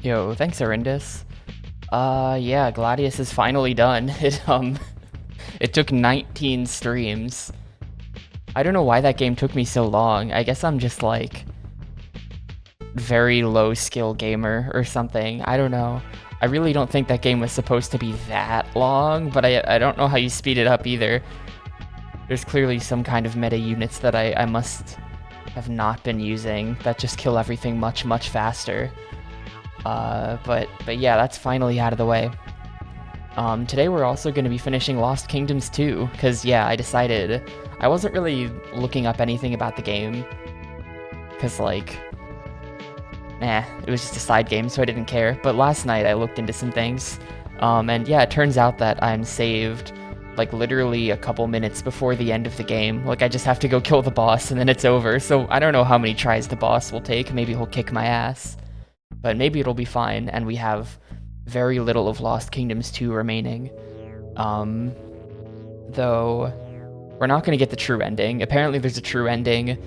Yo, thanks, Arindis. Yeah, Gladius is finally done. It took 19 streams. I don't know why that game took me so long. I guess I'm just like very low skill gamer or something. I don't know. I really don't think that game was supposed to be that long, but I don't know how you speed it up either. There's clearly some kind of meta units that I must have not been using that just kill everything much, much faster. But yeah, that's finally out of the way. Today we're also going to be finishing Lost Kingdoms 2, because yeah, I decided I wasn't really looking up anything about the game, because like, it was just a side game, so I didn't care. But last night I looked into some things, and yeah, it turns out that I'm saved like literally a couple minutes before the end of the game. Like I just have to go kill the boss and then it's over. So I don't know how many tries the boss will take. Maybe he'll kick my ass, but maybe it'll be fine, and we have very little of Lost Kingdoms 2 remaining. Though we're not going to get the true ending. Apparently there's a true ending.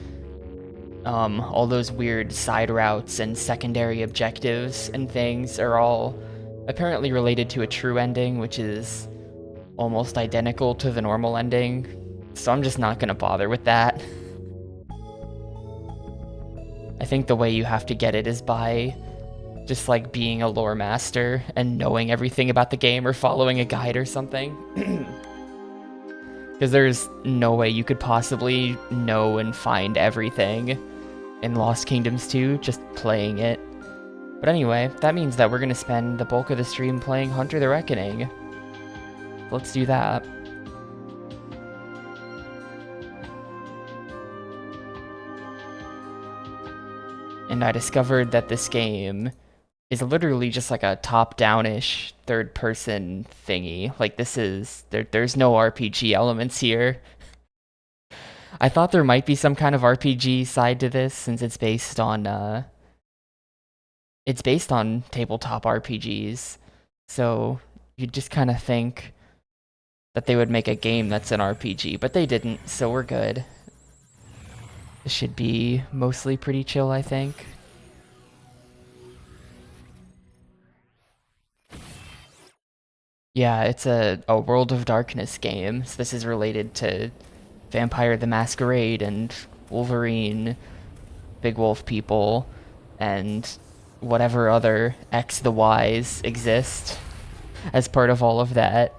All those weird side routes and secondary objectives and things are all apparently related to a true ending, which is almost identical to the normal ending. So I'm just not going to bother with that. I think the way you have to get it is by just like being a lore master and knowing everything about the game or following a guide or something. Because there's no way you could possibly know and find everything in Lost Kingdoms 2 just playing it. But anyway, that means that we're going to spend the bulk of the stream playing Hunter the Reckoning. Let's do that. And I discovered that this game is literally just like a top-down-ish third-person thingy. Like there's no RPG elements here. I thought there might be some kind of RPG side to this since it's based on tabletop RPGs. So you'd just kind of think that they would make a game that's an RPG, but they didn't, so we're good. This should be mostly pretty chill, I think. Yeah, it's a World of Darkness game, so this is related to Vampire the Masquerade and Wolverine, Big Wolf people, and whatever other X the Ys exist as part of all of that.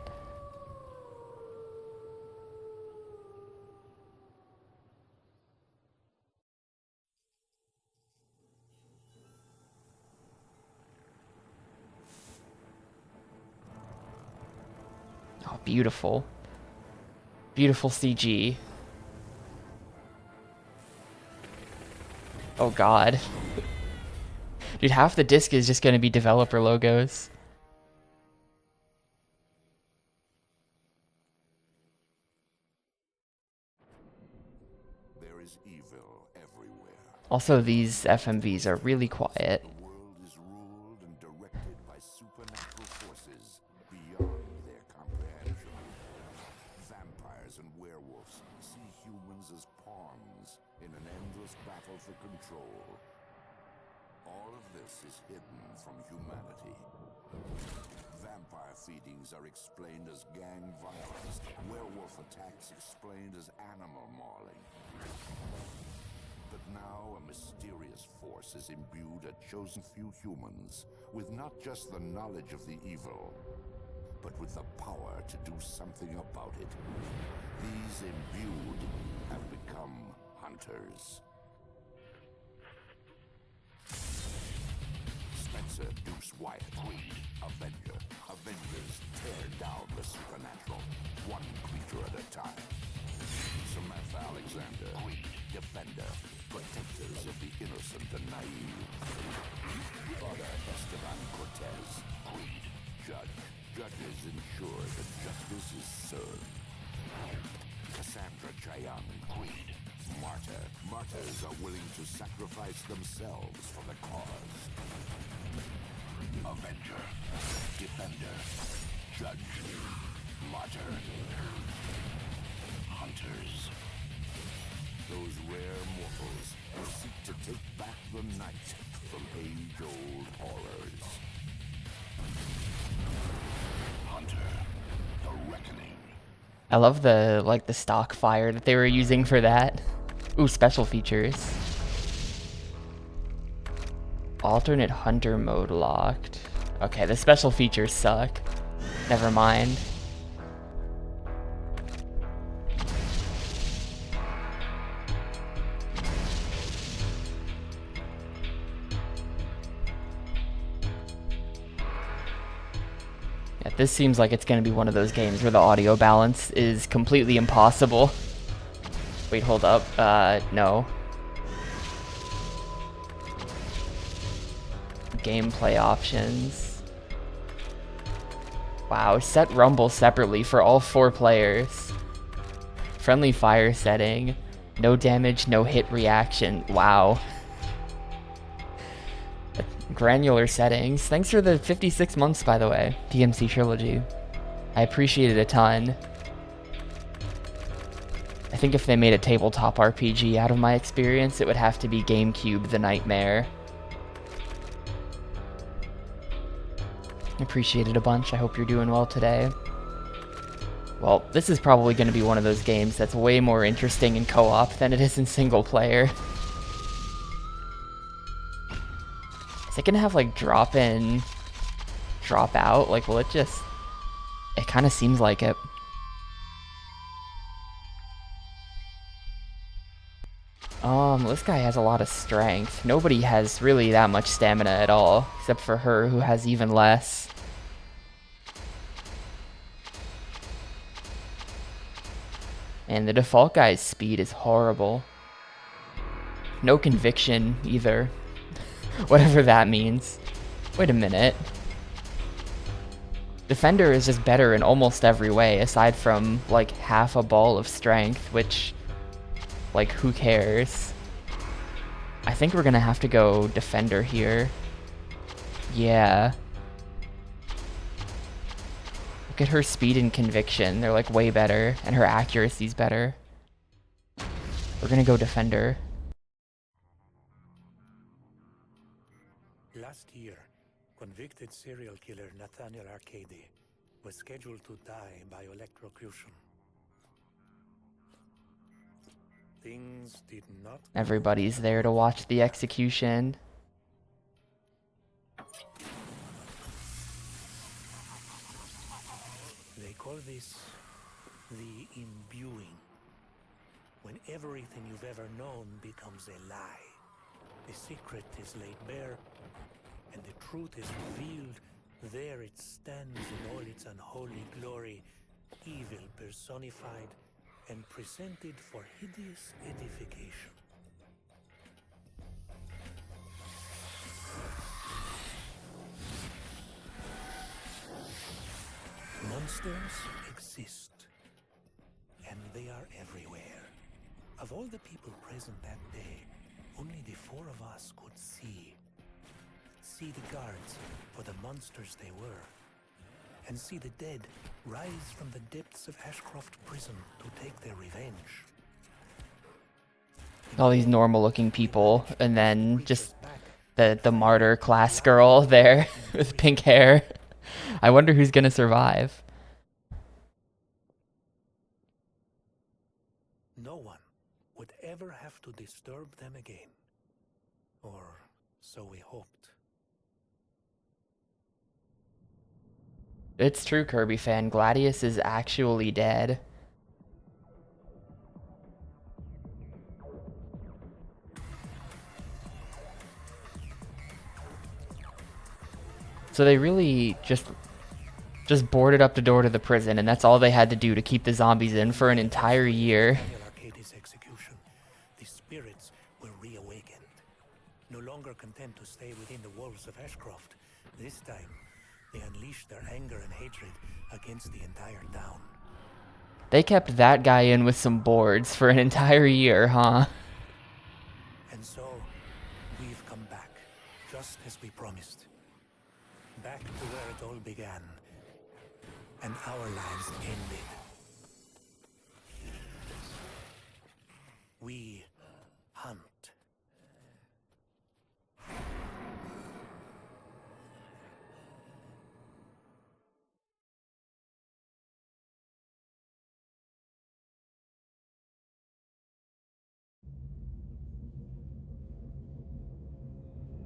Oh, beautiful. Beautiful CG. Oh god. Dude, half the disc is just gonna be developer logos. There is evil everywhere. Also, these FMVs are really quiet. The world is ruled and directed by supernatural forces beyond their comprehension. Vampires and werewolves see humans as pawns in an endless battle for control. All of this is hidden from humanity. Vampire feedings are explained as gang violence, werewolf attacks explained as animal mauling. But now a mysterious force is imbued a chosen few humans with not just the knowledge of the evil, but with the power to do something about it. These imbued have become hunters. Spencer, Deuce, Wyatt, Creed, Avenger. Avengers tear down the supernatural, one creature at a time. Samantha Alexander, Creed, Defender, protectors of the innocent and naive. Father Esteban Cortez, Creed, Judge. Judges ensure that justice is served. Cassandra Chayang, Creed, Martyr. Martyrs are willing to sacrifice themselves for the cause. Avenger, Defender, Judge, Martyr, Hunters. Those rare mortals who seek to take back the night from age-old horrors. Hunter, the Reckoning. I love the stock fire that they were using for that. Ooh, special features. Alternate hunter mode locked. Okay, the special features suck. Never mind. Yeah, this seems like it's going to be one of those games where the audio balance is completely impossible. Wait, hold up. No. Gameplay options. Wow, set rumble separately for all 4 players. Friendly fire setting. No damage, no hit reaction. Wow. Granular settings. Thanks for the 56 months, by the way, DMC Trilogy. I appreciate it a ton. I think if they made a tabletop RPG out of my experience, it would have to be Gamecube the Nightmare. Appreciate it a bunch. I hope you're doing well today. Well, this is probably going to be one of those games that's way more interesting in co-op than it is in single player. Is it going to have like drop in, drop out? Like, will it just... It kind of seems like it. This guy has a lot of strength. Nobody has really that much stamina at all, except for her, who has even less. And the default guy's speed is horrible. No conviction, either. Whatever that means. Wait a minute. Defender is just better in almost every way, aside from, like, half a ball of strength, which... Like, who cares? I think we're gonna have to go Defender here. Yeah. Look at her speed and conviction. They're, like, way better. And her accuracy's better. We're gonna go Defender. Last year, convicted serial killer Nathaniel Arcady was scheduled to die by electrocution. Things did not... Everybody's there to watch the execution. They call this the imbuing. When everything you've ever known becomes a lie. The secret is laid bare, and the truth is revealed. There it stands in all its unholy glory, evil personified and presented for hideous edification. Monsters exist, and they are everywhere. Of all the people present that day, only the 4 of us could see the guards for the monsters they were, and see the dead rise from the depths of Ashcroft prison to take their revenge. All these normal-looking people, and then just the martyr class girl there with pink hair. I wonder who's gonna survive. No one would ever have to disturb them again. Or so we hoped. It's true, Kirby fan. Gladius is actually dead. So they really just boarded up the door to the prison, and that's all they had to do to keep the zombies in for an entire year. Arcady's execution, the spirits were reawakened. No longer content to stay within the walls of Ashcroft, this time they unleashed their anger and hatred against the entire town. They kept that guy in with some boards for an entire year, huh? And so, we've come back, just as we promised. Back to where it all began, and our lives ended. We hunt.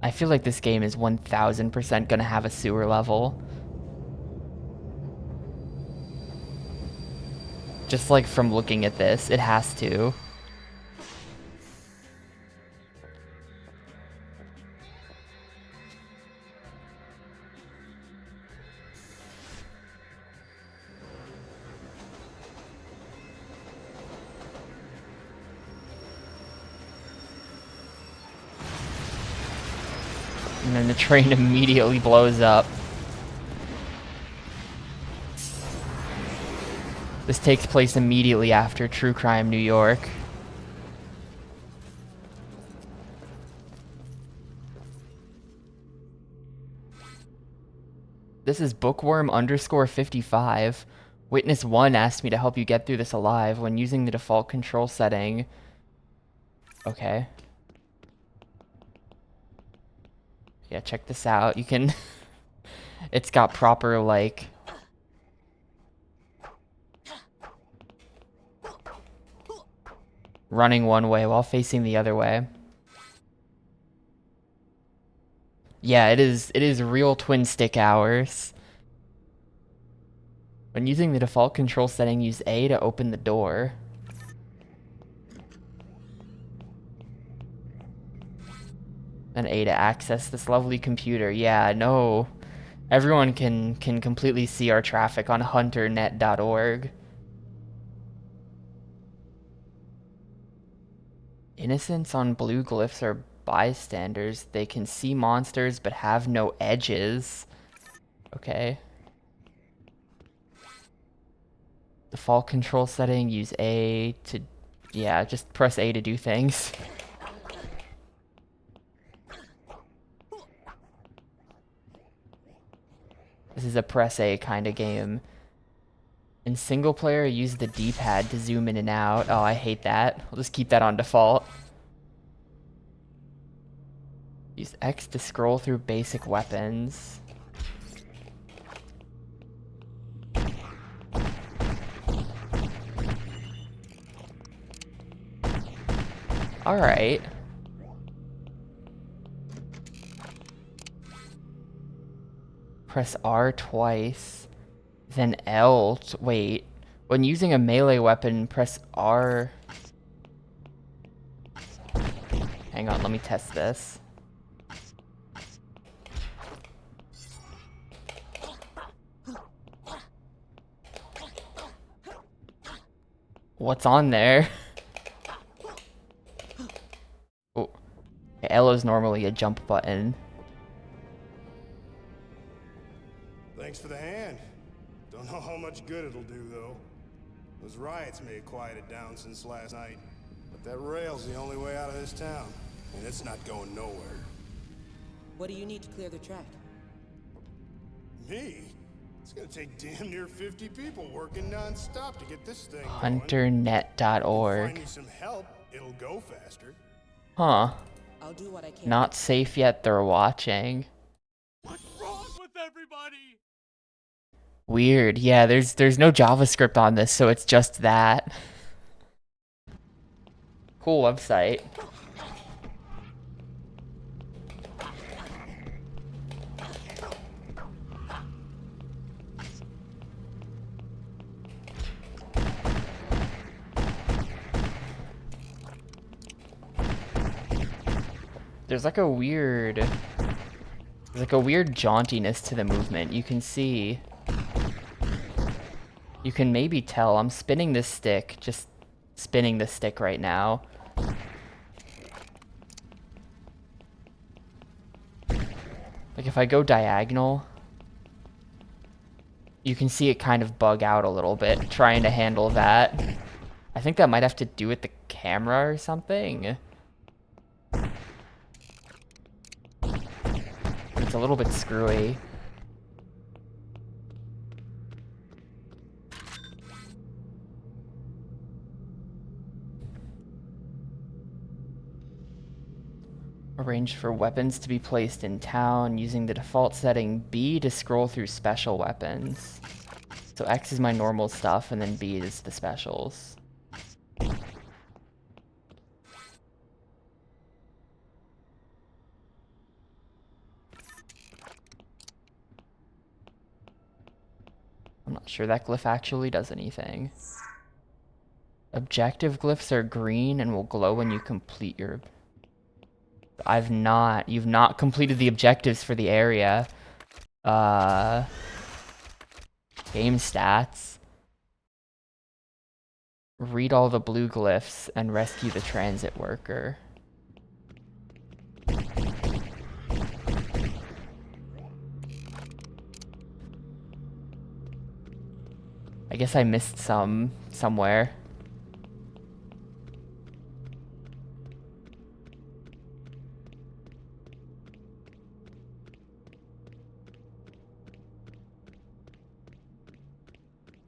I feel like this game is 1000% gonna have a sewer level. Just like from looking at this, it has to. And then the train immediately blows up. This takes place immediately after True Crime New York. This is bookworm_55. Witness 1 asked me to help you get through this alive when using the default control setting. Okay. Yeah, check this out. You can... It's got proper, like... running one way while facing the other way. Yeah, it is real twin stick hours. When using the default control setting, use A to open the door. And A to access this lovely computer. Yeah, no. Everyone can completely see our traffic on hunternet.org. Innocents on blue glyphs are bystanders. They can see monsters but have no edges. Okay. Default control setting, use A to... Yeah, just press A to do things. This is a press A kind of game. In single player, use the D-pad to zoom in and out. Oh, I hate that. I'll just keep that on default. Use X to scroll through basic weapons. Alright. Press R twice. Then L. Wait. When using a melee weapon, press R. Hang on, let me test this. What's on there? Oh. L is normally a jump button. Thanks for the hand. Don't know how much good it'll do, though. Those riots may have quieted down since last night, but that rail's the only way out of this town, and it's not going nowhere. What do you need to clear the track? Me? It's gonna take damn near 50 people working non-stop to get this thing going. Hunternet.org. Find me some help, it'll go faster. Huh. I'll do what I can. Not safe yet, they're watching. What's wrong with everybody? Weird. Yeah, there's no JavaScript on this, so it's just that. Cool website. There's like a weird jauntiness to the movement. You can see. You can maybe tell. I'm spinning this stick, just spinning the stick right now. Like if I go diagonal, you can see it kind of bug out a little bit, trying to handle that. I think that might have to do with the camera or something. It's a little bit screwy. Arrange for weapons to be placed in town using the default setting B to scroll through special weapons. So X is my normal stuff and then B is the specials. Sure that glyph actually does anything. Objective glyphs are green and will glow when you complete your... You've not completed the objectives for the area. Game stats. Read all the blue glyphs and rescue the transit worker. I guess I missed some somewhere.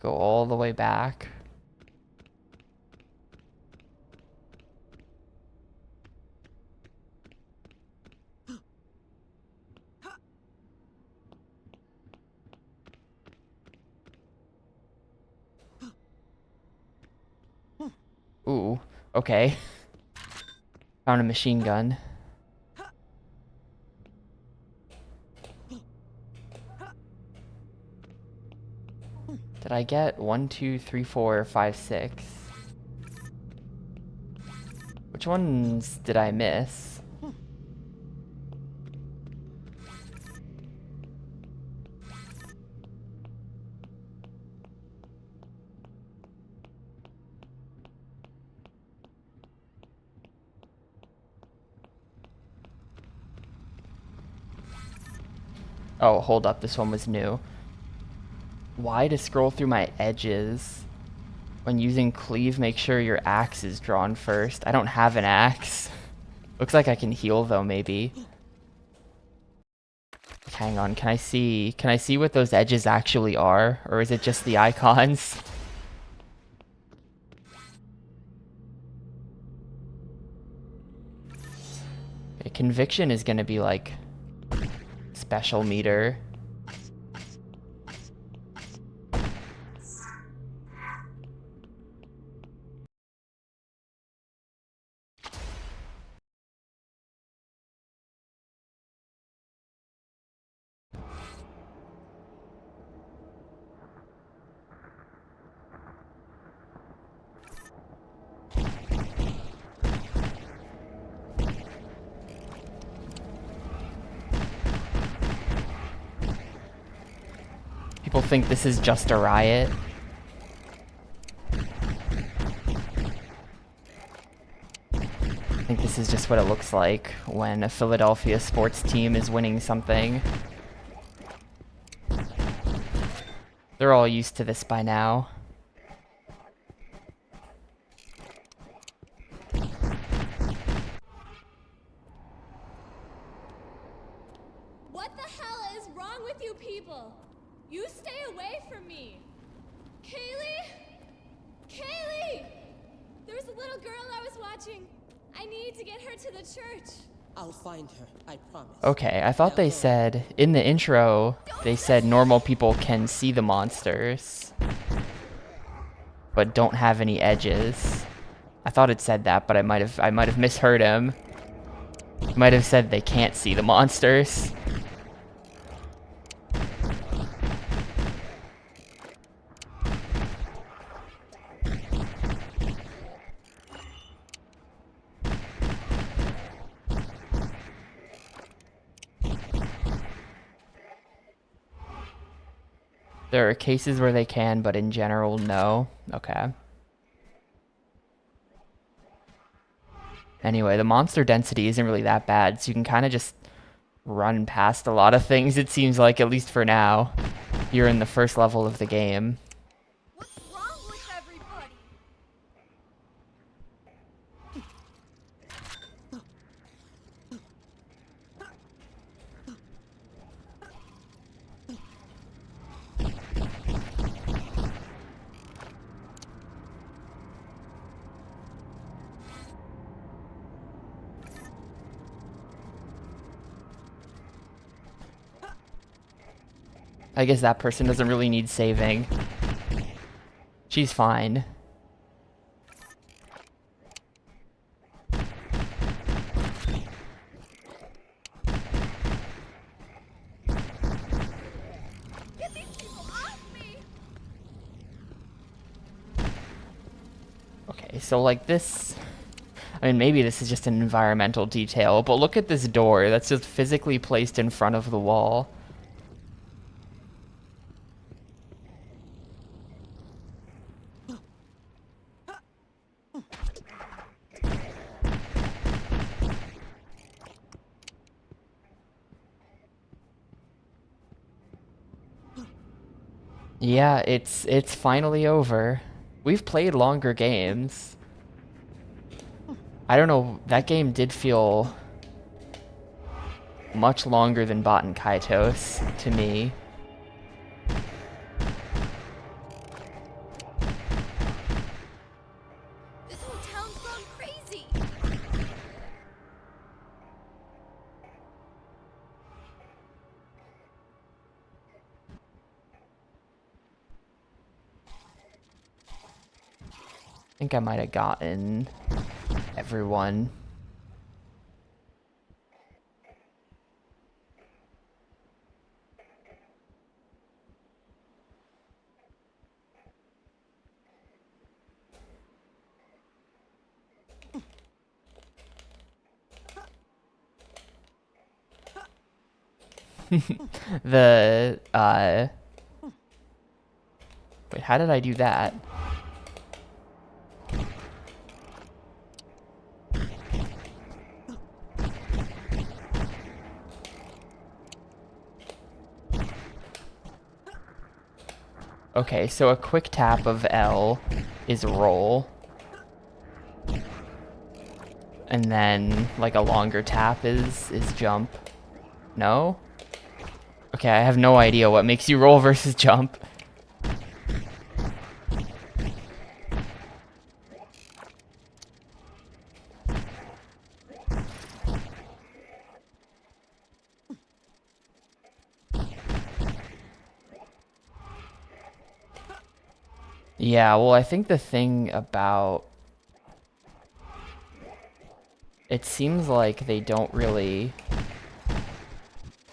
Go all the way back. Ooh, okay. Found a machine gun. Did I get 1, 2, 3, 4, 5, 6? Which ones did I miss? Oh, hold up, this one was new. Y to scroll through my edges. When using cleave, make sure your axe is drawn first. I don't have an axe. Looks like I can heal though, maybe. Hang on, can I see what those edges actually are? Or is it just the icons? Okay, conviction is gonna be like special meter. People think this is just a riot. I think this is just what it looks like when a Philadelphia sports team is winning something. They're all used to this by now. What the hell is wrong with you people? You stay away from me! Kaylee? Kaylee! There's a little girl I was watching. I need to get her to the church. I'll find her, I promise. Okay, I thought they said, in the intro, they said normal people can see the monsters, but don't have any edges. I thought it said that, but I might have misheard him. It might have said they can't see the monsters. There are cases where they can, but in general, no. Okay. Anyway, the monster density isn't really that bad, so you can kind of just run past a lot of things, it seems like, at least for now. You're in the first level of the game. What's wrong with everybody? I guess that person doesn't really need saving. She's fine. Get these people off me! So like this, I mean, maybe this is just an environmental detail, but look at this door that's just physically placed in front of the wall. Yeah, it's finally over. We've played longer games. I don't know, that game did feel much longer than Baten Kaitos to me. This whole town's gone crazy. I think I might have gotten everyone. The, wait, how did I do that? Okay, so a quick tap of L is roll. And then, like, a longer tap is jump. No? Okay, I have no idea what makes you roll versus jump. Yeah, well, I think the thing about... It seems like they don't really...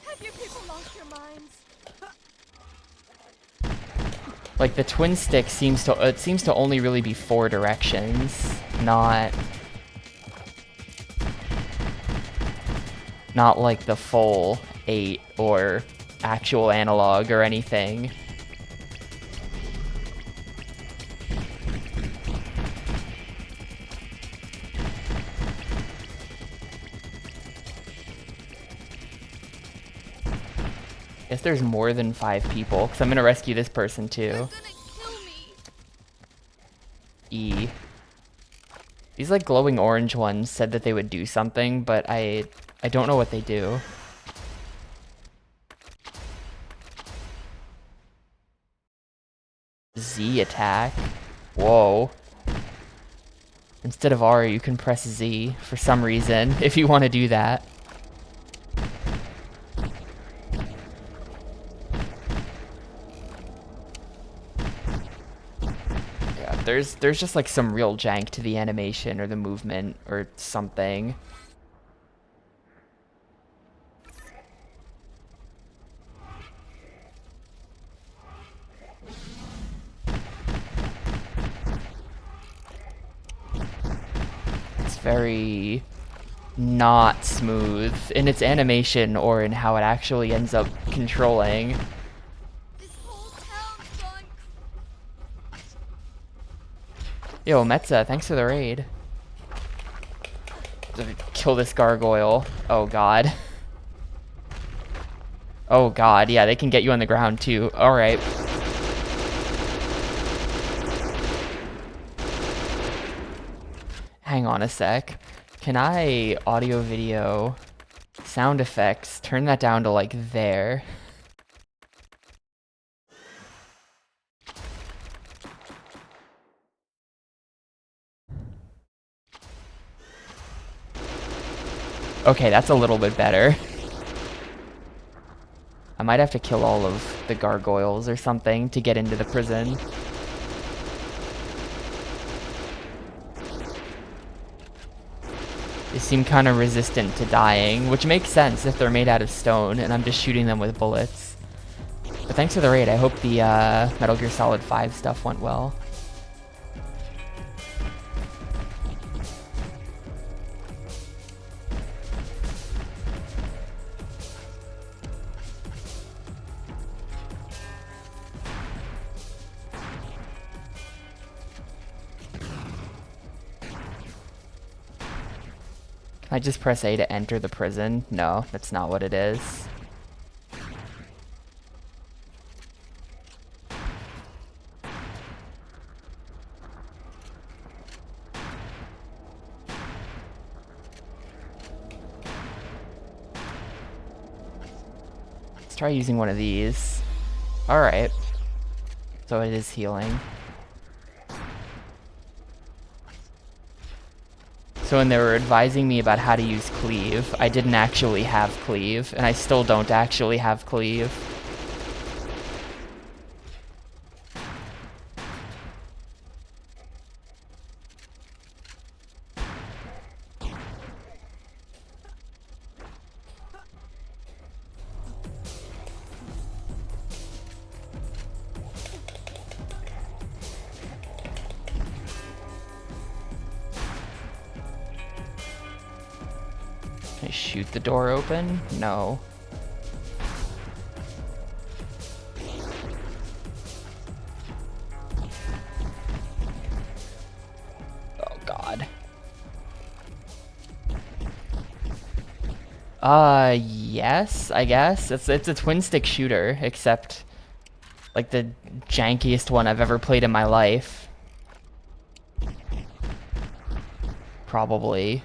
Have your people lost your minds? Like, the twin stick seems to only really be 4 directions, not like the full 8 or actual analog or anything. Guess there's more than 5 people, because I'm gonna rescue this person too. They're gonna kill me. E. These like glowing orange ones said that they would do something, but I don't know what they do. Z attack. Whoa. Instead of R, you can press Z for some reason, if you want to do that. Yeah, there's just like some real jank to the animation or the movement or something. It's very not smooth in its animation or in how it actually ends up controlling. This whole town's gone Yo, Metza, thanks for the raid. Kill this gargoyle. Oh god. Oh god, yeah, they can get you on the ground too. Alright. Hang on a sec. Can I audio, video, sound effects, turn that down to like there? Okay, that's a little bit better. I might have to kill all of the gargoyles or something to get into the prison. They seem kind of resistant to dying, which makes sense if they're made out of stone and I'm just shooting them with bullets. But thanks for the raid. I hope the Metal Gear Solid 5 stuff went well. I just press A to enter the prison. No, that's not what it is. Let's try using one of these. Alright. So it is healing. So when they were advising me about how to use cleave, I didn't actually have cleave, and I still don't actually have cleave. Can I shoot the door open? No. Oh god. Yes, I guess. It's a twin stick shooter, except like the jankiest one I've ever played in my life. Probably.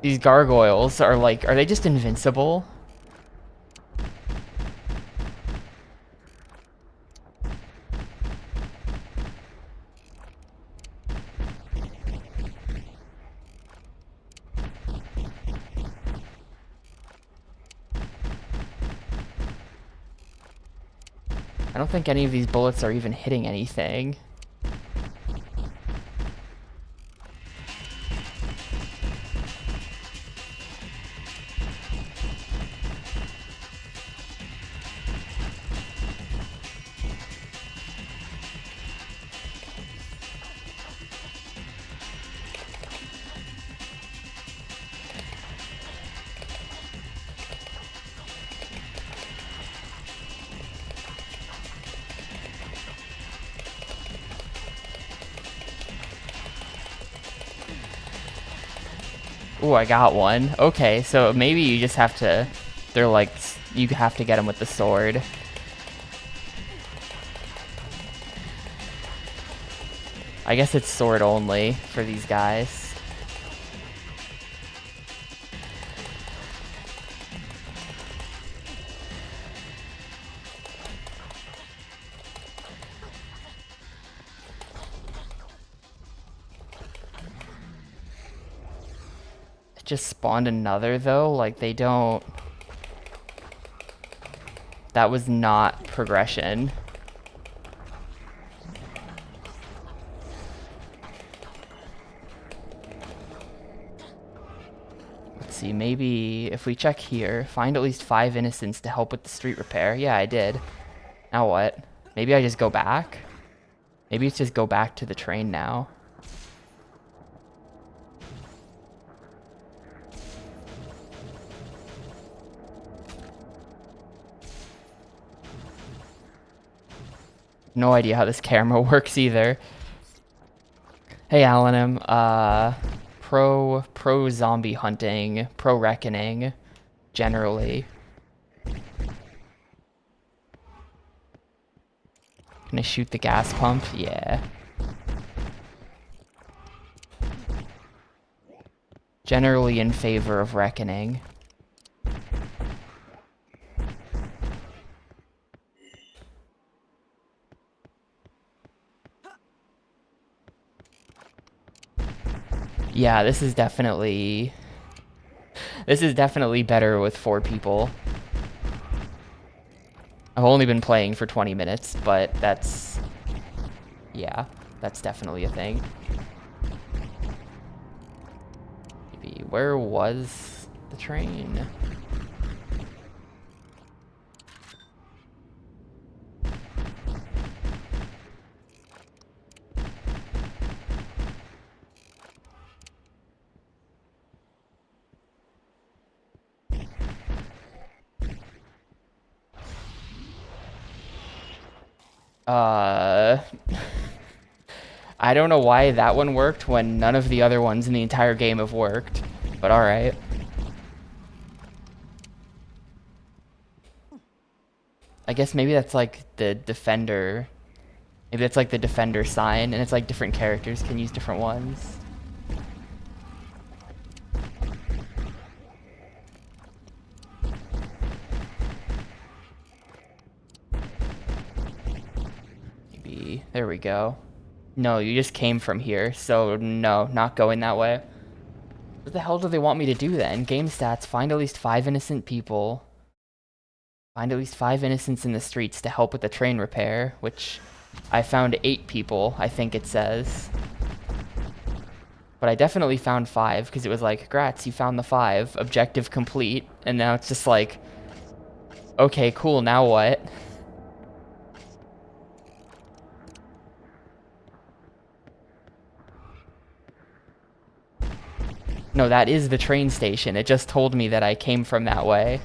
These gargoyles are like, are they just invincible? I don't think any of these bullets are even hitting anything. Ooh, I got one. Okay, so maybe you just have to... They're like... You have to get them with the sword. I guess it's sword only for these guys. Just spawned another though, like they don't... That was not progression. Let's see, maybe if we check here, find at least 5 innocents to help with the street repair. Yeah, I did. Now what? Maybe I just go back? Maybe it's just go back to the train now. No idea how this camera works either. Hey, Alanim. Pro zombie hunting, pro reckoning, generally. Can I shoot the gas pump? Yeah. Generally in favor of reckoning. Yeah, this is definitely better with 4 people. I've only been playing for 20 minutes, but that's... Yeah, that's definitely a thing. Maybe, where was the train? I don't know why that one worked when none of the other ones in the entire game have worked, but alright. I guess maybe that's like the defender. Maybe that's like the defender sign, and it's like different characters can use different ones. Maybe, there we go. No, you just came from here, so no, not going that way. What the hell do they want me to do then? Game stats, find at least 5 innocent people. Find at least 5 innocents in the streets to help with the train repair, which I found 8 people, I think it says. But I definitely found 5, because it was like, grats, you found the 5, objective complete, and now it's just like, okay, cool, now what? No, that is the train station. It just told me that I came from that way.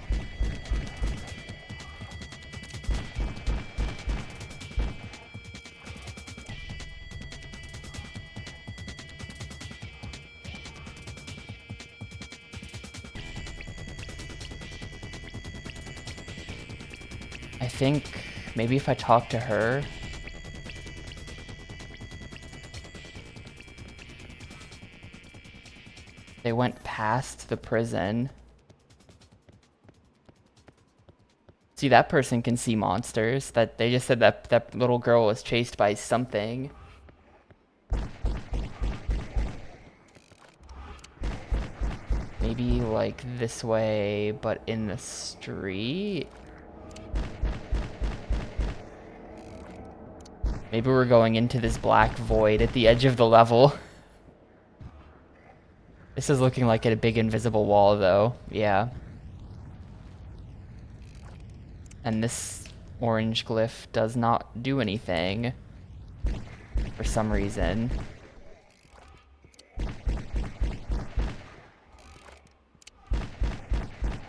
I think maybe if I talk to her. They went past the prison. See, that person can see monsters. That they just said that that little girl was chased by something. Maybe like this way, but in the street? Maybe we're going into this black void at the edge of the level. This is looking like a big invisible wall, though. Yeah. And this orange glyph does not do anything. For some reason.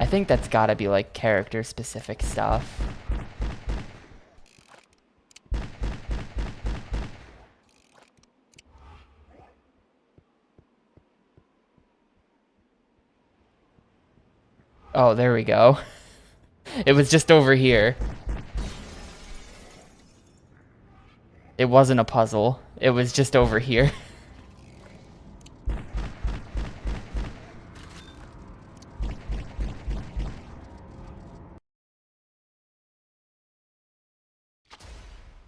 I think that's gotta be like character-specific stuff. Oh, there we go. It was just over here. It wasn't a puzzle. It was just over here.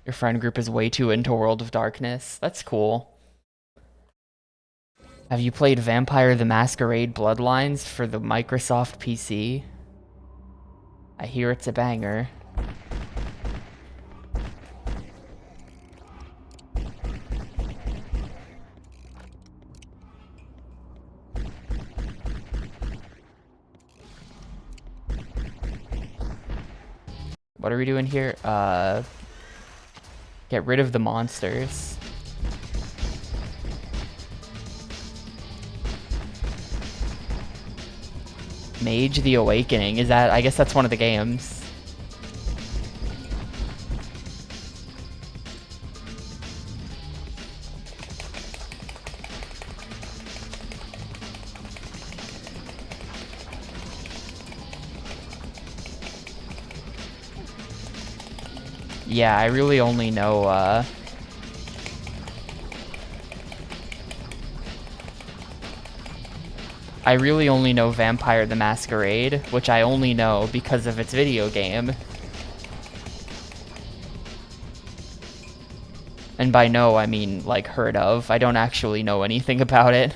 Your friend group is way too into World of Darkness. That's cool. Have you played Vampire the Masquerade Bloodlines for the Microsoft PC? I hear it's a banger. What are we doing here? Get rid of the monsters. Mage the Awakening. Is that... I guess that's one of the games. Yeah, I really only know, I really only know Vampire the Masquerade, which I only know because of its video game. And by know, I mean, like, heard of. I don't actually know anything about it.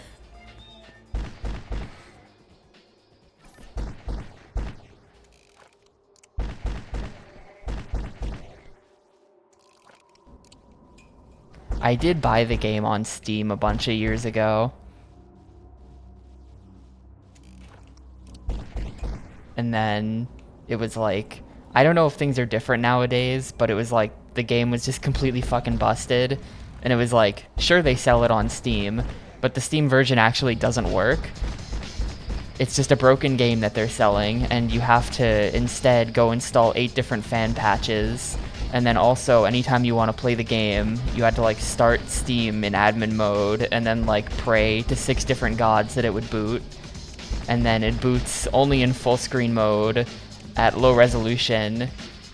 I did buy the game on Steam a bunch of years ago. And then it was like, I don't know if things are different nowadays, but it was like the game was just completely fucking busted. And it was like, sure, they sell it on Steam, but the Steam version actually doesn't work. It's just a broken game that they're selling, and you have to instead go install 8 different fan patches And then also, anytime you want to play the game, you had to like start Steam in admin mode and then like pray to 6 different gods that it would boot. And then it boots only in full screen mode at low resolution.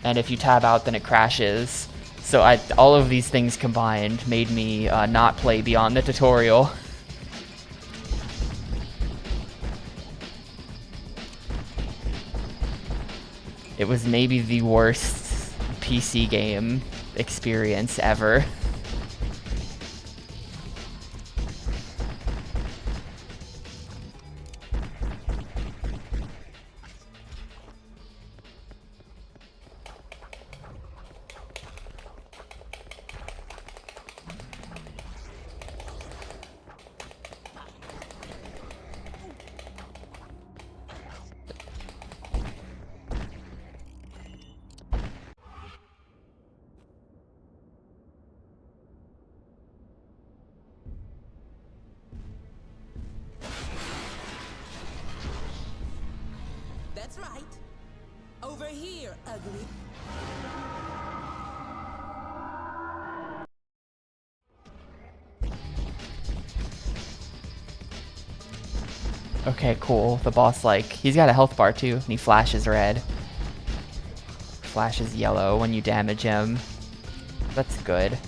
And if you tab out, then it crashes. So all of these things combined made me not play beyond the tutorial. It was maybe the worst PC game experience ever. That's right. Over here, ugly. Okay, cool. The boss, like, he's got a health bar too, and he flashes red. Flashes yellow when you damage him. That's good.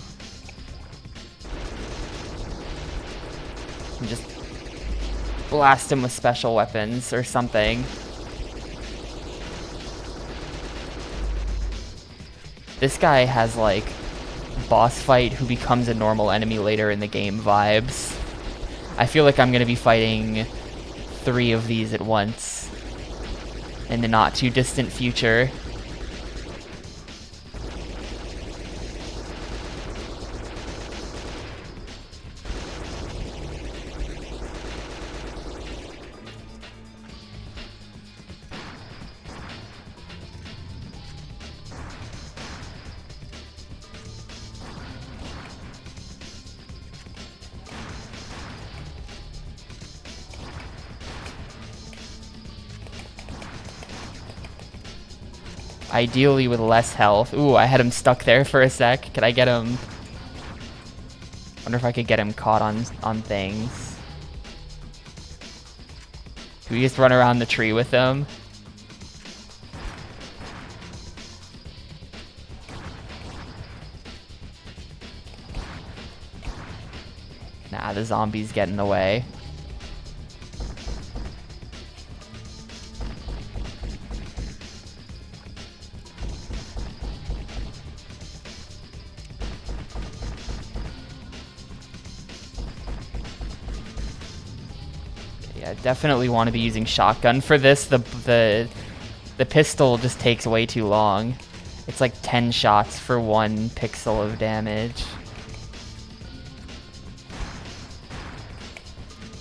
And just blast him with special weapons or something. This guy has, like, boss fight who becomes a normal enemy later in the game vibes. I feel like I'm gonna be fighting 3 of these at once in the not too distant future. Ideally with less health. Ooh, I had him stuck there for a sec. Could I get him? Wonder if I could get him caught on things. Do we just run around the tree with him? Nah, the zombies get in the way. Yeah, definitely want to be using shotgun for this. The pistol just takes way too long. It's like 10 shots for 1 pixel of damage.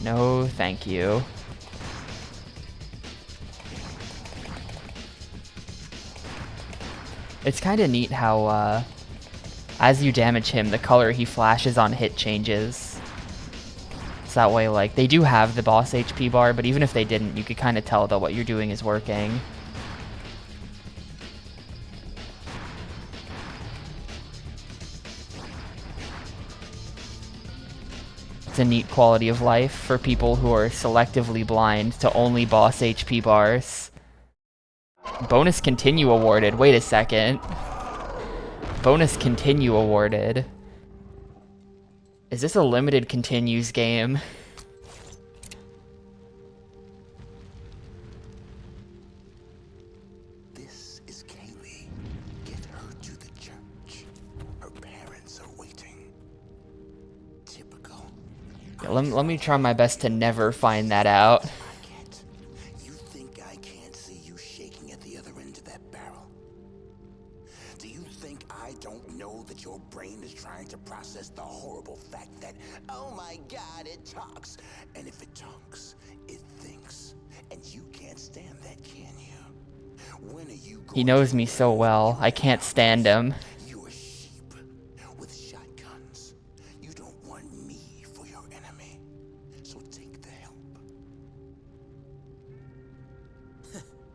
No, thank you. It's kind of neat how, as you damage him, the color he flashes on hit changes. So that way, like, they do have the boss HP bar, but even if they didn't, you could kind of tell that what you're doing is working. It's a neat quality of life for people who are selectively blind to only boss HP bars. Bonus continue awarded. Wait a second. Bonus continue awarded. Is this a limited continues game? This is Kaylee. Get her to the church. Her parents are waiting. Typical. Yeah, let me try my best to never find that out. You think I can't see you shaking at the other end of that barrel? Do you think I don't know that your brain is trying to process the horrible fact that, oh my god, it talks? And if it talks, it thinks. And you can't stand that, can you? When are you going He knows me so well. I can't stand him. You're a sheep with shotguns. You don't want me for your enemy. So take the help.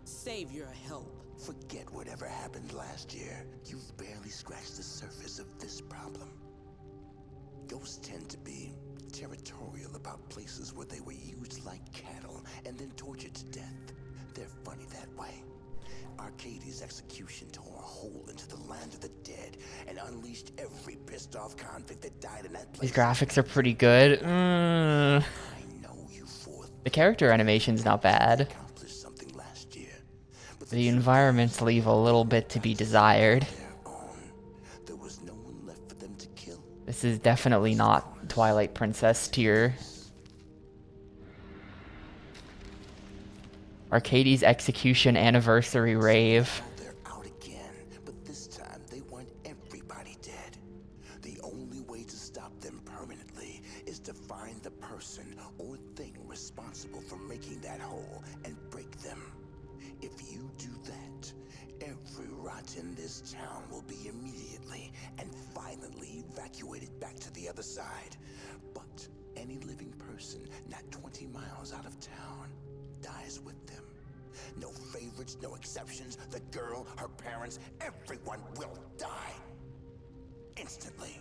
Save your help Forget whatever happened last year. You've barely scratched the surface of this problem. Ghosts tend to be territorial about places where they were used like cattle and then tortured to death. They're funny that way. Arcades' execution tore a hole into the land of the dead and unleashed every pissed-off convict that died in that place. These graphics are pretty good. I know you The character animation's not bad. accomplished something last year, but The environments leave a little bit to be desired. their own. There was no one left for them to kill. This is definitely not Twilight Princess tier. Arcades Execution Anniversary Rave. They're out again, but this time they want everybody dead. The only way to stop them permanently is to find the person or thing responsible for making that hole and break them. If you do that, every rot in this town will be immediately and violently evacuated back to the other side. But any living person not 20 miles out of town dies with them. No favorites, no exceptions. The girl, her parents, everyone will die. Instantly.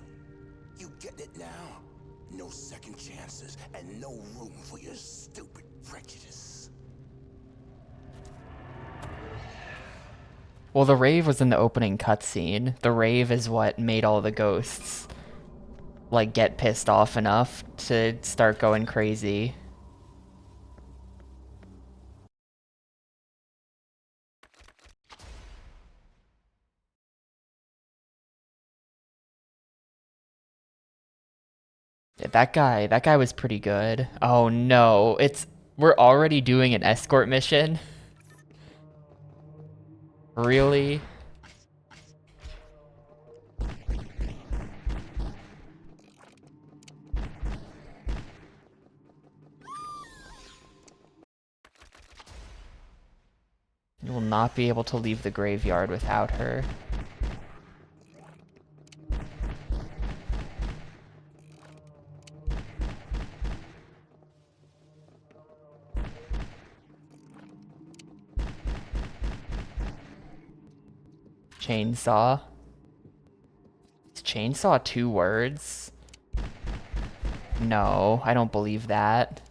You get it now? No second chances and no room for your stupid prejudice. Well, the rave was in the opening cutscene. The rave is what made all the ghosts, like, get pissed off enough to start going crazy. Yeah, that guy was pretty good. Oh no, we're already doing an escort mission? Really? You will not be able to leave the graveyard without her. Chainsaw. Is chainsaw 2 words? No, I don't believe that.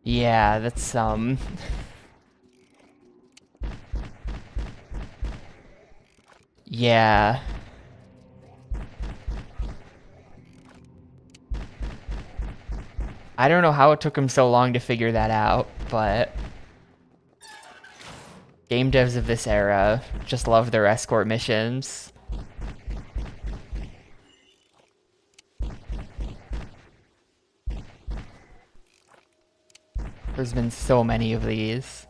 Yeah, that's yeah. I don't know how it took him so long to figure that out, but game devs of this era just love their escort missions. There's been so many of these.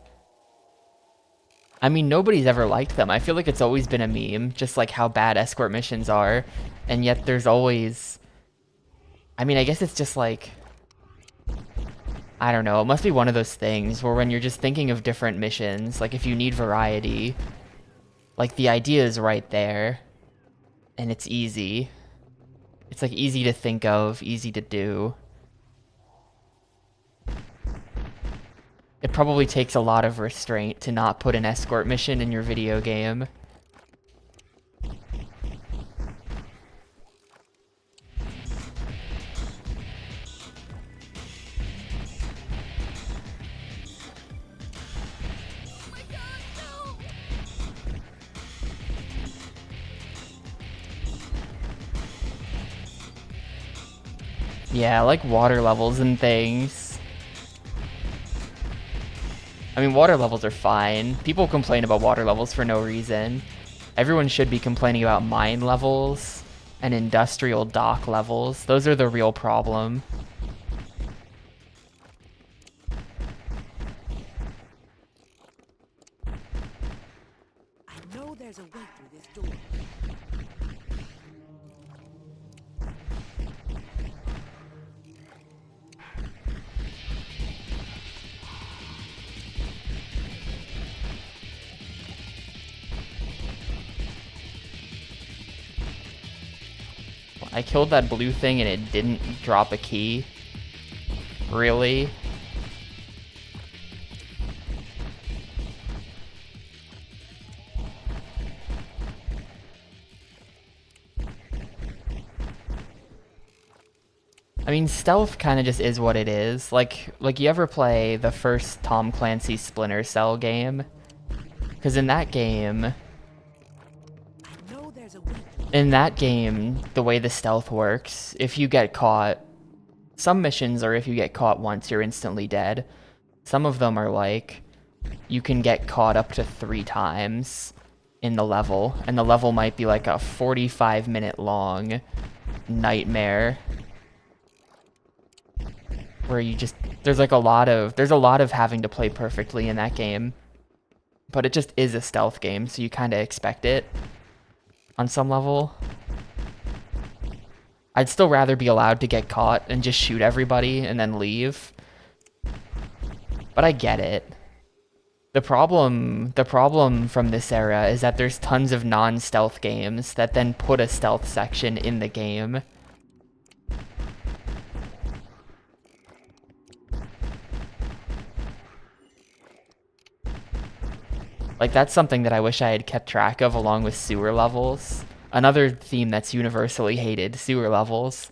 I mean, nobody's ever liked them. I feel like it's always been a meme, just like how bad escort missions are. And yet there's always... I mean, I guess it's just like... I don't know, it must be one of those things where when you're just thinking of different missions, like if you need variety, like the idea is right there. And it's easy. It's like easy to think of, easy to do. It probably takes a lot of restraint to not put an escort mission in your video game. Yeah, like water levels and things. I mean, water levels are fine. People complain about water levels for no reason. Everyone should be complaining about mine levels and industrial dock levels. Those are the real problem. I killed that blue thing and it didn't drop a key. Really? I mean, stealth kind of just is what it is. Like you ever play the first Tom Clancy Splinter Cell game? Because in that game, the way the stealth works, if you get caught, some missions are if you get caught once, you're instantly dead. Some of them are like, you can get caught up to 3 times in the level, and the level might be like a 45-minute long nightmare. Where you just, there's a lot of having to play perfectly in that game. But it just is a stealth game, so you kind of expect it on some level. I'd still rather be allowed to get caught and just shoot everybody and then leave. But I get it. The problem from this era is that there's tons of non-stealth games that then put a stealth section in the game. Like, that's something that I wish I had kept track of along with sewer levels. Another theme that's universally hated, sewer levels.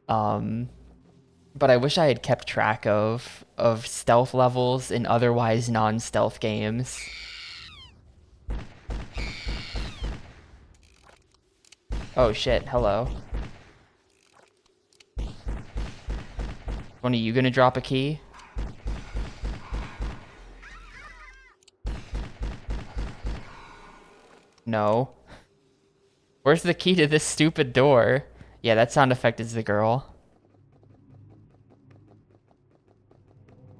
But I wish I had kept track of stealth levels in otherwise non-stealth games. Oh shit, hello. One of you gonna drop a key? No. Where's the key to this stupid door? Yeah, that sound effect is the girl.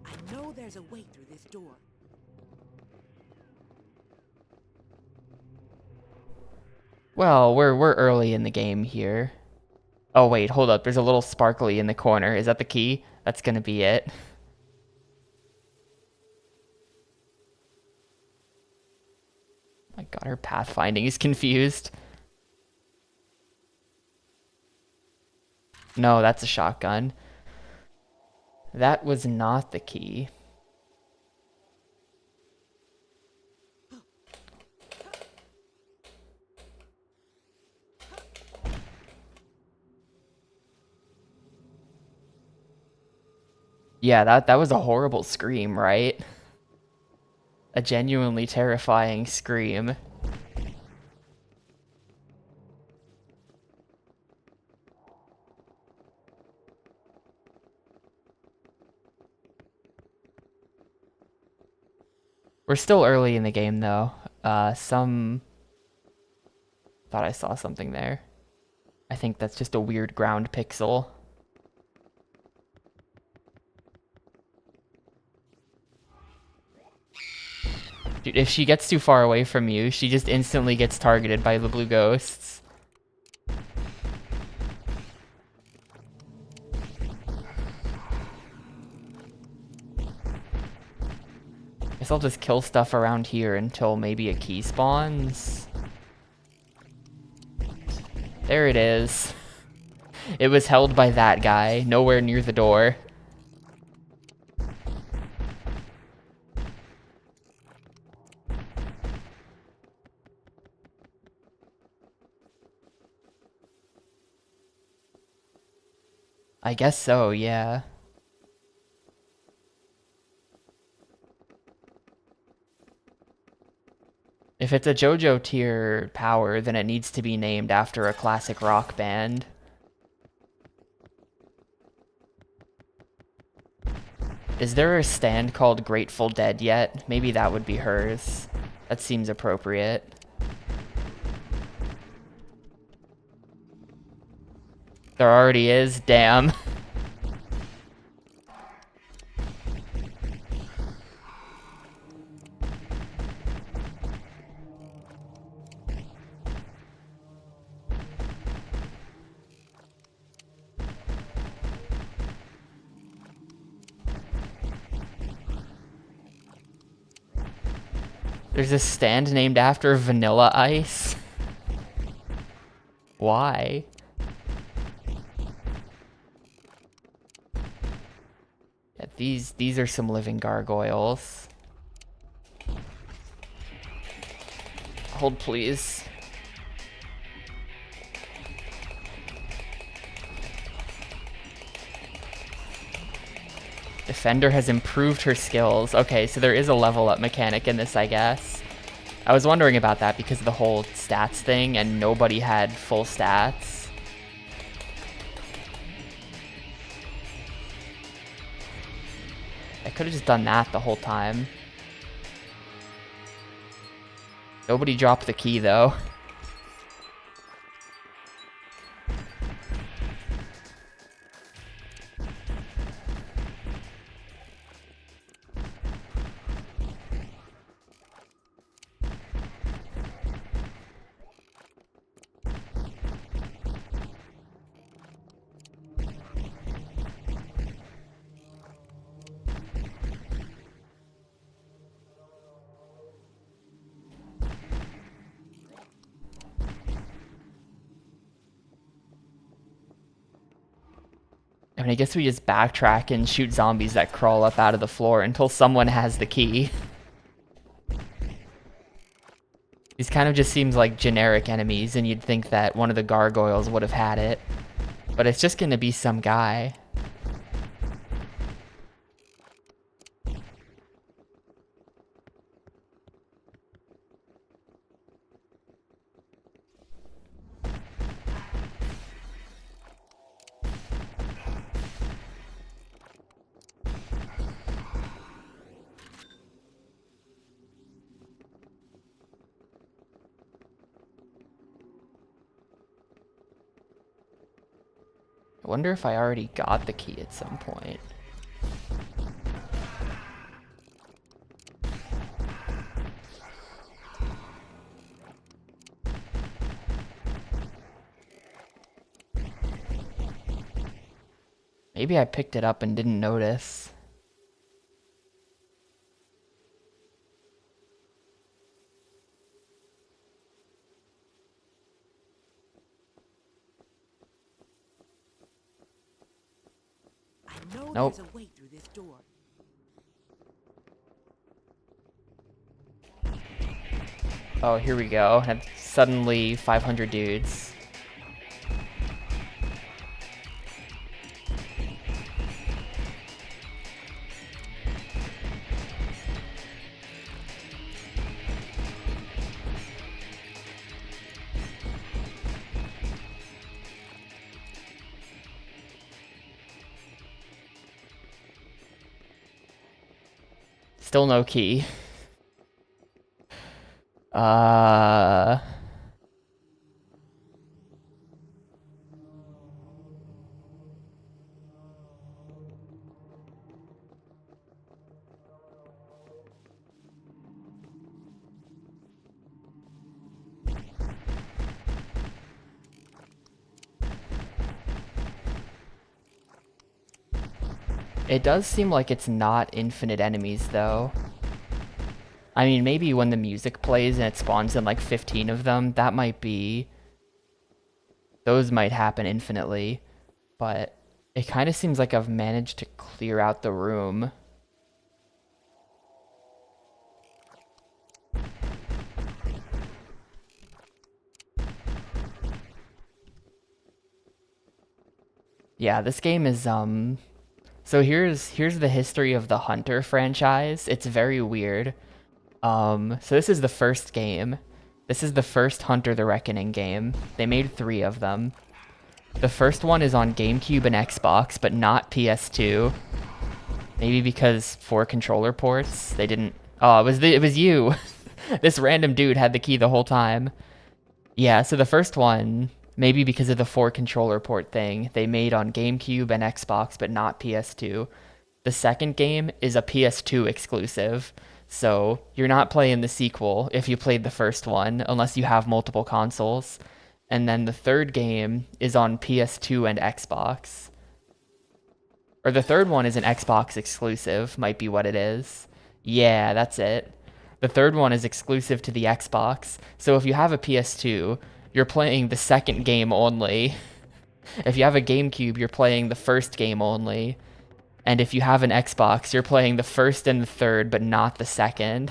I know there's a way through this door. Well, we're early in the game here. Oh wait, hold up. There's a little sparkly in the corner. Is that the key? That's gonna be it. My god, her pathfinding is confused. No, that's a shotgun. That was not the key. Yeah, that was a horrible scream, right? A genuinely terrifying scream. We're still early in the game, though. Thought I saw something there. I think that's just a weird ground pixel. Dude, if she gets too far away from you, she just instantly gets targeted by the blue ghosts. Guess I'll just kill stuff around here until maybe a key spawns. There it is. It was held by that guy, nowhere near the door. I guess so, yeah. If it's a JoJo tier power, then it needs to be named after a classic rock band. Is there a stand called Grateful Dead yet? Maybe that would be hers. That seems appropriate. There already is? Damn. There's a stand named after Vanilla Ice? Why? These are some living gargoyles. Hold please. Defender has improved her skills. Okay, so there is a level up mechanic in this, I guess. I was wondering about that because of the whole stats thing and nobody had full stats. I could have just done that the whole time. Nobody dropped the key though. I mean, I guess we just backtrack and shoot zombies that crawl up out of the floor until someone has the key. These kind of just seems like generic enemies, and you'd think that one of the gargoyles would have had it. But it's just gonna be some guy. I wonder if I already got the key at some point. Maybe I picked it up and didn't notice. I know Nope. there's a way through this door. Oh, here we go. And suddenly 500 dudes. Still no key. It does seem like it's not infinite enemies, though. I mean, maybe when the music plays and it spawns in like 15 of them, that might be... Those might happen infinitely. But it kind of seems like I've managed to clear out the room. Yeah, this game is, So here's the history of the Hunter franchise. It's very weird. So this is the first game. This is the first Hunter the Reckoning game. They made 3 of them. The first one is on Gamecube and Xbox, but not PS2. Maybe because 4 controller ports. They didn't... Oh, it was you! This random dude had the key the whole time. Yeah, so the first one, maybe because of the 4 controller port thing, they made on GameCube and Xbox, but not PS2. The second game is a PS2 exclusive. So you're not playing the sequel if you played the first one, unless you have multiple consoles. And then the third game is on PS2 and Xbox. Or the third one is an Xbox exclusive, might be what it is. Yeah, that's it. The third one is exclusive to the Xbox. So if you have a PS2, you're playing the second game only. If you have a GameCube, you're playing the first game only. And if you have an Xbox, you're playing the first and the third, but not the second.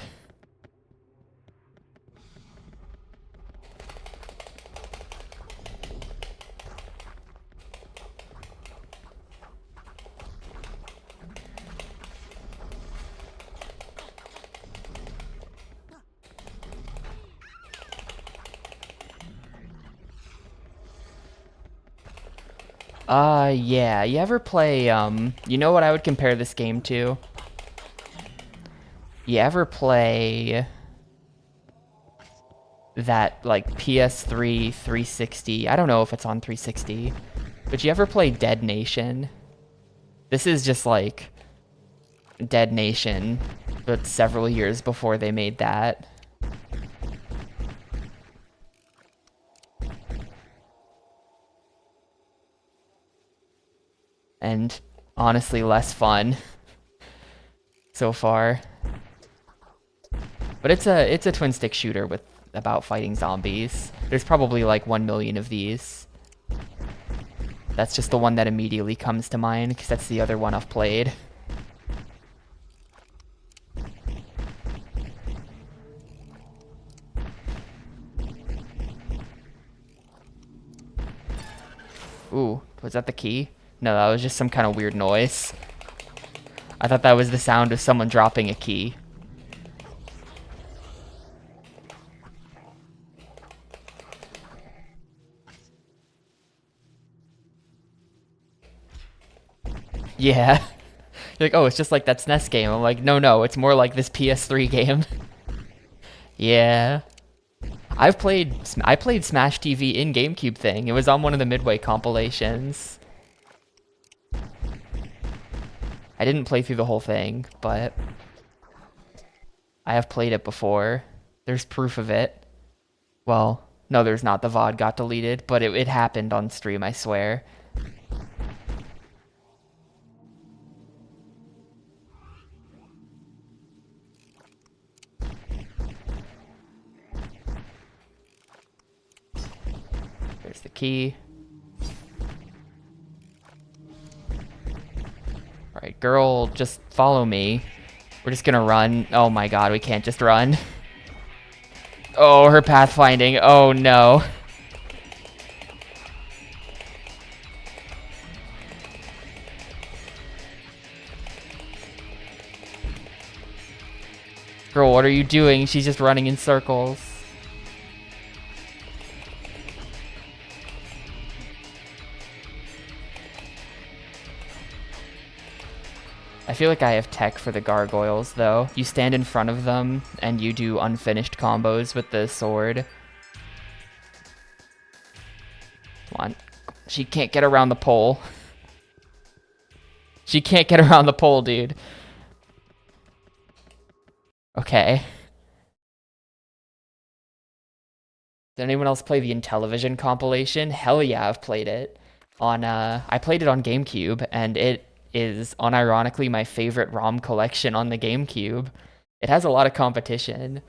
Yeah, you ever play, you know what I would compare this game to? You ever play that, like, PS3 360, I don't know if it's on 360, but you ever play Dead Nation? This is just, like, Dead Nation, but several years before they made that. And honestly less fun so far. But it's a twin stick shooter with about fighting zombies. There's probably like 1 million of these. That's just the one that immediately comes to mind because that's the other one I've played. Ooh, was that the key? No, that was just some kind of weird noise. I thought that was the sound of someone dropping a key. Yeah. You're like, oh, it's just like that SNES game. I'm like, no, it's more like this PS3 game. Yeah. I played Smash TV in Gamecube thing. It was on one of the Midway compilations. I didn't play through the whole thing, but I have played it before. There's proof of it. Well, no, there's not. The VOD got deleted, but it happened on stream, I swear. There's the key. Alright, girl, just follow me. We're just gonna run. Oh my god, we can't just run. Oh, her pathfinding. Oh no. Girl, what are you doing? She's just running in circles. I feel like I have tech for the gargoyles, though. You stand in front of them, and you do unfinished combos with the sword. Come on. She can't get around the pole. She can't get around the pole, dude. Okay. Did anyone else play the Intellivision compilation? Hell yeah, I've played it. I played it on GameCube, and it is unironically my favorite ROM collection on the GameCube. It has a lot of competition.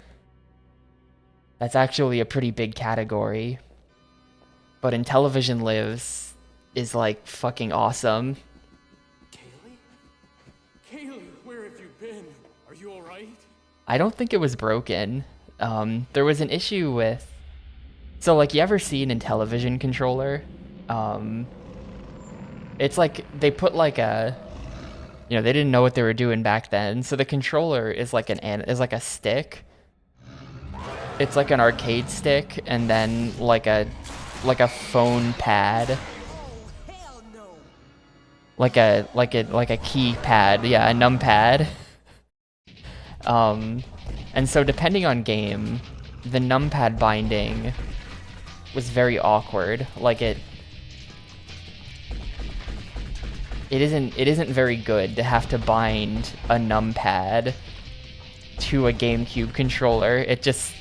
That's actually a pretty big category. But Intellivision Lives is like fucking awesome. Kaylee, where have you been? Are you alright? I don't think it was broken. There was an issue with... So like, you ever see an Intellivision controller? It's like they put like a, you know, they didn't know what they were doing back then. So the controller is like a stick. It's like an arcade stick, and then like a phone pad. Like a keypad, yeah, a numpad. And so depending on game, the numpad binding was very awkward. Like it isn't very good to have to bind a numpad to a GameCube controller. It just,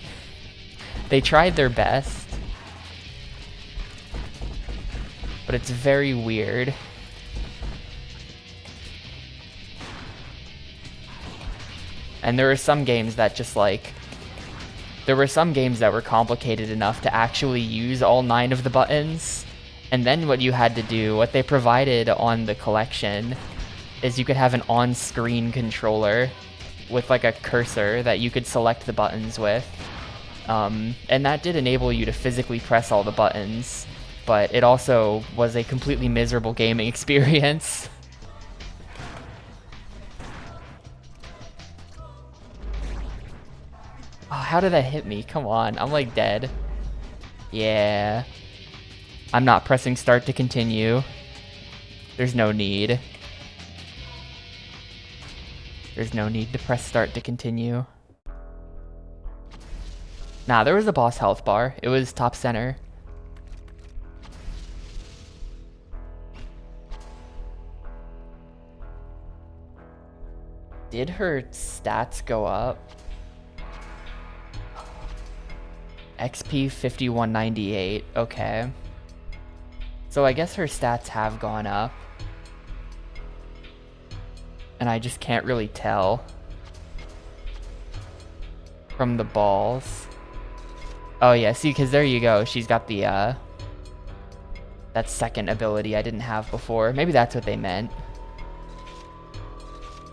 they tried their best, but it's very weird. And there are some games that just like, there were some games that were complicated enough to actually use all 9 of the buttons. And then what you had to do, what they provided on the collection, is you could have an on-screen controller with like a cursor that you could select the buttons with. And that did enable you to physically press all the buttons, but it also was a completely miserable gaming experience. Oh, how did that hit me? Come on, I'm like dead. Yeah. I'm not pressing start to continue. There's no need. There's no need to press start to continue. Nah, there was a boss health bar. It was top center. Did her stats go up? XP 5198. Okay. So I guess her stats have gone up. And I just can't really tell from the balls. Oh yeah, see, because there you go. She's got the, that second ability I didn't have before. Maybe that's what they meant.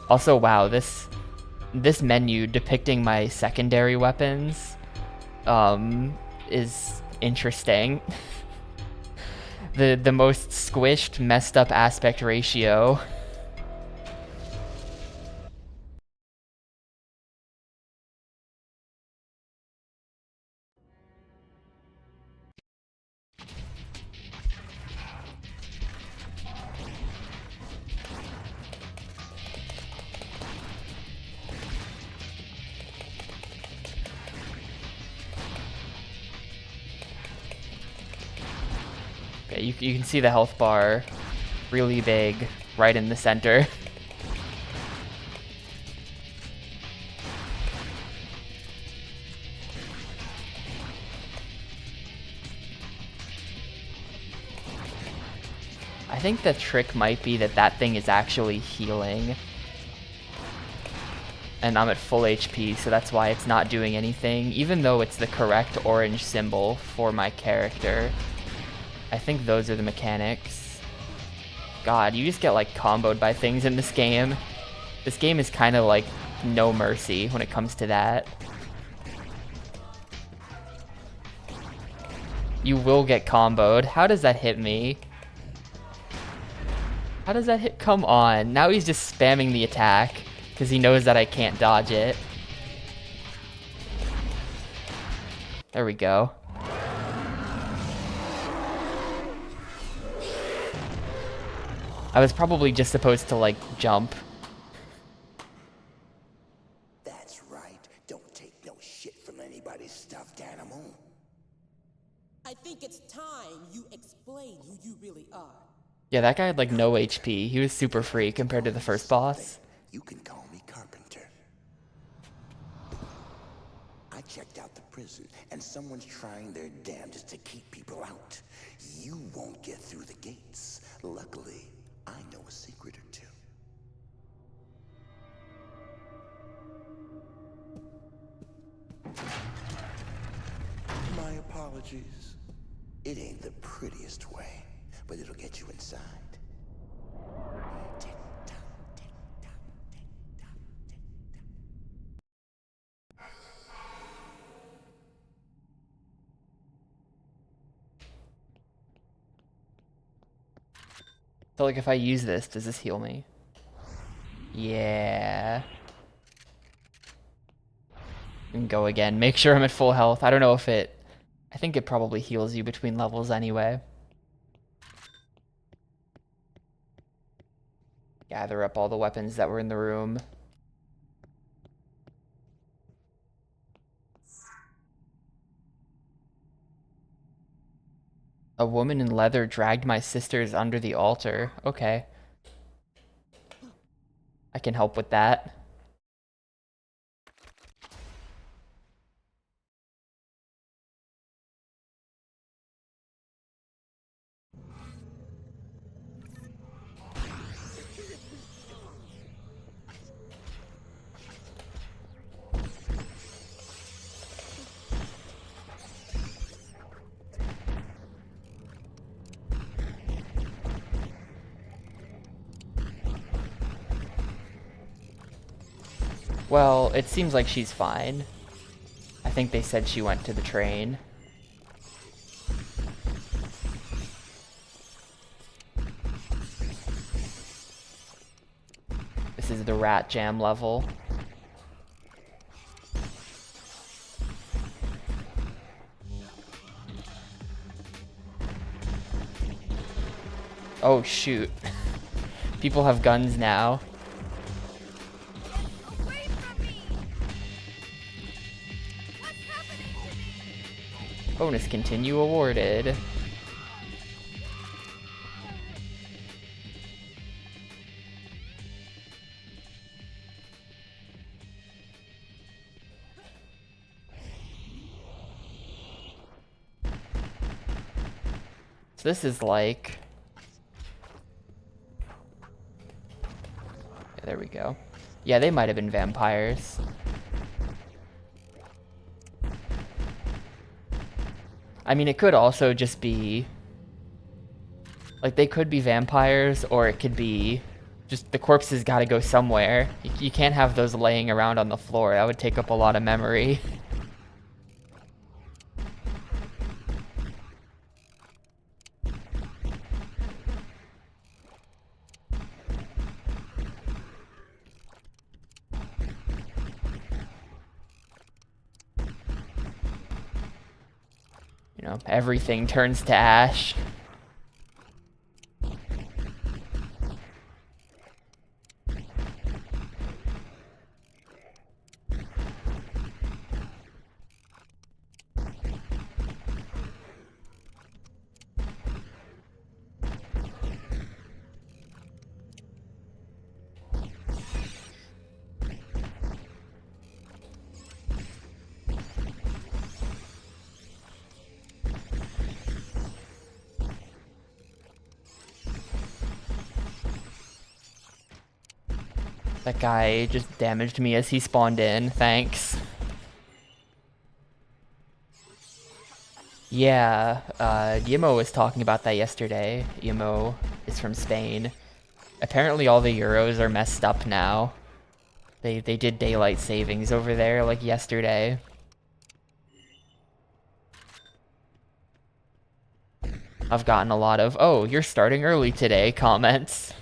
Also, wow, this menu depicting my secondary weapons, is interesting. The most squished, messed up aspect ratio. Okay, you can see the health bar really big right in the center. I think the trick might be that that thing is actually healing. And I'm at full HP, so that's why it's not doing anything, even though it's the correct orange symbol for my character. I think those are the mechanics. God, you just get like comboed by things in this game. This game is kind of like no mercy when it comes to that. You will get comboed. How does that hit me? How does that hit? Come on. Now he's just spamming the attack because he knows that I can't dodge it. There we go. I was probably just supposed to like jump. That's right. Don't take no shit from anybody's stuffed animal. I think it's time you explain who you really are. Yeah, that guy had like no HP. He was super free compared to the first boss. You can call me Carpenter. I checked out the prison, and someone's trying their damnedest to keep people out. You won't get through the gates. Luckily, I know a secret or two. My apologies. It ain't the prettiest way, but it'll get you inside. Tick tock, tick tock, tick tock, tick tock. So like if I use this, does this heal me? Yeah. And go again. Make sure I'm at full health. I don't know if it... I think it probably heals you between levels anyway. Gather up all the weapons that were in the room. A woman in leather dragged my sisters under the altar. Okay. I can help with that. Well, it seems like she's fine. I think they said she went to the train. This is the rat jam level. Oh shoot. People have guns now. Away from me! What's happening to me? Bonus continue awarded. So this is like... Yeah, there we go. Yeah, they might have been vampires. I mean, it could also just be... Like, they could be vampires, or it could be... Just the corpses gotta go somewhere. You can't have those laying around on the floor. That would take up a lot of memory. You know, everything turns to ash. That guy just damaged me as he spawned in. Thanks. Yeah, Yimo was talking about that yesterday. Yimo is from Spain. Apparently all the Euros are messed up now. They did daylight savings over there like yesterday. I've gotten a lot of, "Oh, you're starting early today" comments.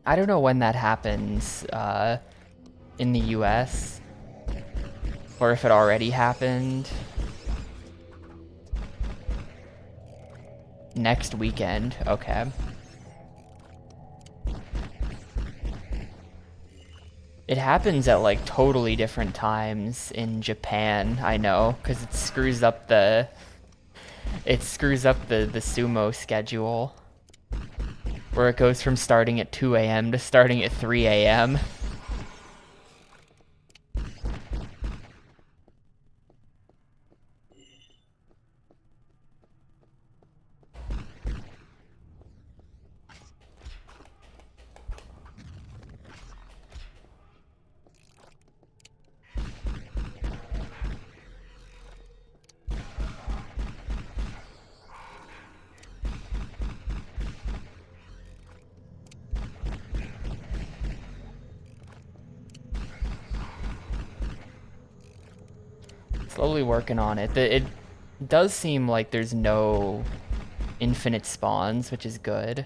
I don't know when that happens in the US, or if it already happened. Next weekend, okay. It happens at like totally different times in Japan, I know, because it screws up the sumo schedule. Where it goes from starting at 2 a.m. to starting at 3 a.m. Slowly working on it. It does seem like there's no infinite spawns, which is good.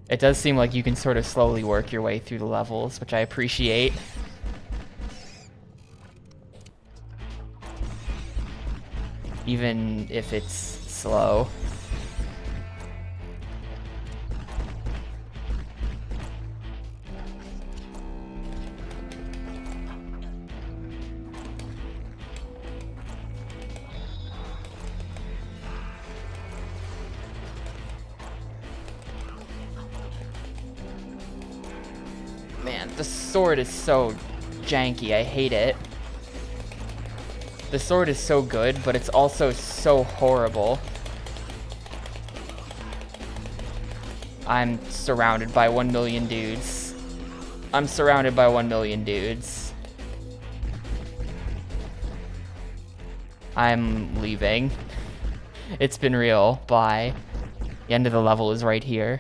It does seem like you can sort of slowly work your way through the levels, which I appreciate. even if it's slow. Man, the sword is so janky, I hate it. The sword is so good, but it's also so horrible. I'm surrounded by 1 million dudes. I'm surrounded by 1 million dudes. I'm leaving. It's been real. Bye. The end of the level is right here.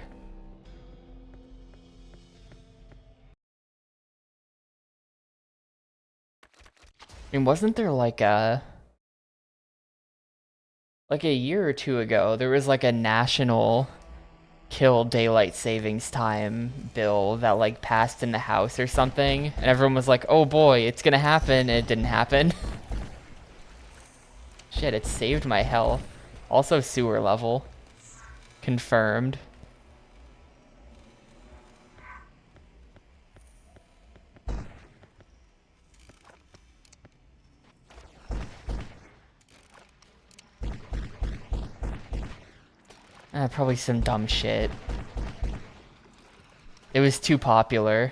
I mean, wasn't there like a year or two ago, there was like a national kill daylight savings time bill that like passed in the House or something, and everyone was like, oh boy, it's gonna happen, and it didn't happen. Shit, it saved my health. Also sewer level. Confirmed. Probably some dumb shit. It was too popular.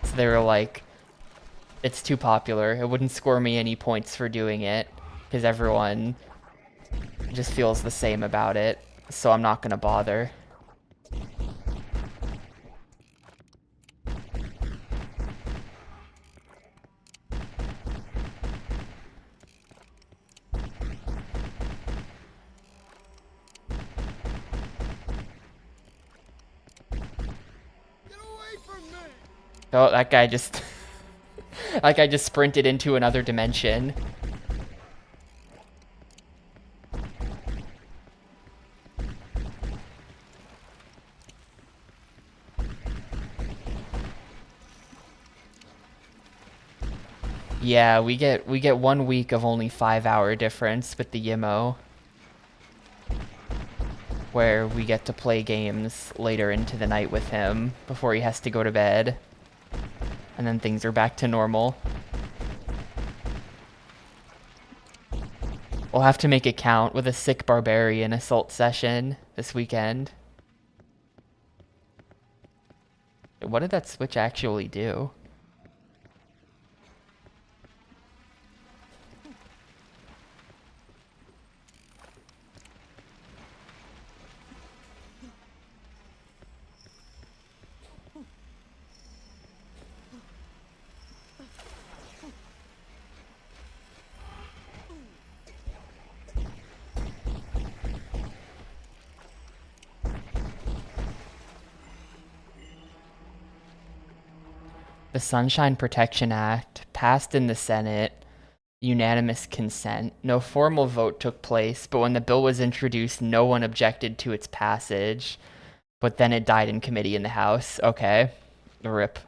So they were like, it's too popular. It wouldn't score me any points for doing it, because everyone just feels the same about it. So I'm not gonna bother. Oh, that guy just... that guy just sprinted into another dimension. Yeah, we get 1 week of only 5-hour difference with the Yimmo, where we get to play games later into the night with him before he has to go to bed. And then things are back to normal. We'll have to make it count with a sick barbarian assault session this weekend. What did that switch actually do? The Sunshine Protection Act passed in the Senate, unanimous consent. No formal vote took place, but when the bill was introduced, no one objected to its passage. But then it died in committee in the House. Okay. RIP.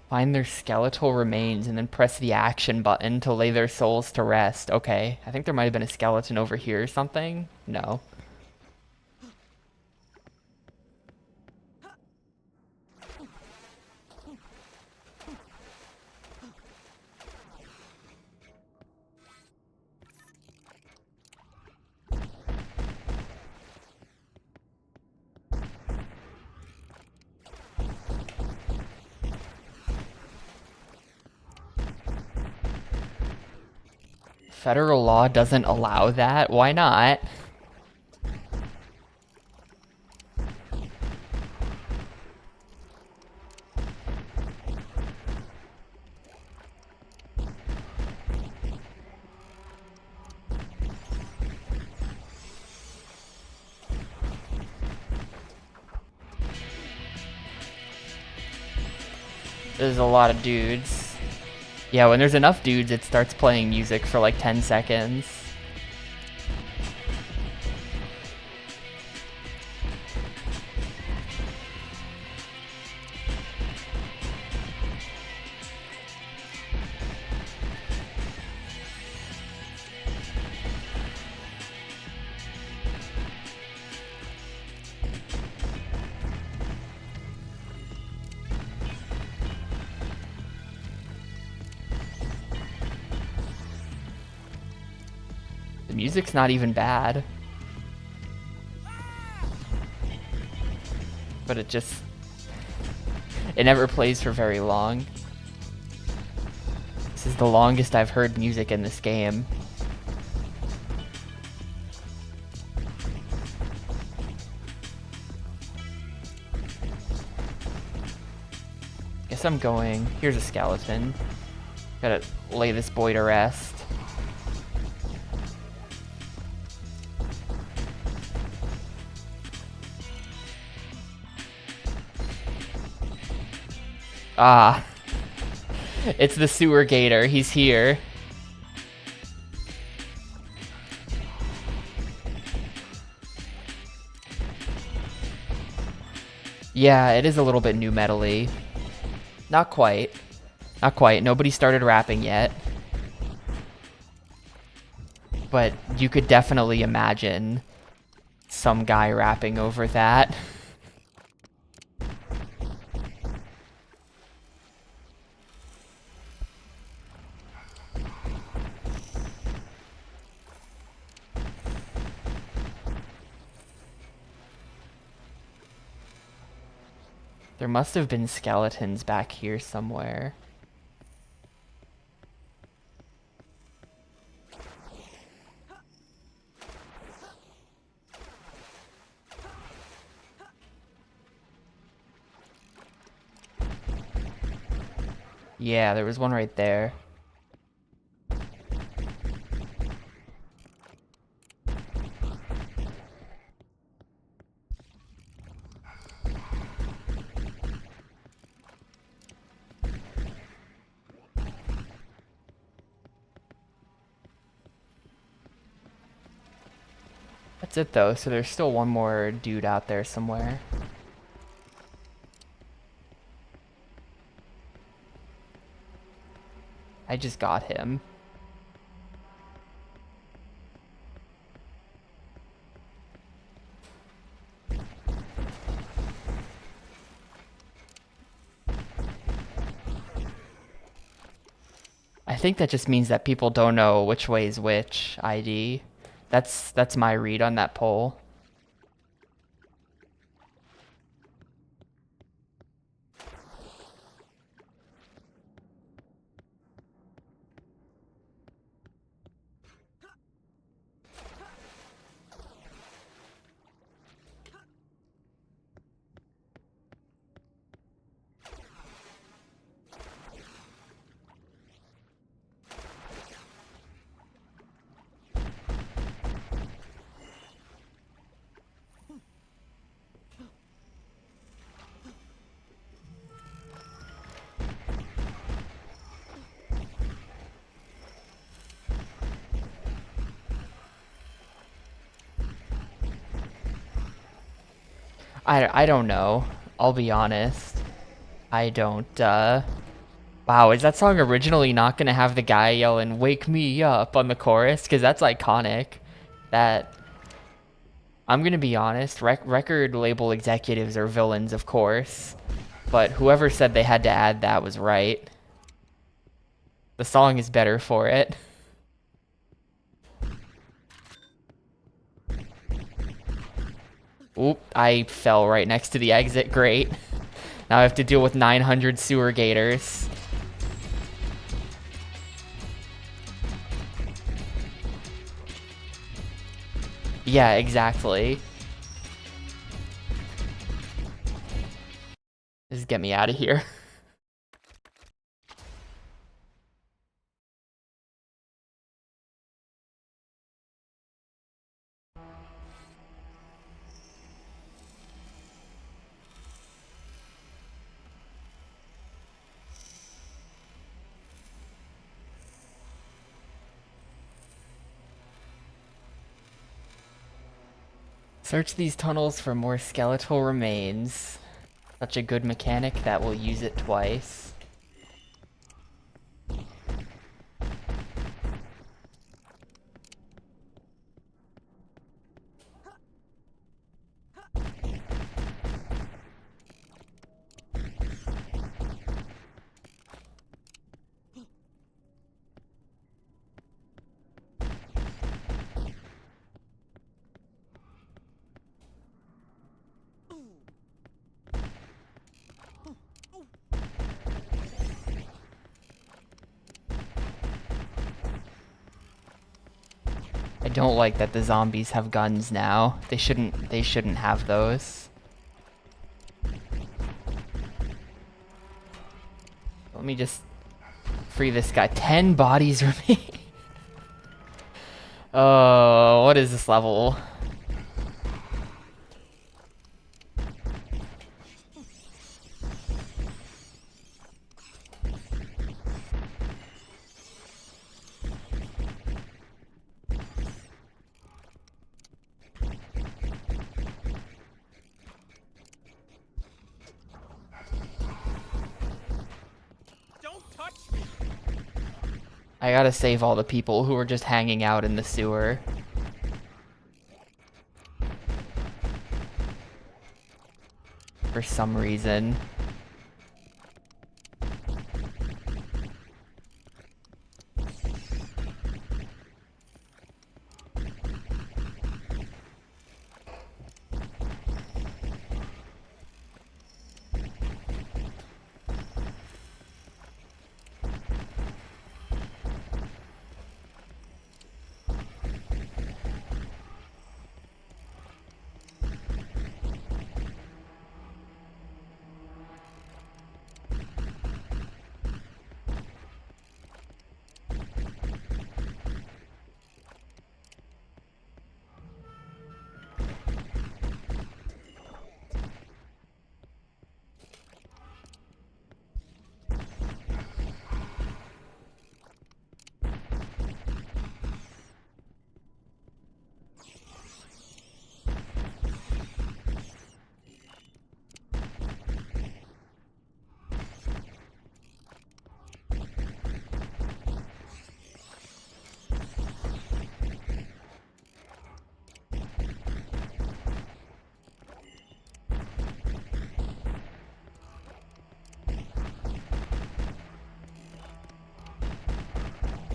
Find their skeletal remains and then press the action button to lay their souls to rest. Okay, I think there might have been a skeleton over here or something. No. Federal law doesn't allow that? Why not? There's a lot of dudes. Yeah, when there's enough dudes, it starts playing music for like 10 seconds. music's not even bad. But it never plays for very long. This is the longest I've heard music in this game. Guess I'm going. Here's a skeleton. Gotta lay this boy to rest. Ah. It's the sewer gator. He's here. Yeah, it is a little bit new metal-y. Not quite. Not quite. Nobody started rapping yet. But you could definitely imagine some guy rapping over that. There must have been skeletons back here somewhere. Yeah, there was one right there. That's it though, so there's still one more dude out there somewhere. I just got him. I think that just means that people don't know which way is which ID. That's my read on that poll. I don't know. I'll be honest. I don't, Wow, is that song originally not gonna have the guy yelling, "Wake me up" on the chorus? Because that's iconic. That... I'm gonna be honest, record label executives are villains, of course. But whoever said they had to add that was right. The song is better for it. Oop, I fell right next to the exit. Great. Now I have to deal with 900 sewer gators. Yeah, exactly. Just get me out of here. Search these tunnels for more skeletal remains. Such a good mechanic that we'll use it twice. I don't like that the zombies have guns now. They shouldn't have those. Let me just free this guy. 10 bodies remain. Oh, what is this level? I gotta save all the people who are just hanging out in the sewer. For some reason.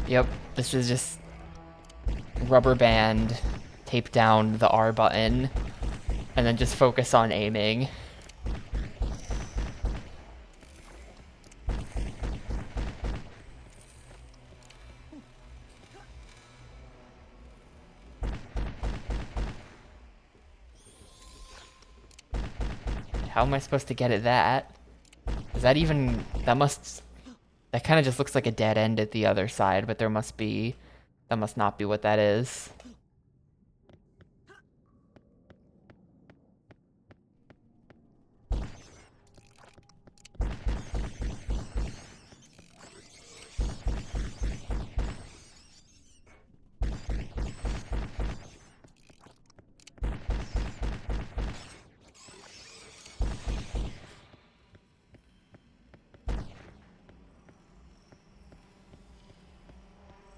Yep, this is just rubber band, tape down the R button, and then just focus on aiming. How am I supposed to get at that? Is that even... That kind of just looks like a dead end at the other side, but there must be... That must not be what that is.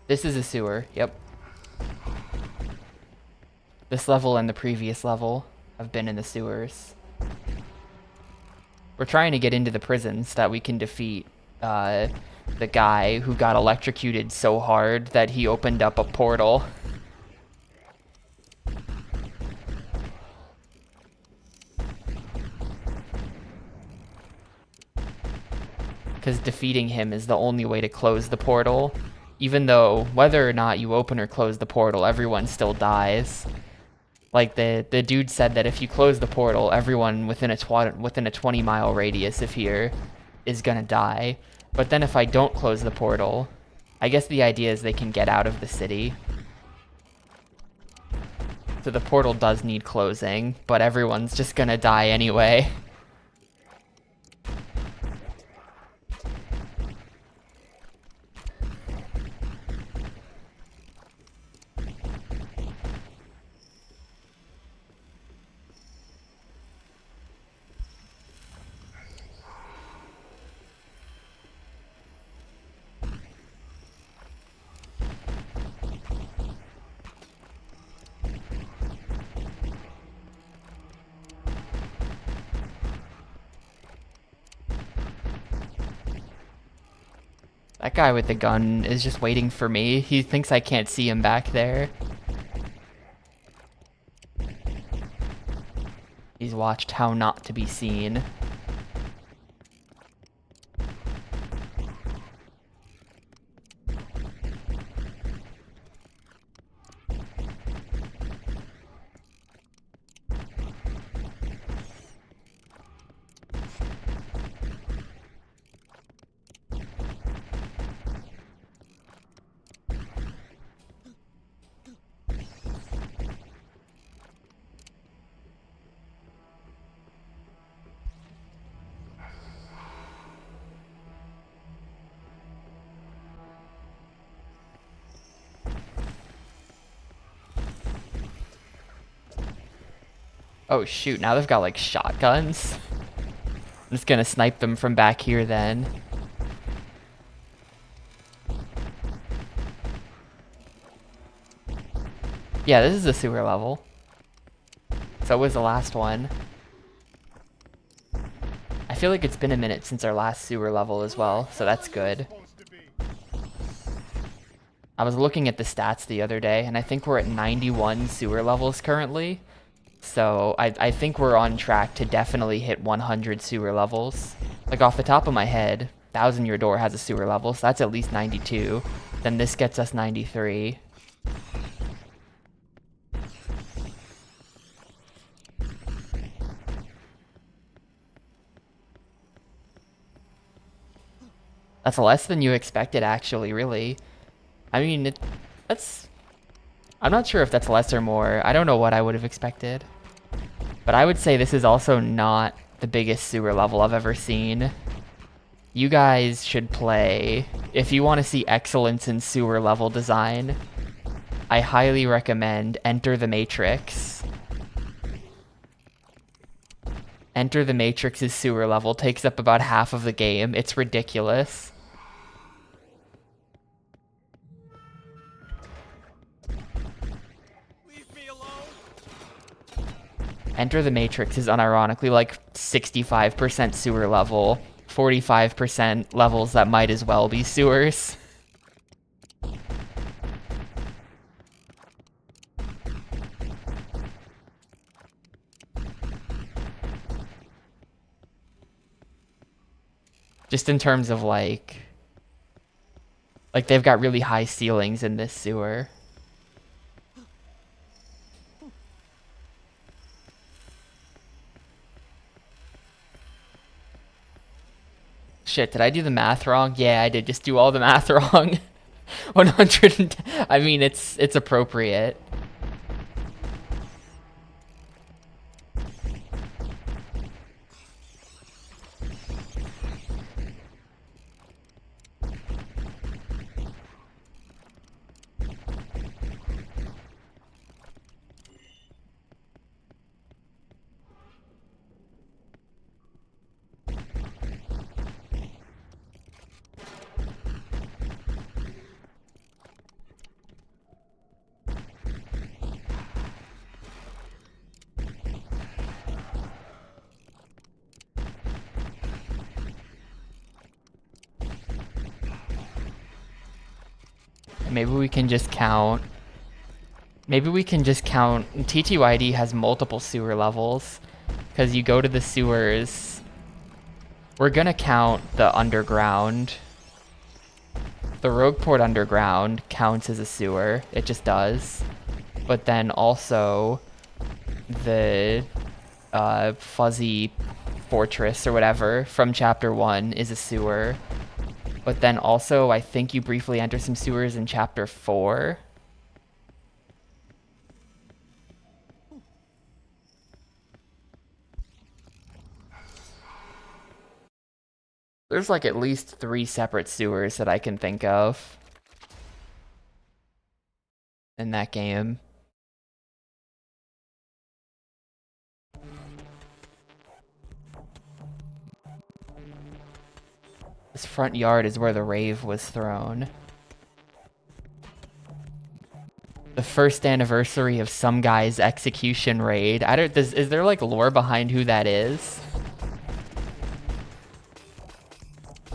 This is a sewer, yep. This level and the previous level have been in the sewers. We're trying to get into the prison so that we can defeat the guy who got electrocuted so hard that he opened up a portal. Because defeating him is the only way to close the portal. Even though, whether or not you open or close the portal, everyone still dies. Like, the dude said that if you close the portal, everyone within a 20-mile radius of here is gonna die. But then if I don't close the portal, I guess the idea is they can get out of the city. So the portal does need closing, but everyone's just gonna die anyway. That guy with the gun is just waiting for me. He thinks I can't see him back there. He's watched how not to be seen. Oh shoot, now they've got like shotguns. I'm just gonna snipe them from back here then. Yeah, this is a sewer level. So was the last one. I feel like it's been a minute since our last sewer level as well, so that's good. I was looking at the stats the other day, and I think we're at 91 sewer levels currently. So I think we're on track to definitely hit 100 sewer levels. Like off the top of my head, Thousand Year Door has a sewer level, so that's at least 92. Then this gets us 93. That's less than you expected, actually, really. I mean, that's... I'm not sure if that's less or more. I don't know what I would have expected. But I would say this is also not the biggest sewer level I've ever seen. You guys should play... If you want to see excellence in sewer level design, I highly recommend Enter the Matrix. Enter the Matrix's sewer level takes up about half of the game. It's ridiculous. Enter the Matrix is unironically like 65% sewer level, 45% levels that might as well be sewers. Just in terms of like they've got really high ceilings in this sewer. Shit, did I do the math wrong? Yeah, I did just do all the math wrong. 100 I mean, it's appropriate. Maybe we can just count. Maybe we can just count. TTYD has multiple sewer levels. Because you go to the sewers. We're gonna count the underground. The Rogueport Underground counts as a sewer. It just does. But then also the Fuzzy Fortress or whatever from Chapter 1 is a sewer. But then also, I think you briefly enter some sewers in Chapter 4. There's like at least 3 separate sewers that I can think of in that game. This front yard is where the rave was thrown. The first anniversary of some guy's execution raid. Is there like lore behind who that is?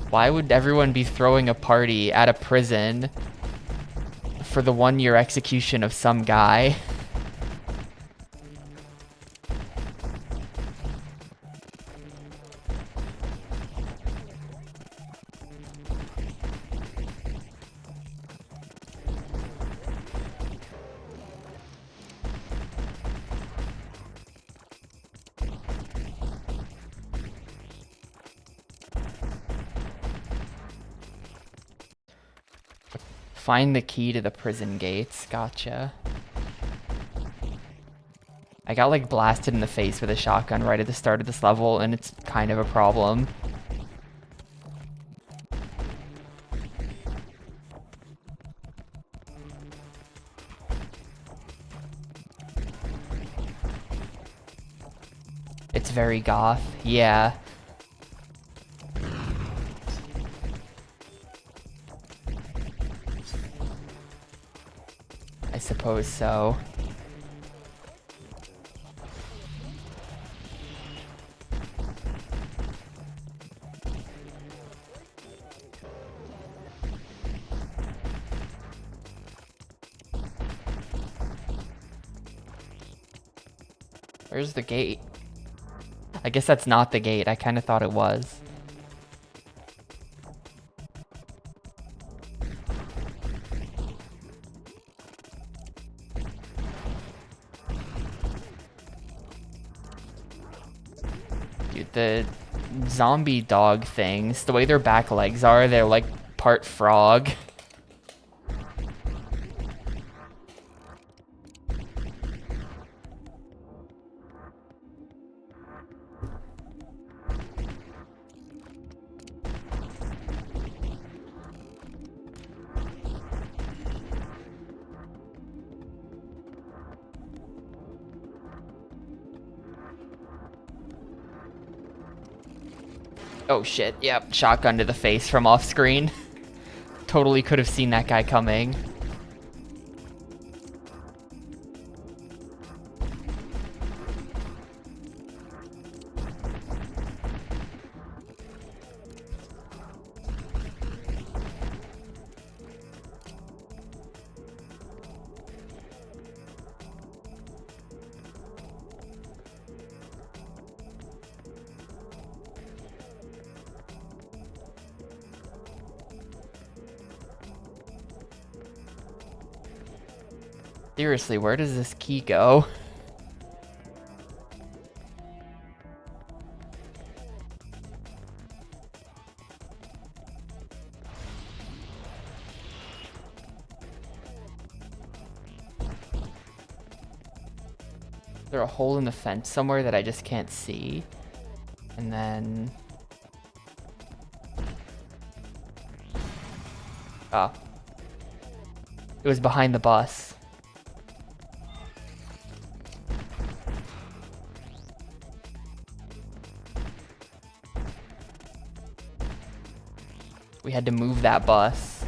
Why would everyone be throwing a party at a prison for the 1-year execution of some guy? Find the key to the prison gates. Gotcha. I got like blasted in the face with a shotgun right at the start of this level, and it's kind of a problem. It's very goth. Yeah. I suppose so. Where's the gate? I guess that's not the gate. I kind of thought it was. Dude, the zombie dog things, the way their back legs are, they're like part frog. Oh shit, yep, shotgun to the face from off screen. Totally could have seen that guy coming. Seriously, where does this key go? Is there a hole in the fence somewhere that I just can't see? And then... Oh. It was behind the bus. We had to move that bus.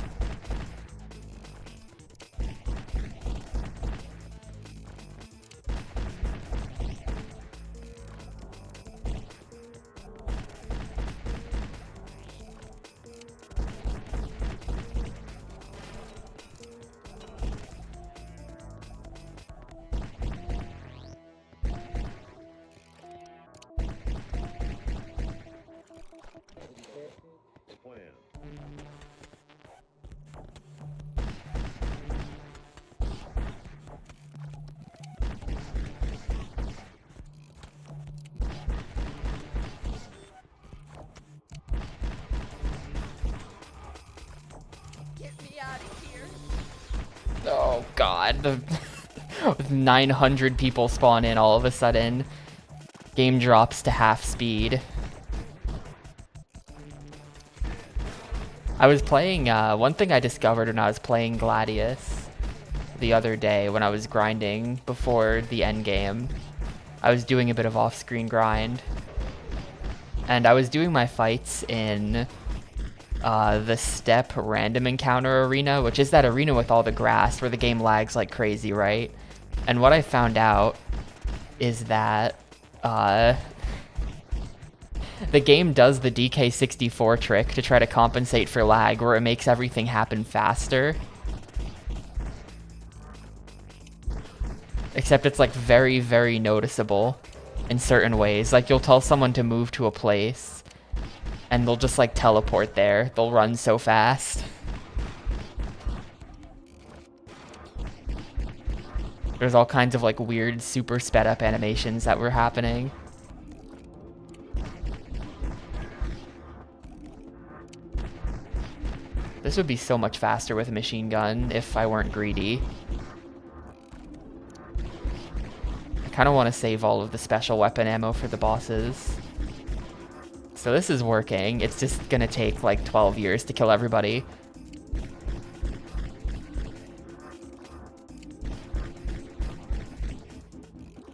Oh god, the 900 people spawn in all of a sudden. Game drops to half speed. I was playing, one thing I discovered when I was playing Gladius the other day when I was grinding before the end game. I was doing a bit of off-screen grind. And I was doing my fights in the step random encounter arena, which is that arena with all the grass where the game lags like crazy, right? And what I found out is that the game does the DK64 trick to try to compensate for lag, where it makes everything happen faster. Except it's like very, very noticeable in certain ways. Like you'll tell someone to move to a place and they'll just like teleport there. They'll run so fast. There's all kinds of like weird super sped up animations that were happening. This would be so much faster with a machine gun if I weren't greedy. I kind of want to save all of the special weapon ammo for the bosses. So this is working. It's just gonna take like 12 years to kill everybody.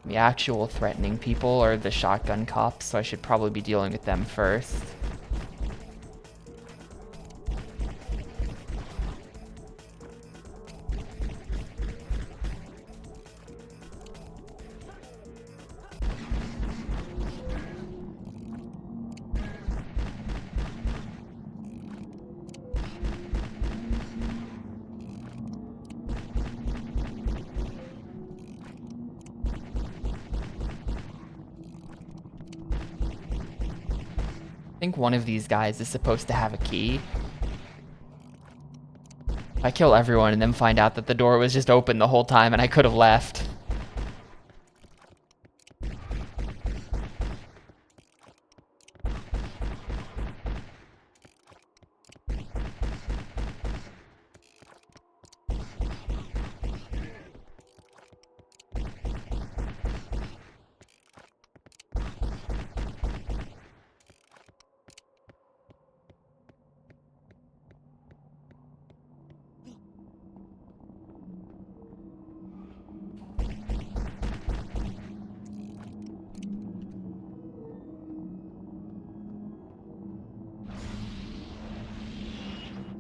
The actual threatening people are the shotgun cops, so I should probably be dealing with them first. I think one of these guys is supposed to have a key. I kill everyone and then find out that the door was just open the whole time and I could have left.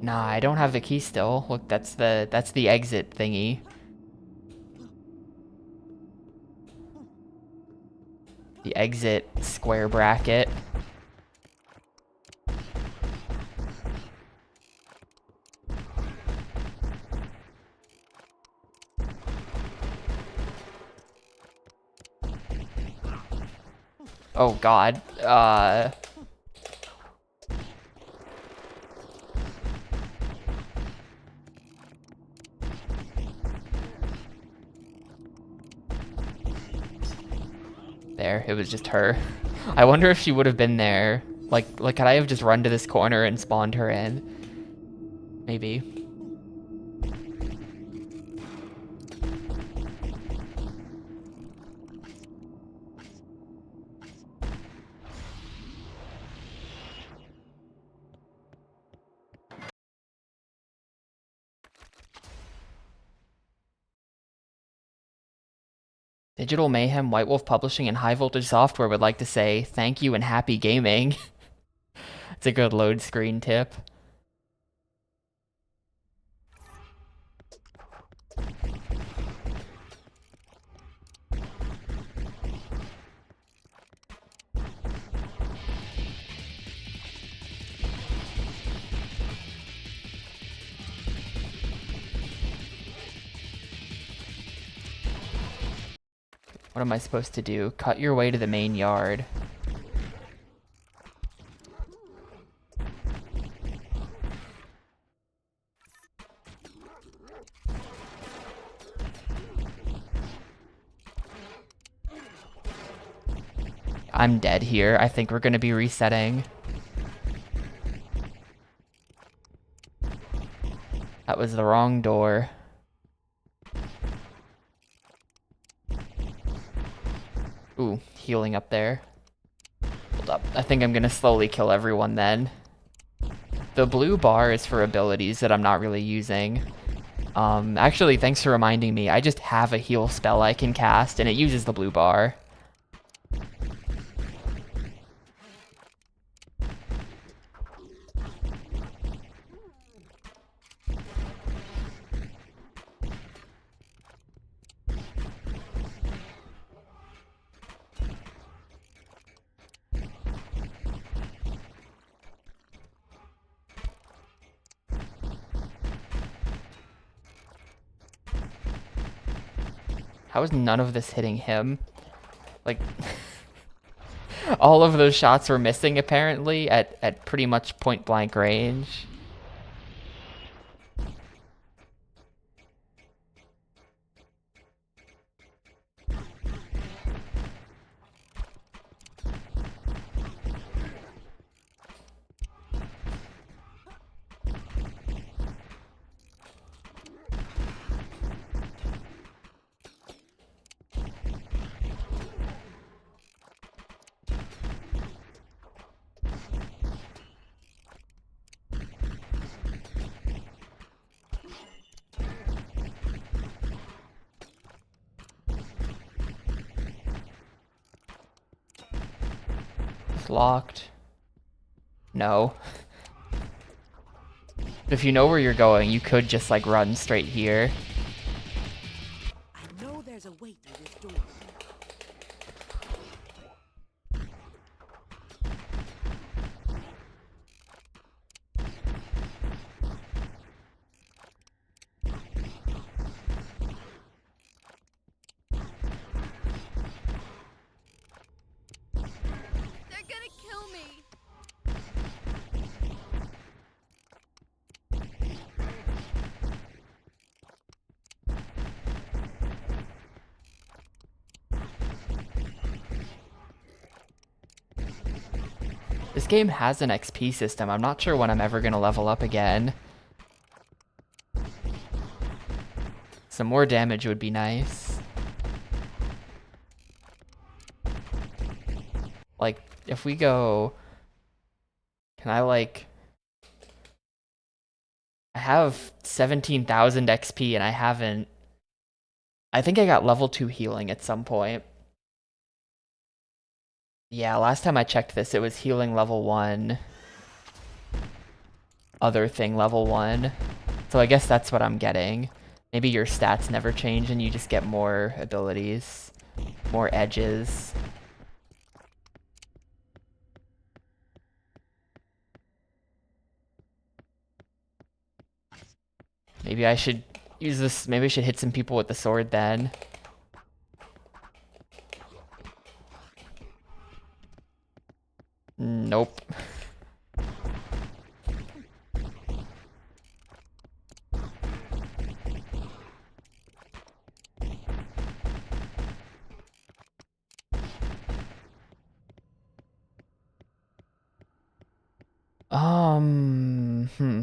Nah, I don't have the key still. Look, that's the exit thingy. The exit square bracket. Oh god. There, it was just her. I wonder if she would have been there. Like could I have just run to this corner and spawned her in? Maybe. Digital Mayhem, White Wolf Publishing, and High Voltage Software would like to say thank you and happy gaming. It's a good load screen tip. What am I supposed to do? Cut your way to the main yard. I'm dead here. I think we're gonna be resetting. That was the wrong door. Ooh, healing up there. Hold up. I think I'm gonna slowly kill everyone then. The blue bar is for abilities that I'm not really using. Actually, thanks for reminding me. I just have a heal spell I can cast, and it uses the blue bar. How is none of this hitting him? Like, all of those shots were missing apparently at pretty much point blank range. locked? No. If you know where you're going, you could just like run straight here. I know there's a way through this door. They're gonna kill me. This game has an XP system. I'm not sure when I'm ever gonna level up again. Some more damage would be nice. Like, if we go... Can I, like... I have 17,000 XP and I haven't... I think I got level 2 healing at some point. Yeah, last time I checked this, it was healing level 1. Other thing level 1. So I guess that's what I'm getting. Maybe your stats never change and you just get more abilities. More edges. Maybe I should use this. Maybe I should hit some people with the sword then. Nope. Hmm.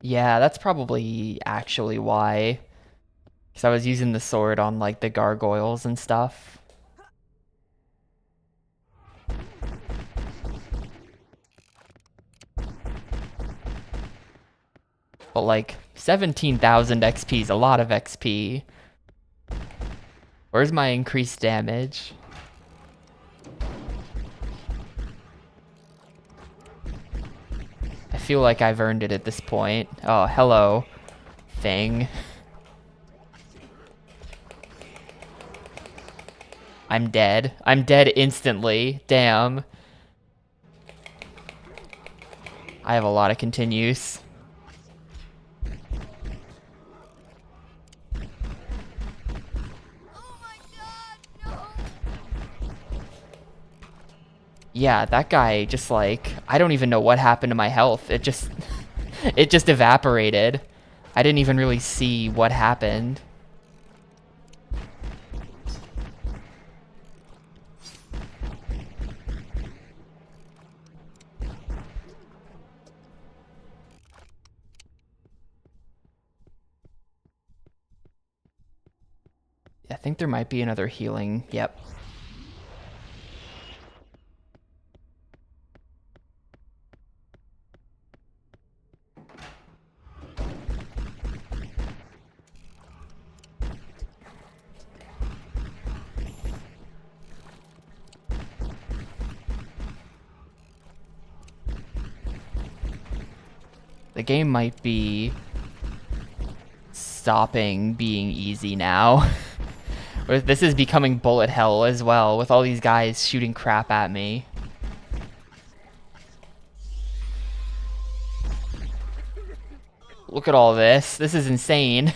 Yeah, that's probably actually why. Because I was using the sword on like the gargoyles and stuff. But like 17,000 XP is a lot of XP. Where's my increased damage? I feel like I've earned it at this point. Oh, hello, thing. I'm dead. I'm dead instantly. Damn. I have a lot of continues. Oh my god, no! Yeah, that guy just like, I don't even know what happened to my health. It just, it just evaporated. I didn't even really see what happened. I think there might be another healing. Yep. The game might be stopping being easy now. This is becoming bullet hell as well, with all these guys shooting crap at me. Look at all this. This is insane.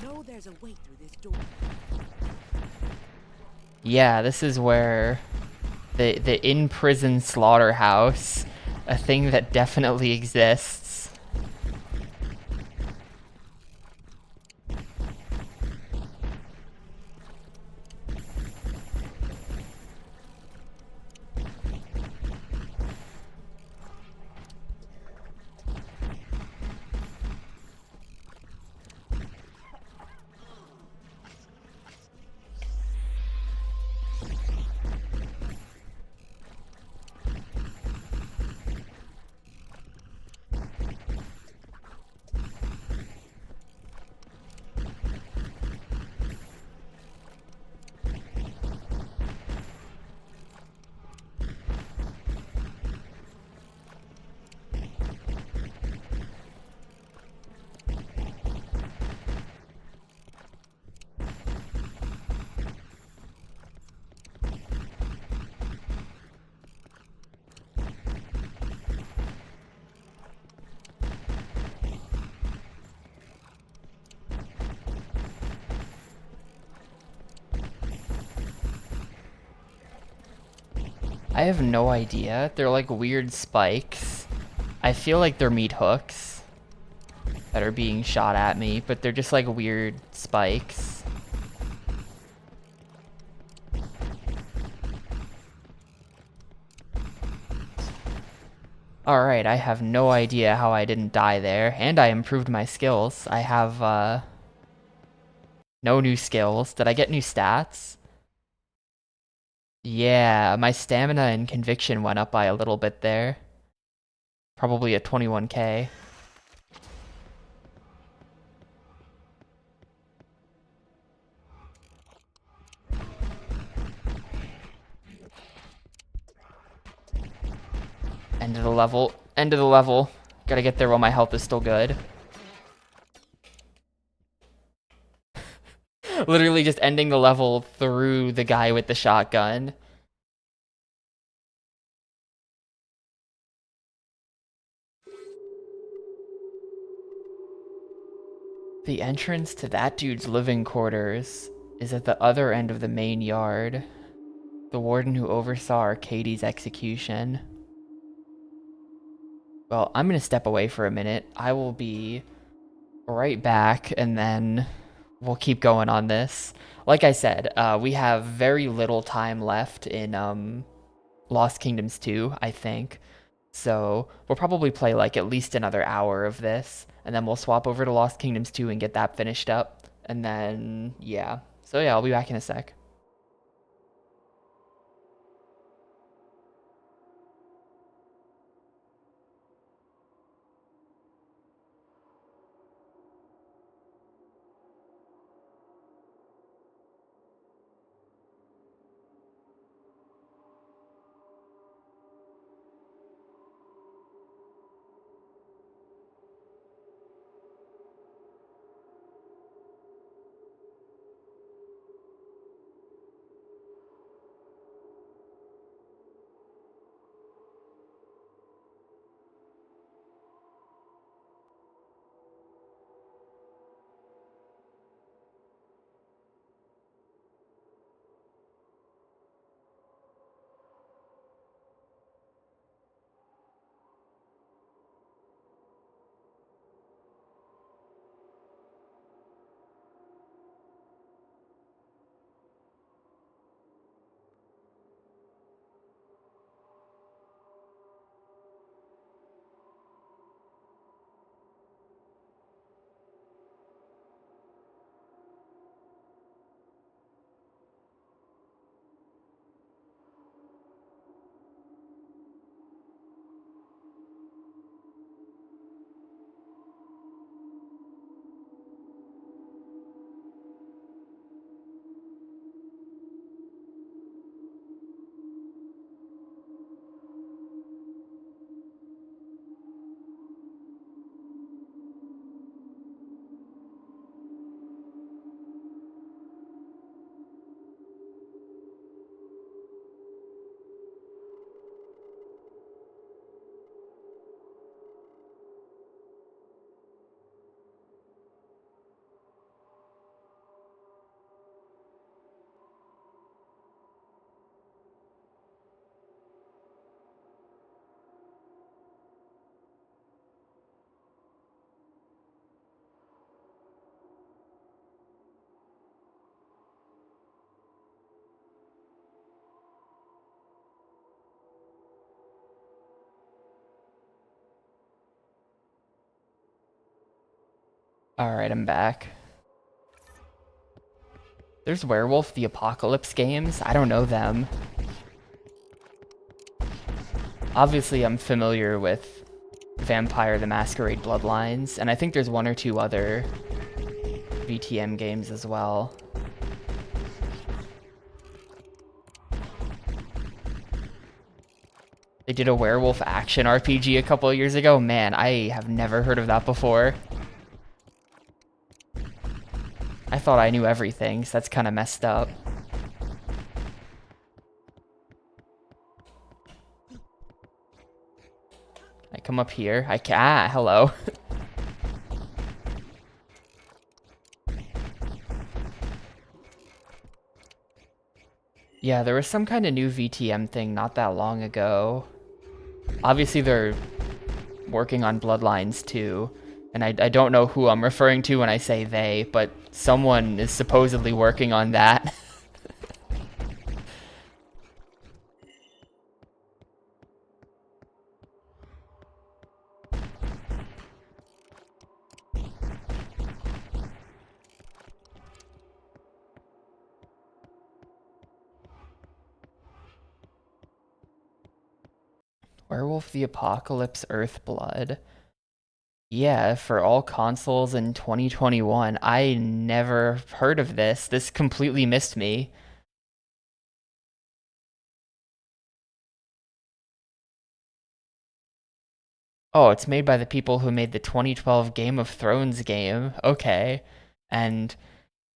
know there's a way through this door. Yeah, this is where the in-prison slaughterhouse, a thing that definitely exists. I have no idea. They're like weird spikes. I feel like they're meat hooks that are being shot at me, but they're just like weird spikes. Alright, I have no idea how I didn't die there, and I improved my skills. I have, no new skills. Did I get new stats? Yeah, my stamina and conviction went up by a little bit there. Probably a 21k. End of the level. End of the level. Gotta get there while my health is still good. Literally just ending the level through the guy with the shotgun. The entrance to that dude's living quarters is at the other end of the main yard. The warden who oversaw Arcadie's execution. Well, I'm gonna step away for a minute. I will be right back, and then we'll keep going on this. Like I said, we have very little time left in Lost Kingdoms 2, I think. So we'll probably play like at least another hour of this, and then we'll swap over to Lost Kingdoms 2 and get that finished up. And then, yeah. So yeah, I'll be back in a sec. Alright, I'm back. There's Werewolf the Apocalypse games. I don't know them. Obviously, I'm familiar with Vampire the Masquerade Bloodlines, and I think there's one or two other VTM games as well. They did a werewolf action RPG a couple of years ago. Man, I have never heard of that before. I thought I knew everything, so that's kind of messed up. I come up here. I can. Ah, hello. Yeah, there was some kind of new VTM thing not that long ago. Obviously, they're working on Bloodlines too. And I don't know who I'm referring to when I say they, but someone is supposedly working on that. Werewolf the Apocalypse Earthblood. Yeah, for all consoles in 2021. I never heard of this. This completely missed me. Oh, it's made by the people who made the 2012 Game of Thrones game. Okay. And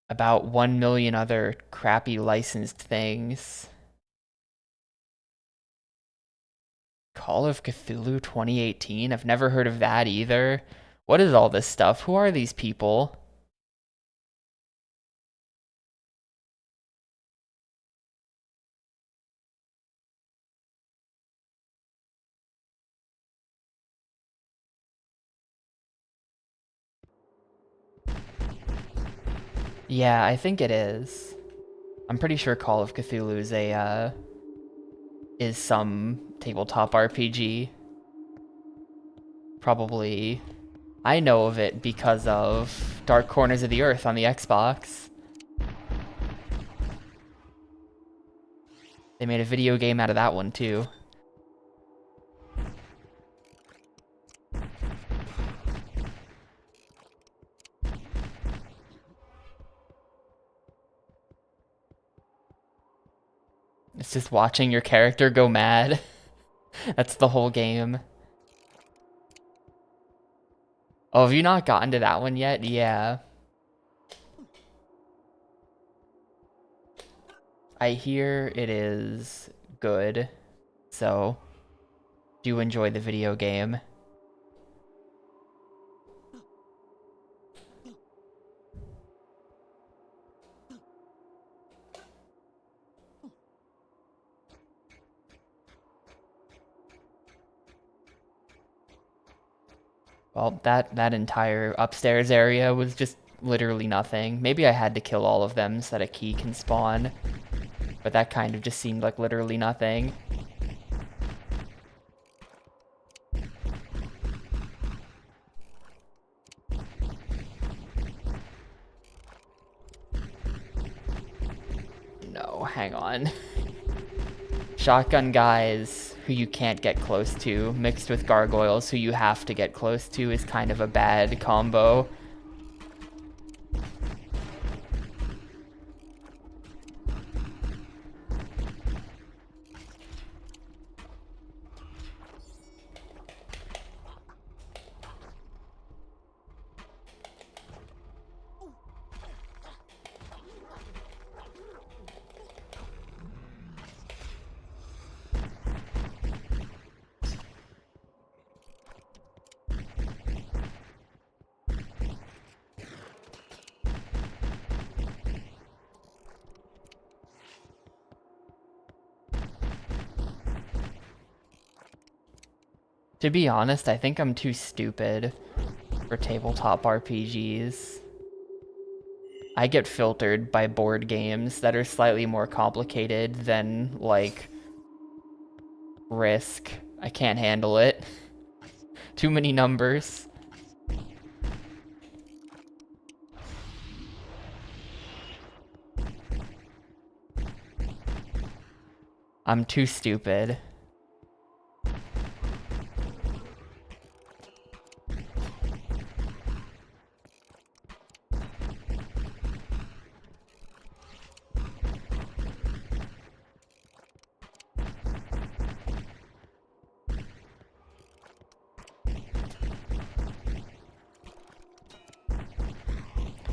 about 1 million other crappy licensed things. Call of Cthulhu 2018? I've never heard of that either. What is all this stuff? Who are these people? Yeah, I think it is. I'm pretty sure Call of Cthulhu is some tabletop RPG. Probably. I know of it because of Dark Corners of the Earth on the Xbox. They made a video game out of that one too. It's just watching your character go mad. That's the whole game. Oh, have you not gotten to that one yet? Yeah. I hear it is good. So, do enjoy the video game. Well, that entire upstairs area was just literally nothing. Maybe I had to kill all of them so that a key can spawn. But that kind of just seemed like literally nothing. No, hang on. Shotgun guys who you can't get close to, mixed with gargoyles who you have to get close to, is kind of a bad combo. To be honest, I think I'm too stupid for tabletop RPGs. I get filtered by board games that are slightly more complicated than, like, Risk. I can't handle it. Too many numbers. I'm too stupid.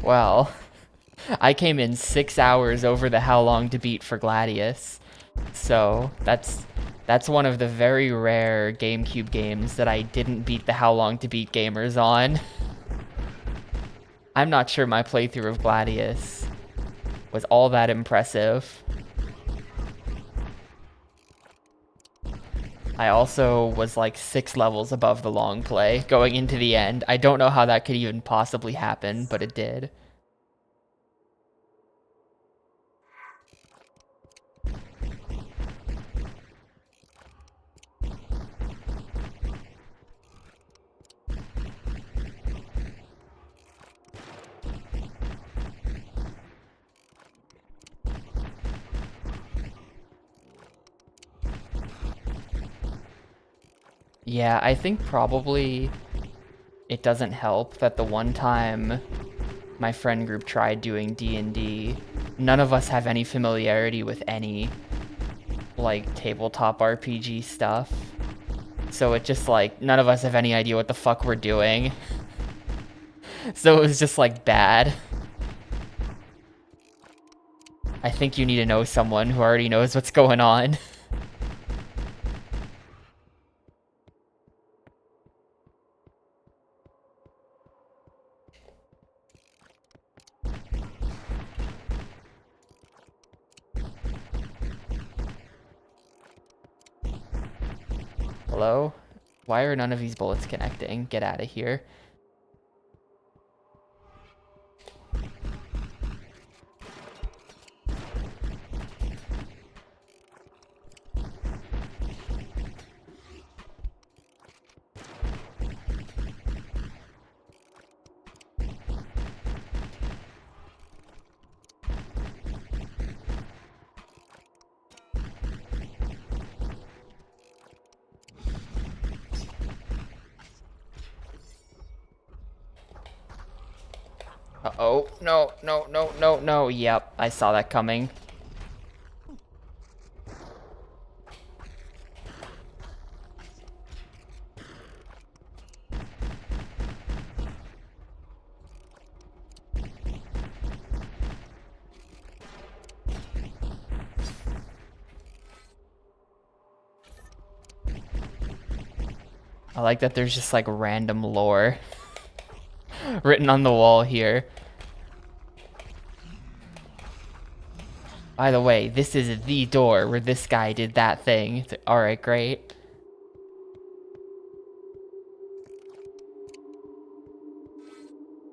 Well, I came in 6 hours over the how long to beat for Gladius. So that's one of the very rare GameCube games that I didn't beat the how long to beat gamers on. I'm not sure my playthrough of Gladius was all that impressive. I also was like 6 levels above the long play going into the end. I don't know how that could even possibly happen, but it did. Yeah, I think probably it doesn't help that the one time my friend group tried doing D&D, none of us have any familiarity with any, like, tabletop RPG stuff. So it just, like, none of us have any idea what the fuck we're doing. So it was just, like, bad. I think you need to know someone who already knows what's going on. Hello? Why are none of these bullets connecting? Get out of here. Uh-oh. No, no, no, no, no. Yep, I saw that coming. I like that there's just like random lore written on the wall here. By the way, this is the door where this guy did that thing. Alright, great.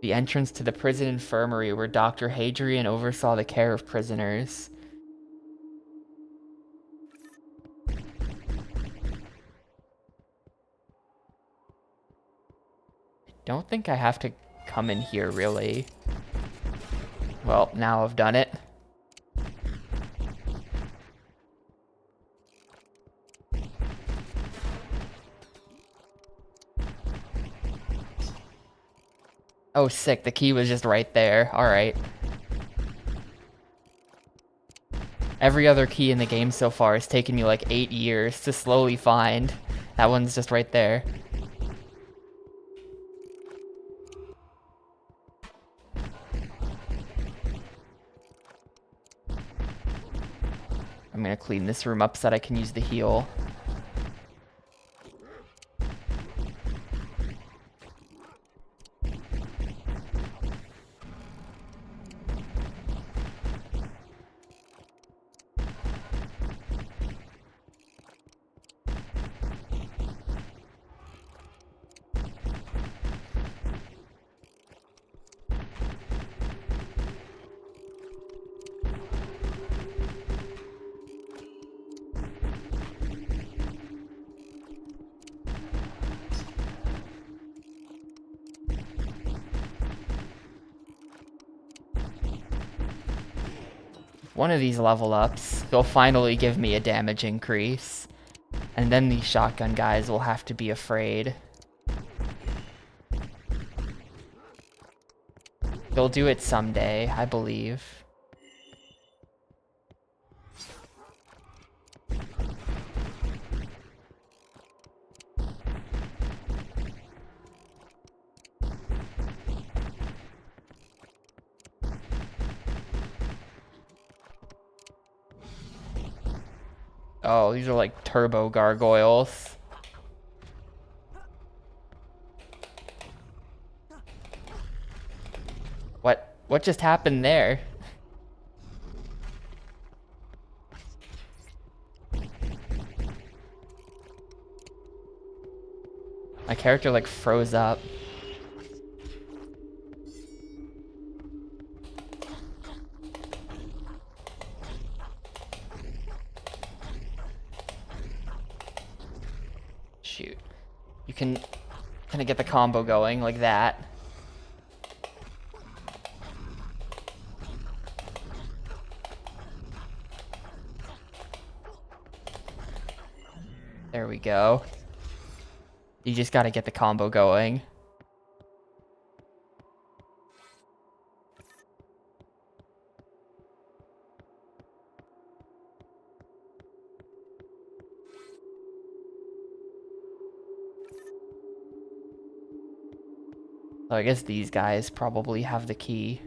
The entrance to the prison infirmary where Dr. Hadrian oversaw the care of prisoners. Don't think I have to come in here, really. Well, now I've done it. Oh, sick. The key was just right there. Alright. Every other key in the game so far has taken me like 8 years to slowly find. That one's just right there. I'm gonna clean this room up so that I can use the heal. one of these level ups, they'll finally give me a damage increase. And then these shotgun guys will have to be afraid. They'll do it someday, I believe. Oh, these are like turbo gargoyles. What just happened there? My character like froze up. Shoot. You can kind of get the combo going like that. There we go. You just gotta get the combo going. So I guess these guys probably have the key.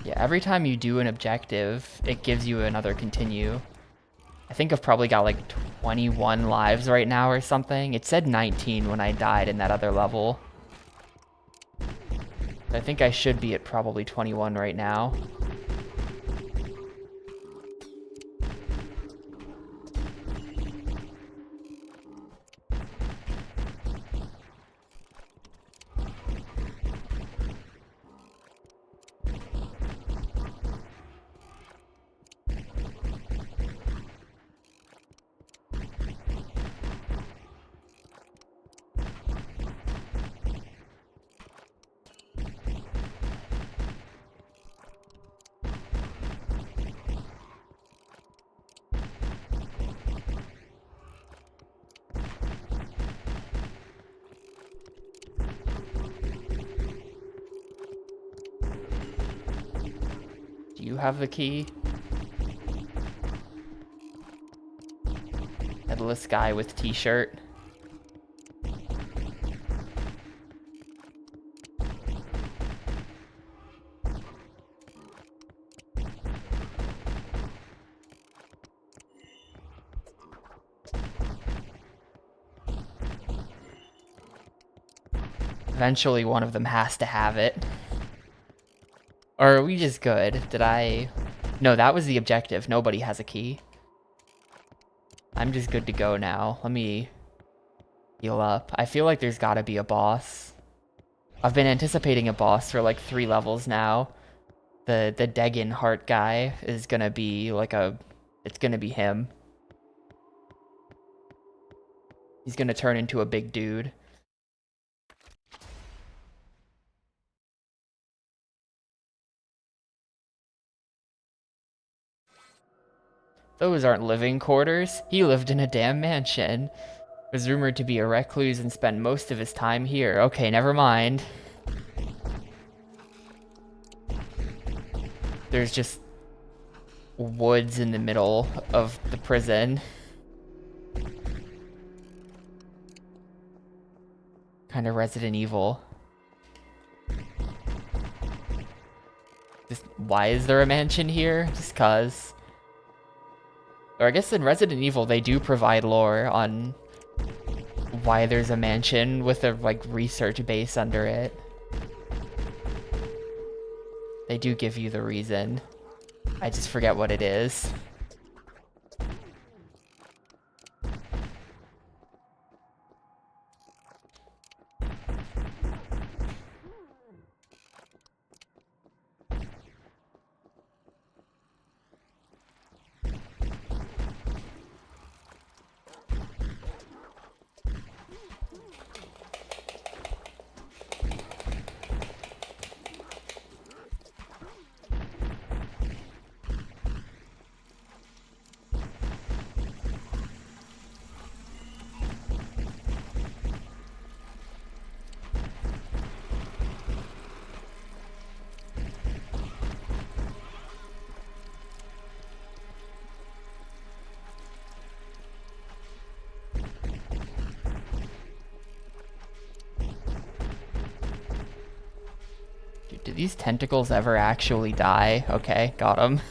Yeah, every time you do an objective, it gives you another continue. I think I've probably got like 21 lives right now or something. It said 19 when I died in that other level. I think I should be at probably 21 right now. Do you have the key? Headless guy with t-shirt. Eventually one of them has to have it. Or are we just good? Did I... No, that was the objective. Nobody has a key. I'm just good to go now. Let me heal up. I feel like there's gotta be a boss. I've been anticipating a boss for like 3 levels now. The Degen heart guy is gonna be like a... It's gonna be him. He's gonna turn into a big dude. Those aren't living quarters. He lived in a damn mansion. Was rumored to be a recluse and spend most of his time here. Okay, never mind. There's just woods in the middle of the prison. Kind of Resident Evil. Just, why is there a mansion here? Just cause. Or I guess in Resident Evil they do provide lore on why there's a mansion with a like research base under it. They do give you the reason. I just forget what it is. Dude, do these tentacles ever actually die? Okay, got them.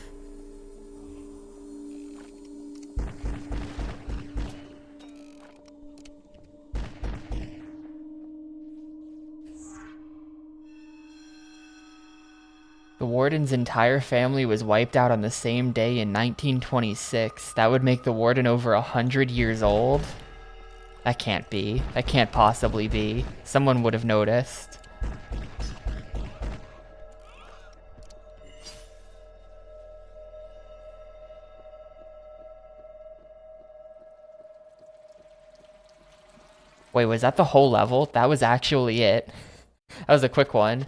The warden's entire family was wiped out on the same day in 1926. That would make the warden over 100 years old. That can't be. That can't possibly be. Someone would have noticed. Wait, was that the whole level? That was actually it. That was a quick one.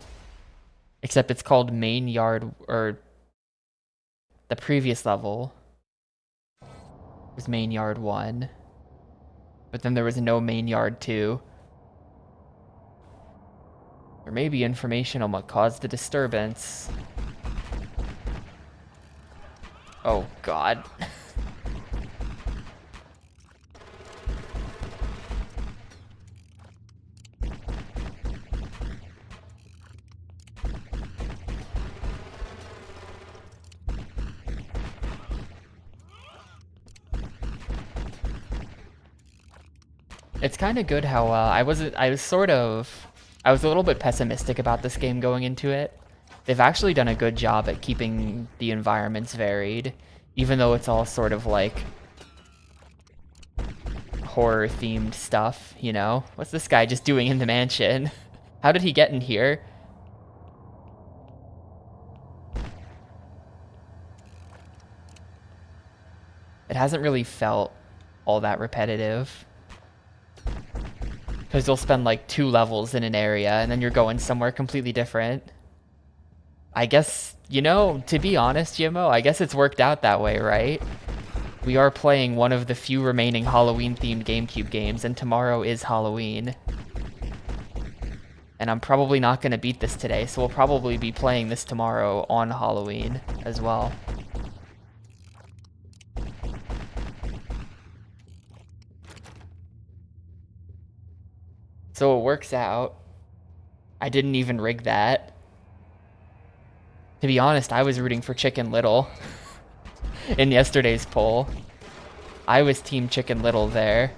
Except it's called Main Yard, or the previous level was Main Yard 1. But then there was no Main Yard 2. There may be information on what caused the disturbance. Oh god. It's kind of good how I was a little bit pessimistic about this game going into it. They've actually done a good job at keeping the environments varied, even though it's all sort of like horror themed stuff, you know? What's this guy just doing in the mansion? How did he get in here? It hasn't really felt all that repetitive. Because you'll spend like 2 levels in an area and then you're going somewhere completely different. I guess, you know, to be honest, Jimmo, I guess it's worked out that way, right? We are playing one of the few remaining Halloween-themed GameCube games, and tomorrow is Halloween. And I'm probably not going to beat this today, so we'll probably be playing this tomorrow on Halloween as well. So it works out. I didn't even rig that. To be honest, I was rooting for Chicken Little in yesterday's poll. I was Team Chicken Little there.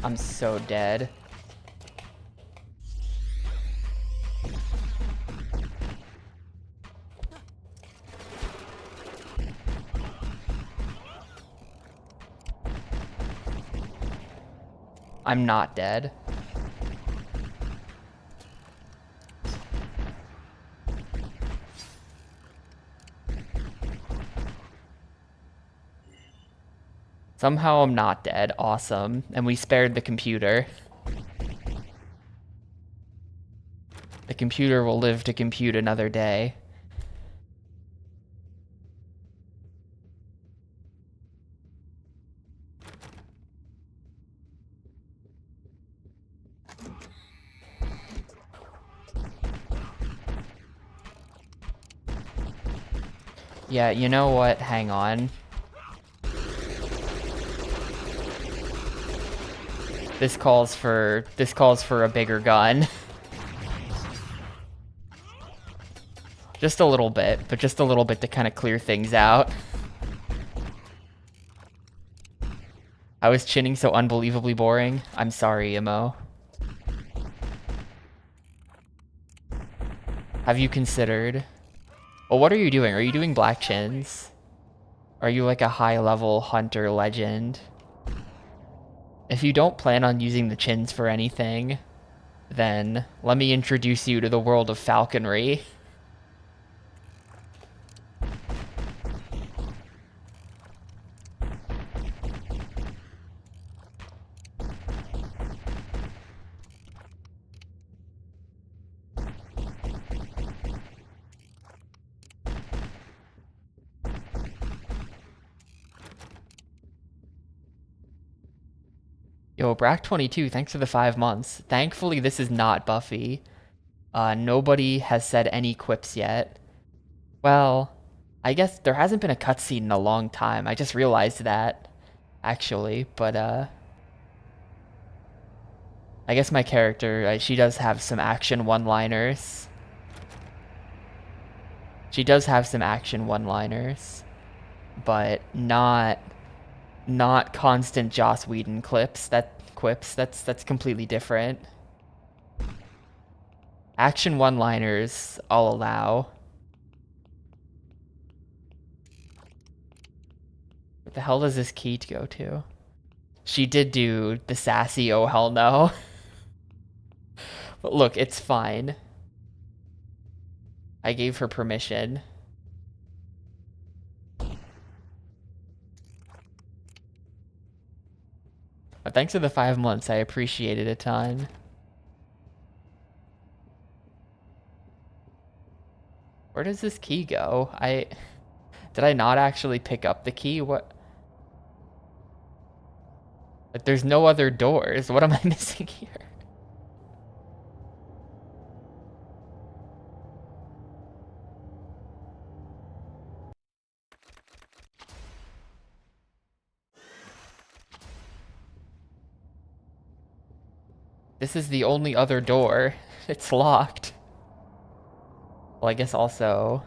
I'm so dead. I'm not dead. Somehow I'm not dead. Awesome. And we spared the computer. The computer will live to compute another day. Yeah, you know what? Hang on. This calls for a bigger gun. Just a little bit, but just a little bit to kind of clear things out. I was chinning so unbelievably boring. I'm sorry, Imo. Have you considered... Well, what are you doing? Are you doing black chins? Are you like a high-level hunter legend? If you don't plan on using the chins for anything, then let me introduce you to the world of falconry. Yo, Brack22, thanks for the 5 months. Thankfully, this is not Buffy. Nobody has said any quips yet. Well, I guess there hasn't been a cutscene in a long time. I just realized that, actually. But, I guess my character, she does have some action one-liners. She does have some action one-liners. But not constant Joss Whedon quips. That's completely different. Action one-liners, I'll allow. What the hell does this key go to? She did do the sassy oh hell no. But look, it's fine. I gave her permission. But thanks for the 5 months, I appreciate it a ton. Where does this key go? Did I not actually pick up the key? What? Like, there's no other doors. What am I missing here? This is the only other door. It's locked. Well, I guess also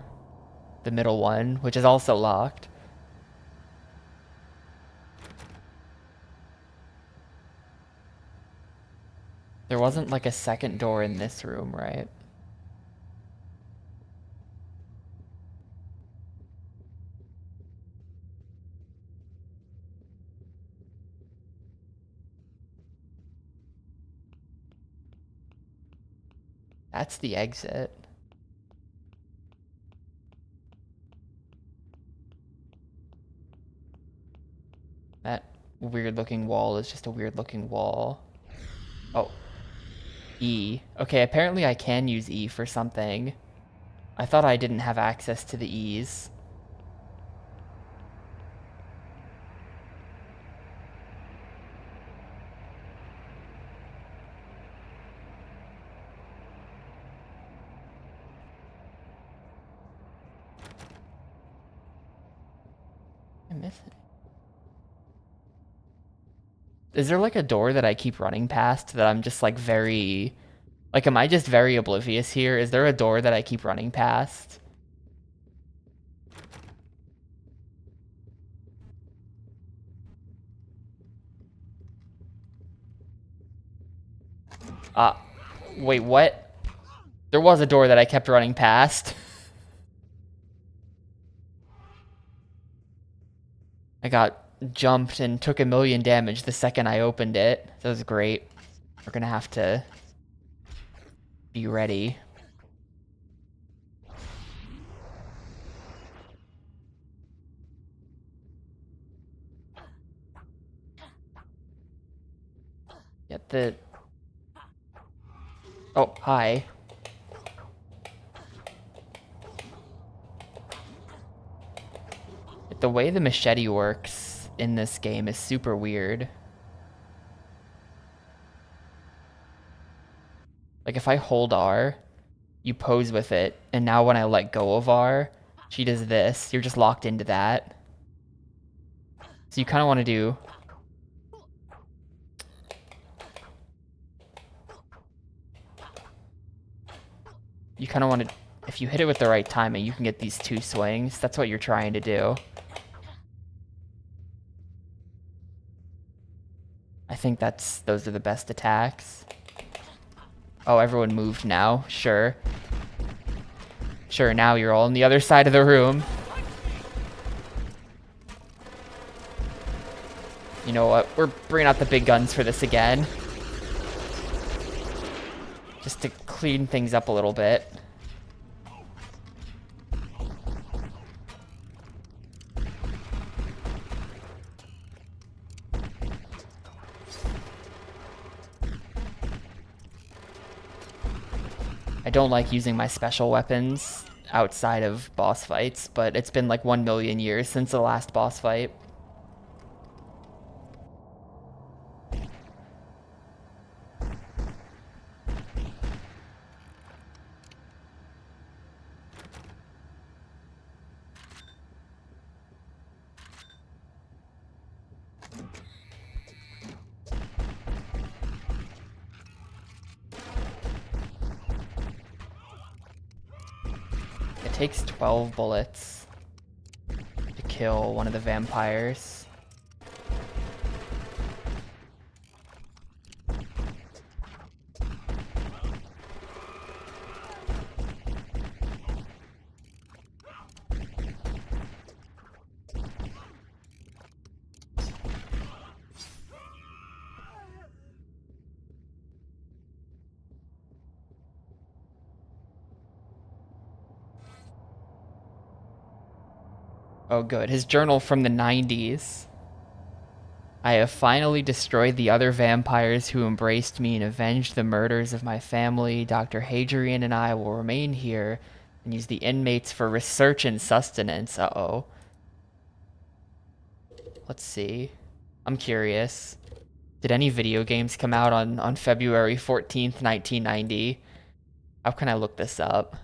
the middle one, which is also locked. There wasn't like a second door in this room, right? That's the exit. That weird looking wall is just a weird looking wall. Oh. E. Okay, apparently I can use E for something. I thought I didn't have access to the E's. I miss it. Is there like a door that I keep running past that I'm just like very... Like, am I just very oblivious here? Is there a door that I keep running past? Wait, what? There was a door that I kept running past. I got jumped and took 1,000,000 damage the second I opened it. That was great. We're gonna have to be ready. Get the... Oh, hi. The way the machete works in this game is super weird. Like, if I hold R, you pose with it, and now when I let go of R, she does this. You're just locked into that. So you kind of want to do... You kind of want to, if you hit it with the right timing, you can get these 2 swings. That's what you're trying to do. I think those are the best attacks. Oh, everyone moved now. Sure. Sure, now you're all on the other side of the room. You know what? We're bringing out the big guns for this again. Just to clean things up a little bit. I don't like using my special weapons outside of boss fights, but it's been like 1 million years since the last boss fight. It takes 12 bullets to kill one of the vampires. Oh good, his journal from the 90s. I have finally destroyed the other vampires who embraced me and avenged the murders of my family. Dr. Hadrian and I will remain here and use the inmates for research and sustenance. Uh-oh. Let's see. I'm curious. Did any video games come out on February 14th, 1990? How can I look this up?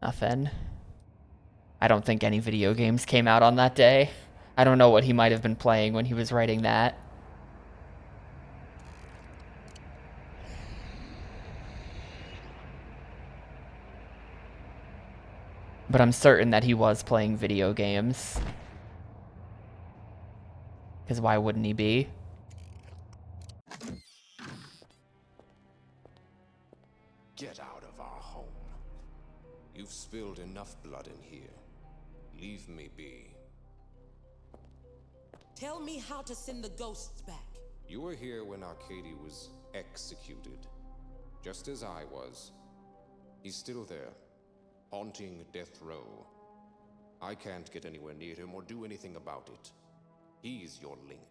Nothing. I don't think any video games came out on that day. I don't know what he might have been playing when he was writing that. But I'm certain that he was playing video games. Because why wouldn't he be? Get out of our home. You've spilled enough blood in here. Leave me be. Tell me how to send the ghosts back. You were here when Arcady was executed. Just as I was. He's still there, haunting death row. I can't get anywhere near him or do anything about it. He's your link.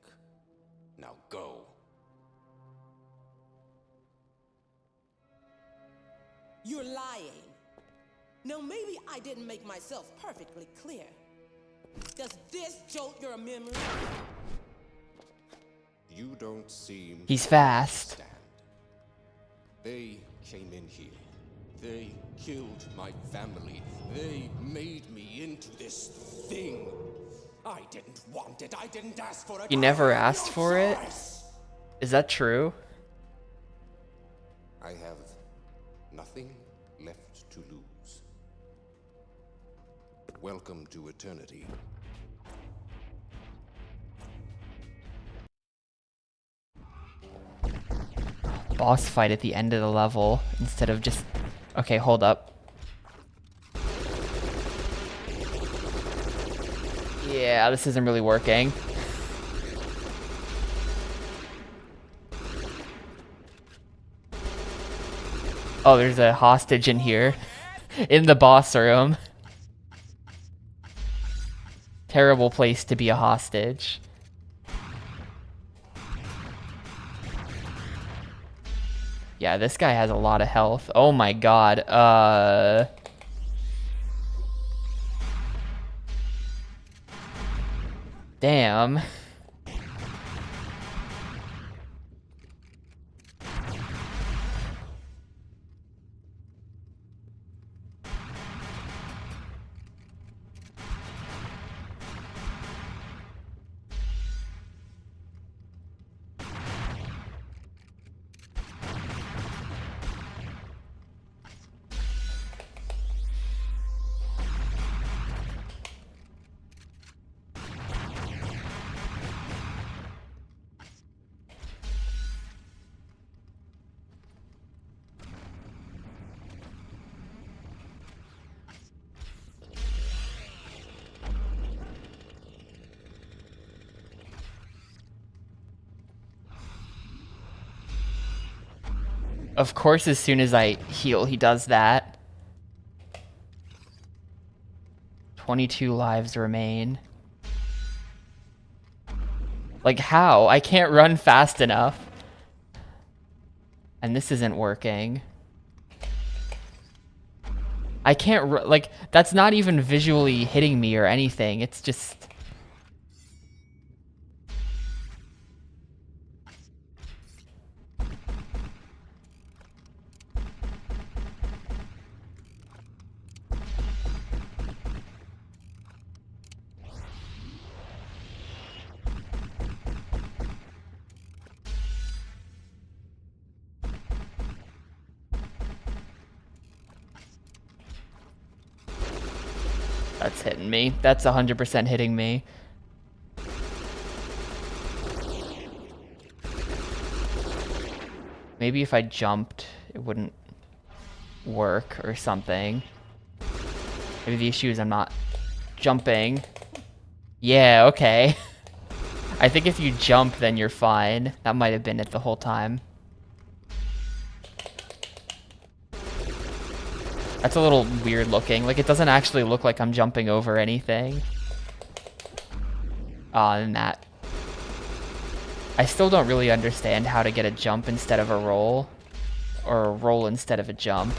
Now go. You're lying. Now maybe I didn't make myself perfectly clear. Does this jolt your memory? You don't seem He's fast. to understand. They came in here. They killed my family. They made me into this thing. I didn't want it. I didn't ask for it. You never I had asked no for it? choice. Is that true? I have nothing left to lose. Welcome to eternity. Boss fight at the end of the level instead of just... Okay, hold up. Yeah, this isn't really working. Oh, there's a hostage in here. In the boss room. Terrible place to be a hostage. Yeah, this guy has a lot of health. Oh my god. Damn. Of course, as soon as I heal, he does that. 22 lives remain. Like, how? I can't run fast enough. And this isn't working. I can't, like, that's not even visually hitting me or anything. It's just... That's hitting me. That's 100% hitting me. Maybe if I jumped, it wouldn't work or something. Maybe the issue is I'm not jumping. Yeah, okay. I think if you jump, then you're fine. That might have been it the whole time. That's a little weird looking. Like, it doesn't actually look like I'm jumping over anything. And that. I still don't really understand how to get a jump instead of a roll. Or a roll instead of a jump.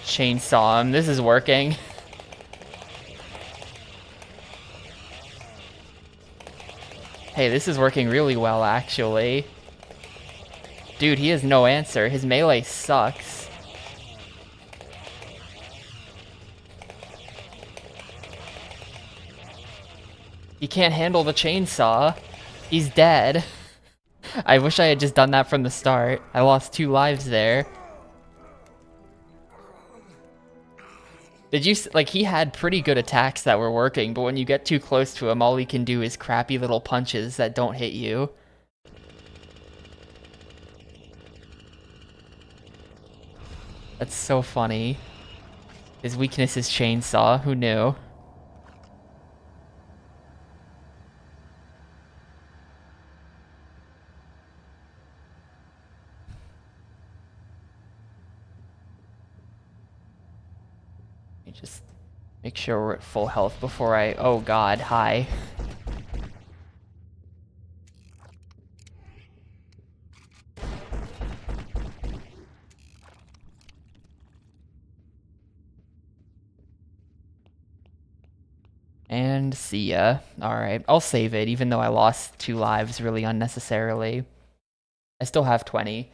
Chainsaw him. This is working. Hey, this is working really well, actually. Dude, he has no answer. His melee sucks. He can't handle the chainsaw. He's dead. I wish I had just done that from the start. I lost 2 lives there. Did you, like, he had pretty good attacks that were working, but when you get too close to him, all he can do is crappy little punches that don't hit you. That's so funny. His weakness is chainsaw, who knew? Just make sure we're at full health before I... Oh god, hi. And see ya. Alright, I'll save it, even though I lost 2 lives really unnecessarily. I still have 20.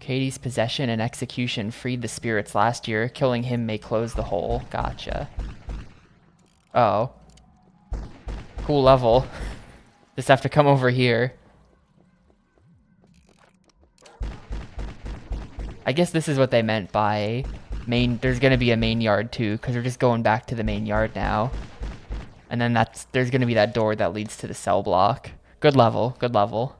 Katie's possession and execution freed the spirits last year. Killing him may close the hole. Gotcha. Oh. Cool level. Just have to come over here. I guess this is what they meant by main. There's gonna be a main yard too, because we're just going back to the main yard now. And then there's gonna be that door that leads to the cell block. Good level, good level.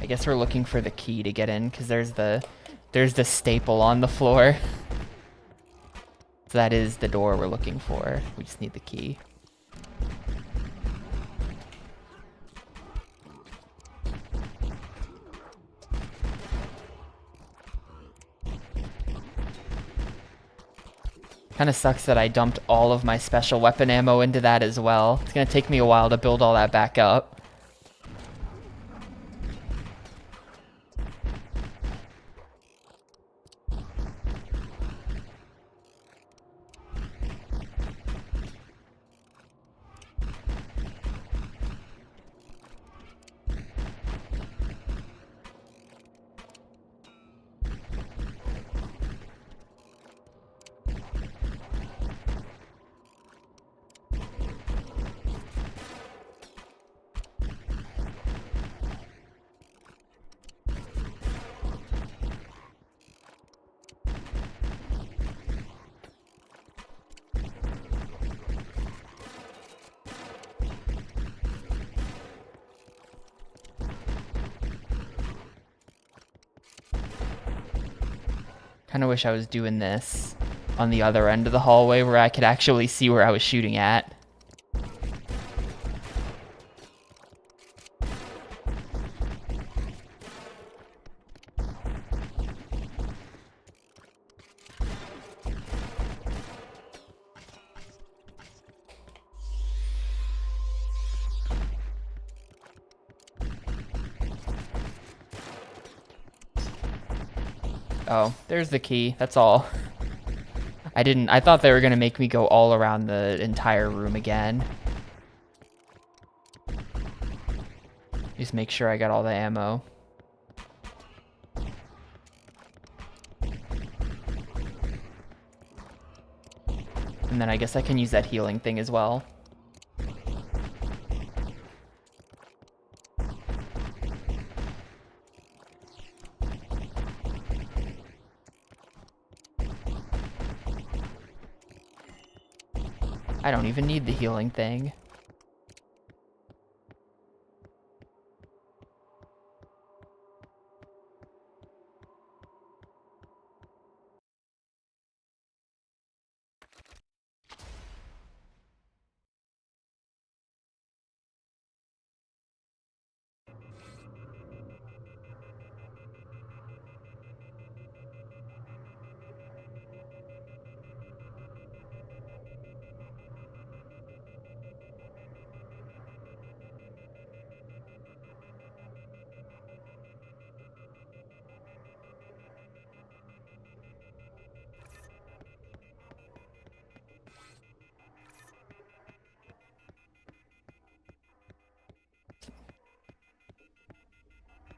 I guess we're looking for the key to get in, because there's the staple on the floor. So that is the door we're looking for. We just need the key. Kinda sucks that I dumped all of my special weapon ammo into that as well. It's gonna take me a while to build all that back up. Kind of wish I was doing this on the other end of the hallway where I could actually see where I was shooting at. Oh, there's the key. That's all. I thought they were gonna make me go all around the entire room again. Just make sure I got all the ammo. And then I guess I can use that healing thing as well. I don't even need the healing thing.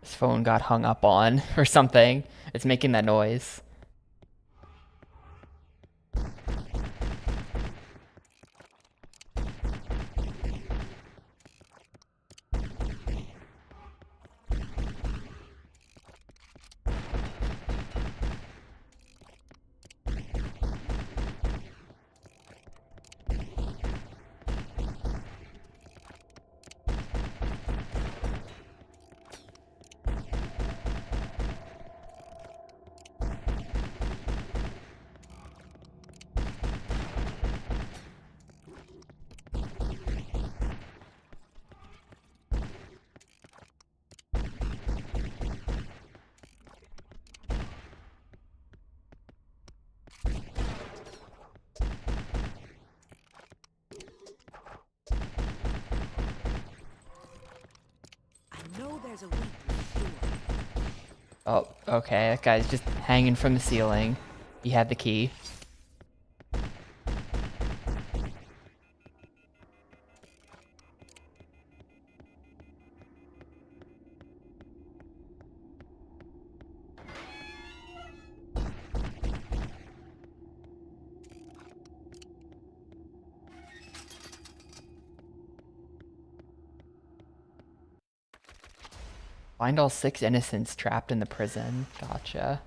This phone got hung up on or something. It's making that noise. There's a weakness here. Oh, okay. That guy's just hanging from the ceiling. He had the key. Find all 6 innocents trapped in the prison. Gotcha.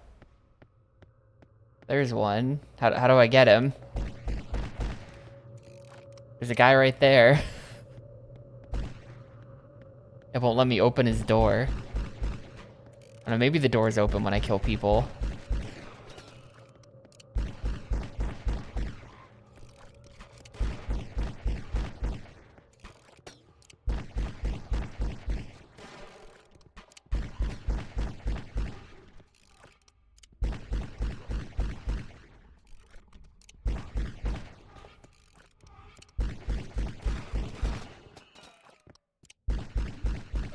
There's one. How do I get him? There's a guy right there. It won't let me open his door. I don't know, maybe the door's open when I kill people.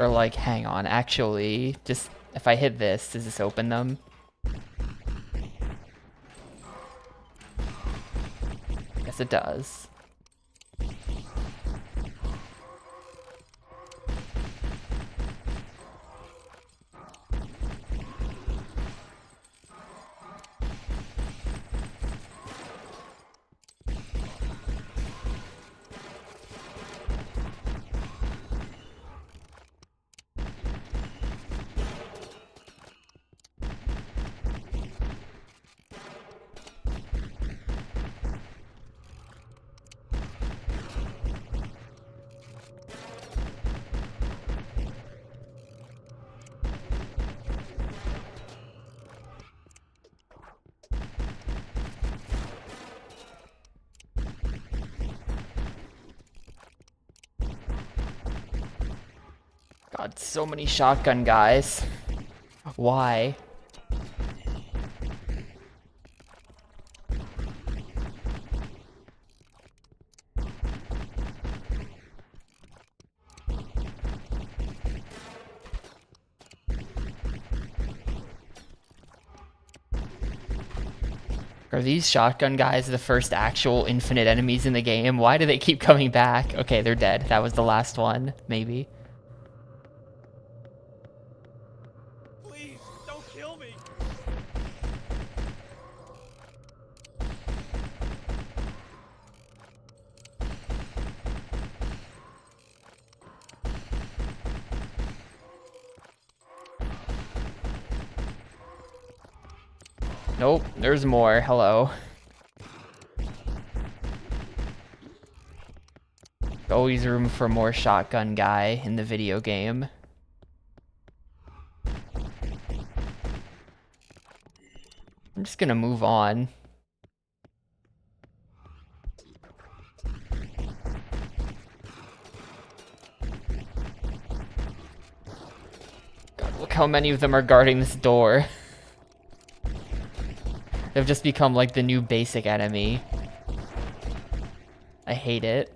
Or like, hang on, actually, just if I hit this, does this open them? Yes, it does. God, so many shotgun guys. Why? Are these shotgun guys the first actual infinite enemies in the game? Why do they keep coming back? Okay, they're dead. That was the last one, maybe. Please, don't kill me. Nope, there's more. Hello. Always room for more shotgun guy in the video game. I'm just gonna move on. God, look how many of them are guarding this door. They've just become like the new basic enemy. I hate it.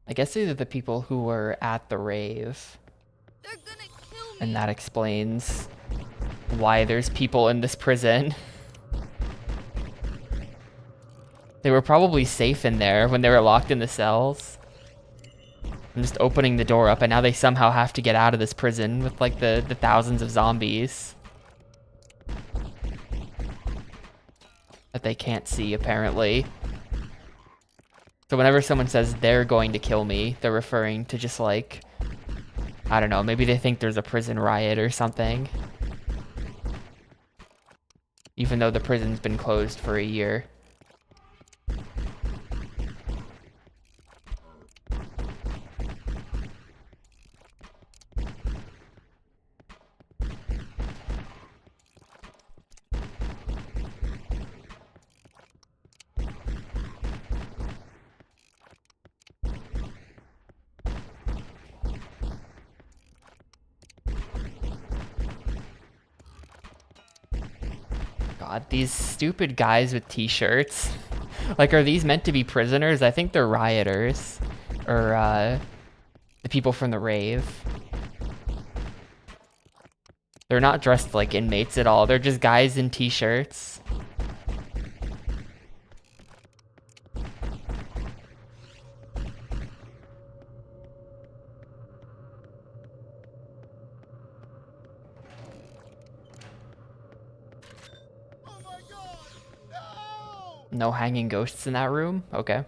I guess these are the people who were at the rave. They're gonna kill me. And that explains why there's people in this prison. They were probably safe in there when they were locked in the cells. I'm just opening the door up and now they somehow have to get out of this prison with like the thousands of zombies that they can't see apparently. So whenever someone says they're going to kill me, they're referring to just like, I don't know, maybe they think there's a prison riot or something. Even though the prison's been closed for a year. God, these stupid guys with t-shirts. Like, are these meant to be prisoners? I think they're rioters. Or, the people from the rave. They're not dressed like inmates at all. They're just guys in t-shirts. No hanging ghosts in that room? Okay.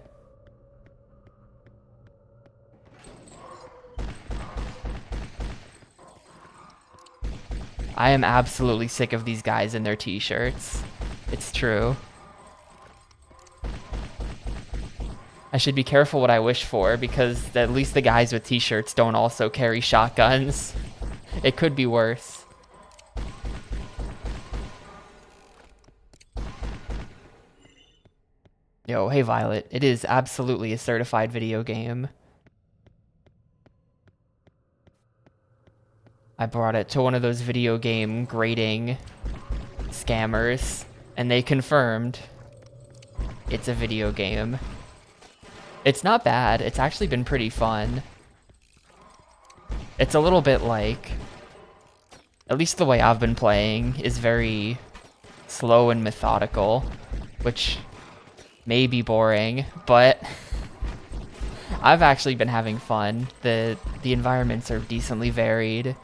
I am absolutely sick of these guys in their t-shirts. It's true. I should be careful what I wish for because at least the guys with t-shirts don't also carry shotguns. It could be worse. Yo, hey Violet, it is absolutely a certified video game. I brought it to one of those video game grading scammers, and they confirmed it's a video game. It's not bad, it's actually been pretty fun. It's a little bit like, at least the way I've been playing is very slow and methodical. which may be boring, but I've actually been having fun. The environments are decently varied.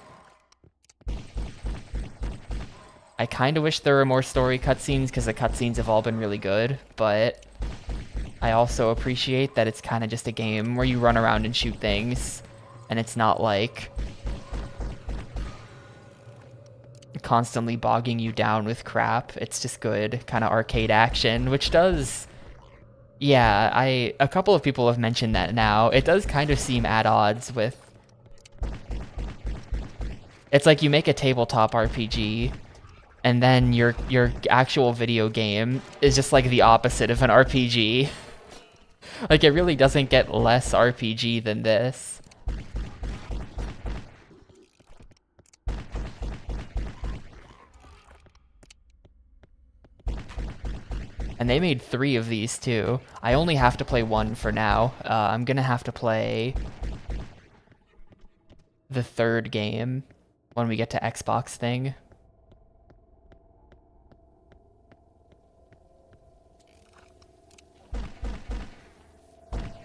I kind of wish there were more story cutscenes because the cutscenes have all been really good, but I also appreciate that it's kind of just a game where you run around and shoot things, and it's not like constantly bogging you down with crap. It's just good kind of arcade action, which does, yeah, a couple of people have mentioned that now. It does kind of seem at odds with, it's like you make a tabletop RPG and then your actual video game is just like the opposite of an RPG. Like, it really doesn't get less RPG than this. And they made 3 of these too. I only have to play 1 for now. I'm gonna have to play the 3rd game when we get to Xbox thing.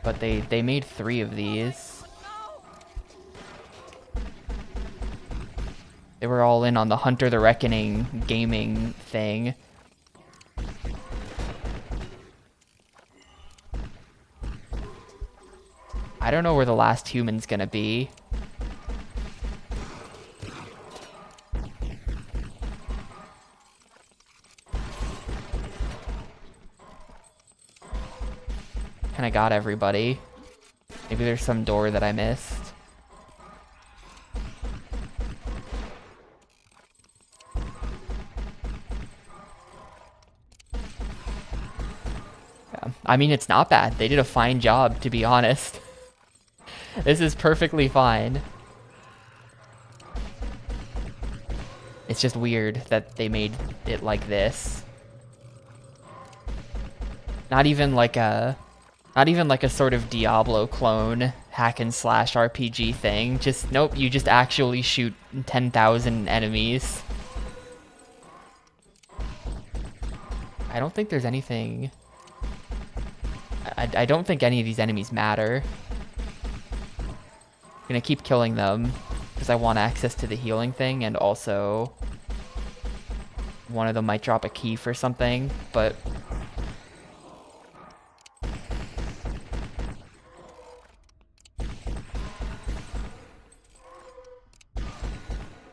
But they made 3 of these. They were all in on the Hunter the Reckoning gaming thing. I don't know where the last human's gonna be. Kinda got everybody. Maybe there's some door that I missed. Yeah. I mean, it's not bad. They did a fine job, to be honest. This is perfectly fine. It's just weird that they made it like this. Not even like a sort of Diablo clone hack and slash RPG thing. Just, nope, you just actually shoot 10,000 enemies. I don't think there's anything... I don't think any of these enemies matter. I'm gonna keep killing them because I want access to the healing thing, and also one of them might drop a key for something, but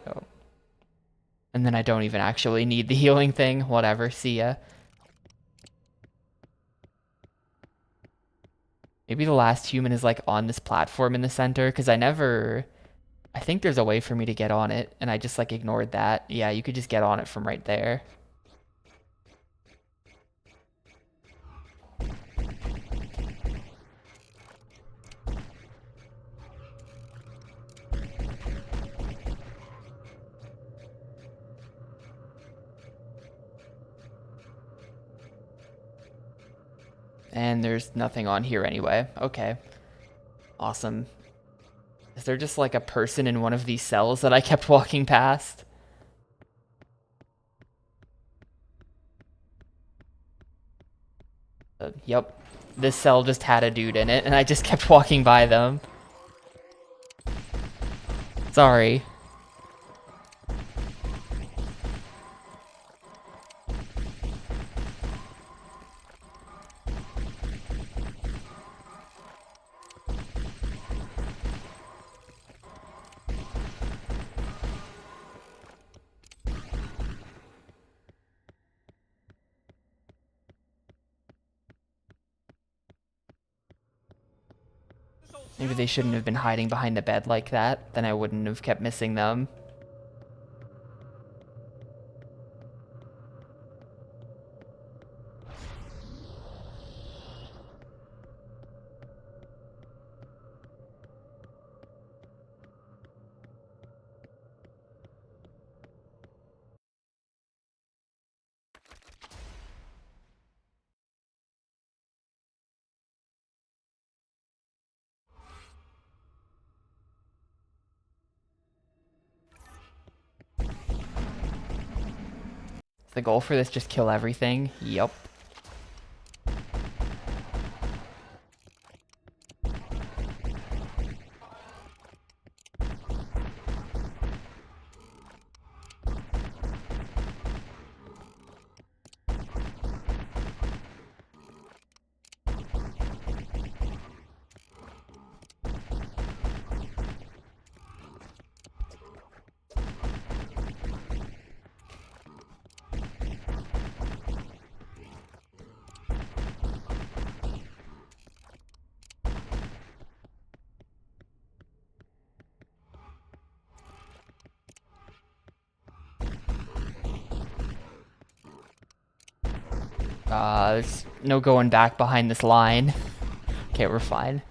oh. And then I don't even actually need the healing thing. Whatever, see ya. Maybe the last human is like on this platform in the center, because I think there's a way for me to get on it, and I just like ignored that. Yeah, you could just get on it from right there. And there's nothing on here anyway. Okay. Awesome. Is there just like a person in one of these cells that I kept walking past? Yep. This cell just had a dude in it, and I just kept walking by them. Sorry. Maybe they shouldn't have been hiding behind the bed like that. Then I wouldn't have kept missing them. Is the goal for this just kill everything? Yep. There's no going back behind this line. Okay, we're fine.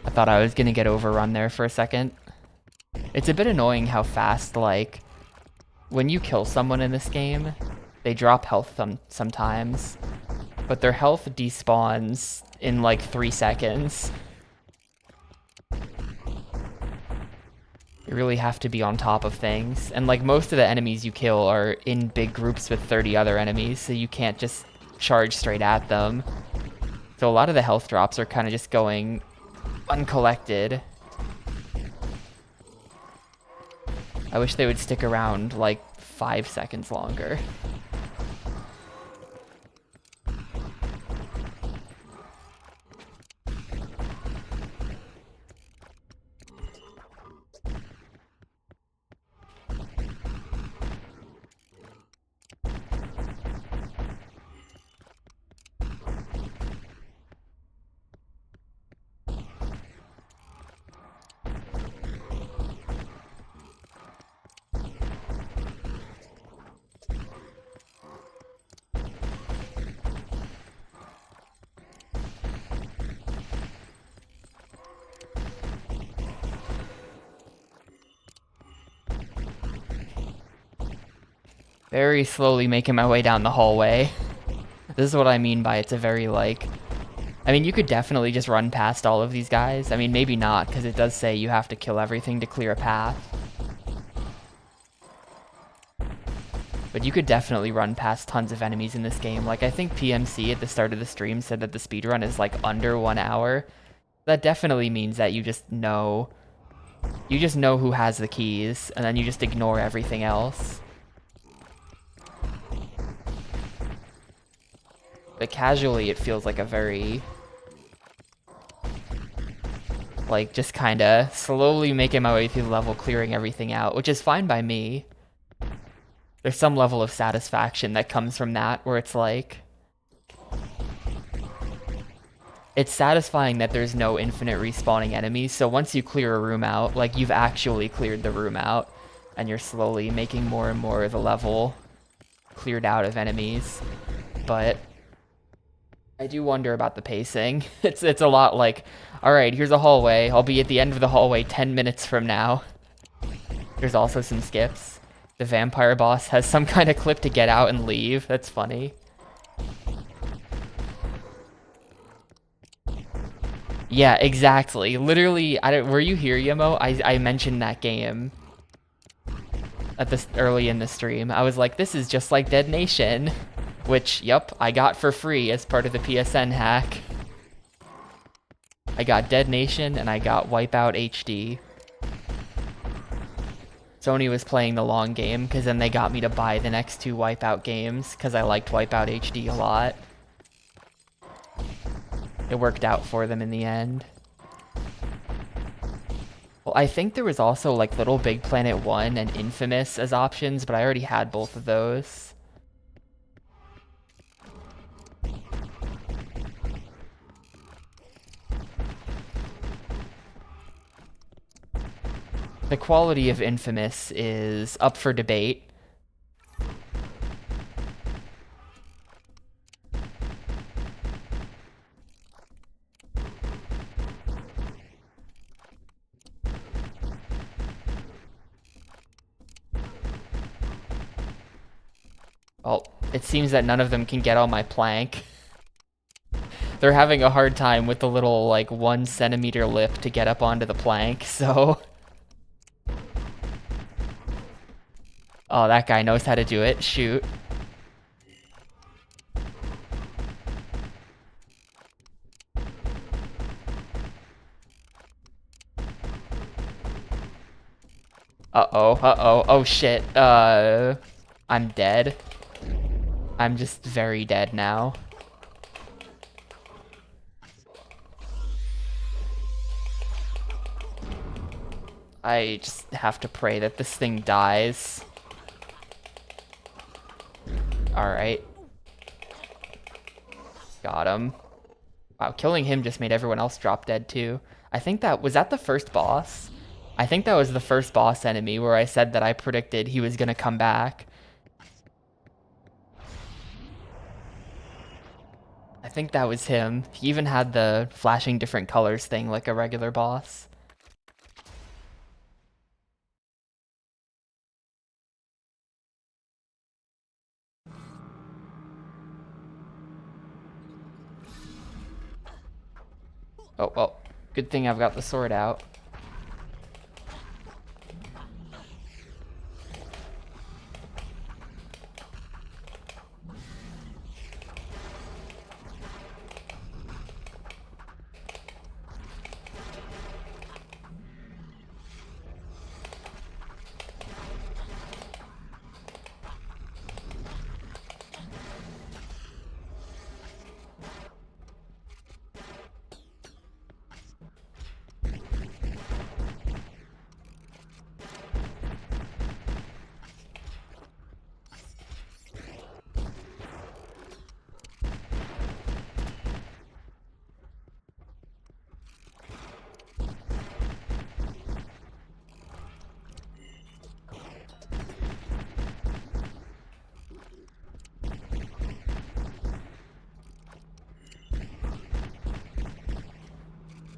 I thought I was gonna get overrun there for a second. It's a bit annoying how fast, like, when you kill someone in this game, they drop health sometimes, but their health despawns in like 3 seconds. You really have to be on top of things. And like most of the enemies you kill are in big groups with 30 other enemies, so you can't just charge straight at them. So a lot of the health drops are kind of just going uncollected. I wish they would stick around like 5 seconds longer. Very slowly making my way down the hallway. This is what I mean by it's a very, like... I mean, you could definitely just run past all of these guys. I mean, maybe not, because it does say you have to kill everything to clear a path. But you could definitely run past tons of enemies in this game. Like, I think PMC at the start of the stream said that the speedrun is, like, under 1 hour. That definitely means that you just know... You just know who has the keys, and then you just ignore everything else. But casually, it feels like a very... Like, just kinda slowly making my way through the level, clearing everything out, which is fine by me. There's some level of satisfaction that comes from that, where it's like... It's satisfying that there's no infinite respawning enemies, so once you clear a room out, like, you've actually cleared the room out, and you're slowly making more and more of the level cleared out of enemies. But... I do wonder about the pacing. It's a lot like, alright, here's a hallway. I'll be at the end of the hallway 10 minutes from now. There's also some skips. The vampire boss has some kind of clip to get out and leave. That's funny. Yeah, exactly. Literally, were you here, Yemo? I mentioned that game at this early in the stream. I was like, this is just like Dead Nation. Which, yep, I got for free as part of the PSN hack. I got Dead Nation and I got Wipeout HD. Sony was playing the long game because then they got me to buy the next 2 Wipeout games because I liked Wipeout HD a lot. It worked out for them in the end. Well, I think there was also like Little Big Planet 1 and Infamous as options, but I already had both of those. The quality of Infamous is up for debate. Well, it seems that none of them can get on my plank. They're having a hard time with the little, like, 1 centimeter lip to get up onto the plank, so... Oh, that guy knows how to do it. Shoot. Uh-oh, uh-oh. Oh, shit. I'm dead. I'm just very dead now. I just have to pray that this thing dies. Alright. Got him. Wow, killing him just made everyone else drop dead too. I think that... Was that the first boss? I think that was the first boss enemy where I said that I predicted he was gonna come back. think that was him. He even had the flashing different colors thing like a regular boss. Oh, well, good thing I've got the sword out.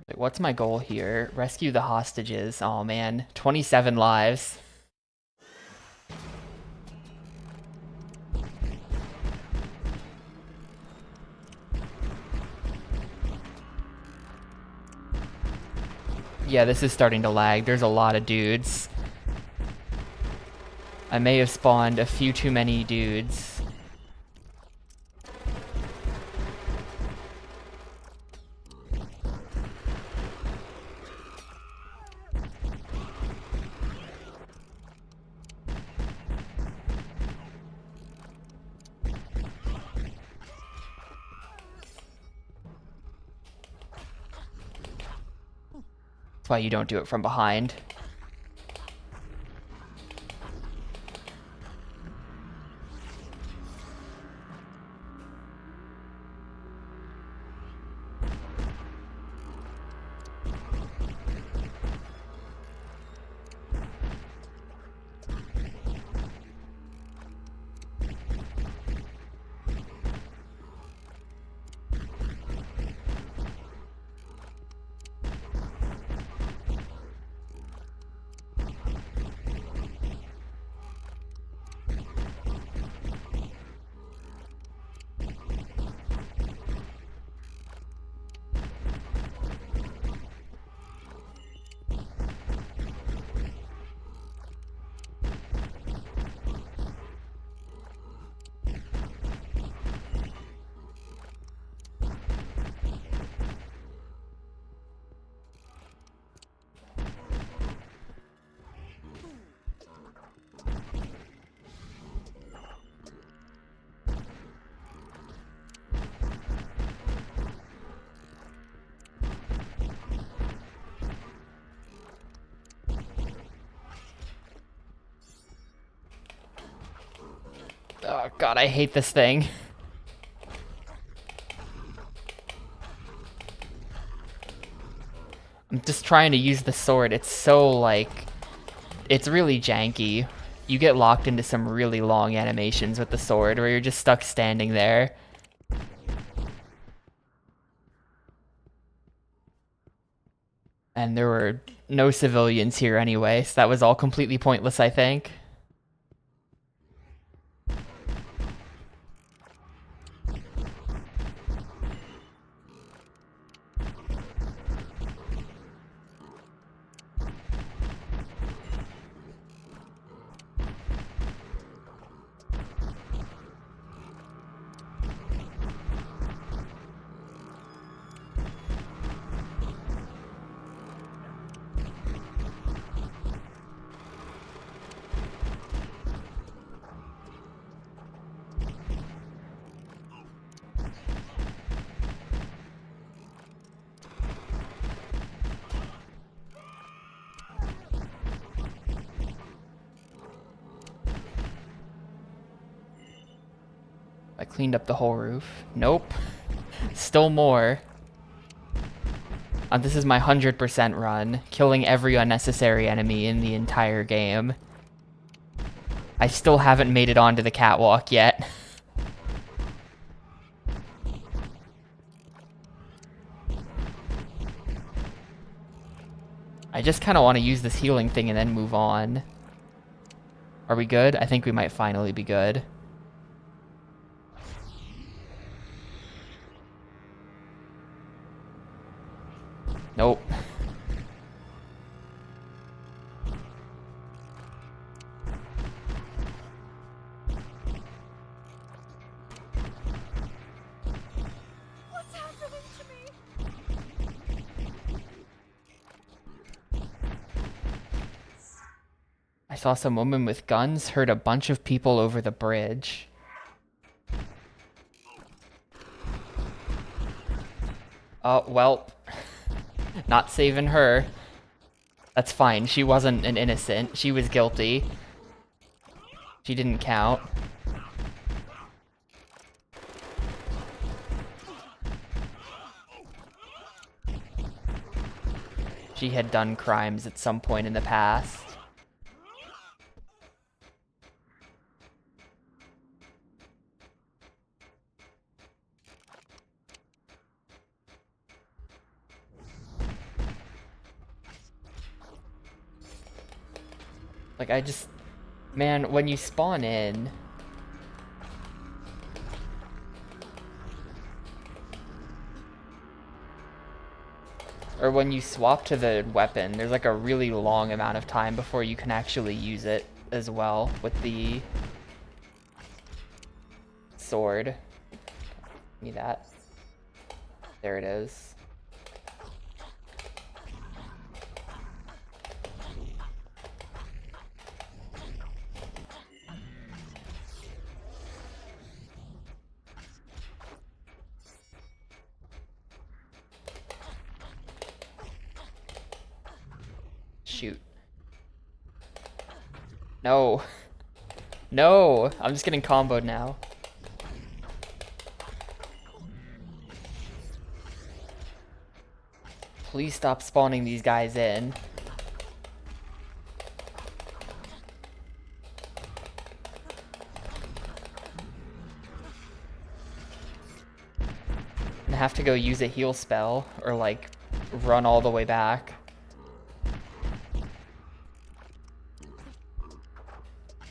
Wait, what's my goal here? Rescue the hostages. Oh man, 27 lives. Yeah, this is starting to lag. There's a lot of dudes. I may have spawned a few too many dudes. That's why you don't do it from behind. Oh god, I hate this thing. I'm just trying to use the sword. It's so, like... It's really janky. You get locked into some really long animations with the sword where you're just stuck standing there. And there were no civilians here anyway, so that was all completely pointless, I think. I cleaned up the whole roof. Nope. Still more. This is my 100% run, killing every unnecessary enemy in the entire game. I still haven't made it onto the catwalk yet. I just kind of want to use this healing thing and then move on. Are we good? I think we might finally be good. Nope. What's happening to me? I saw some woman with guns hurt a bunch of people over the bridge. Oh, well. Not saving her. That's fine. She wasn't an innocent. She was guilty. She didn't count. She had done crimes at some point in the past. Like, I just... Man, when you spawn in... Or when you swap to the weapon, there's like a really long amount of time before you can actually use it as well with the sword. Give me that. There it is. Shoot. No. No! I'm just getting comboed now. Please stop spawning these guys in. And have to go use a heal spell or like run all the way back.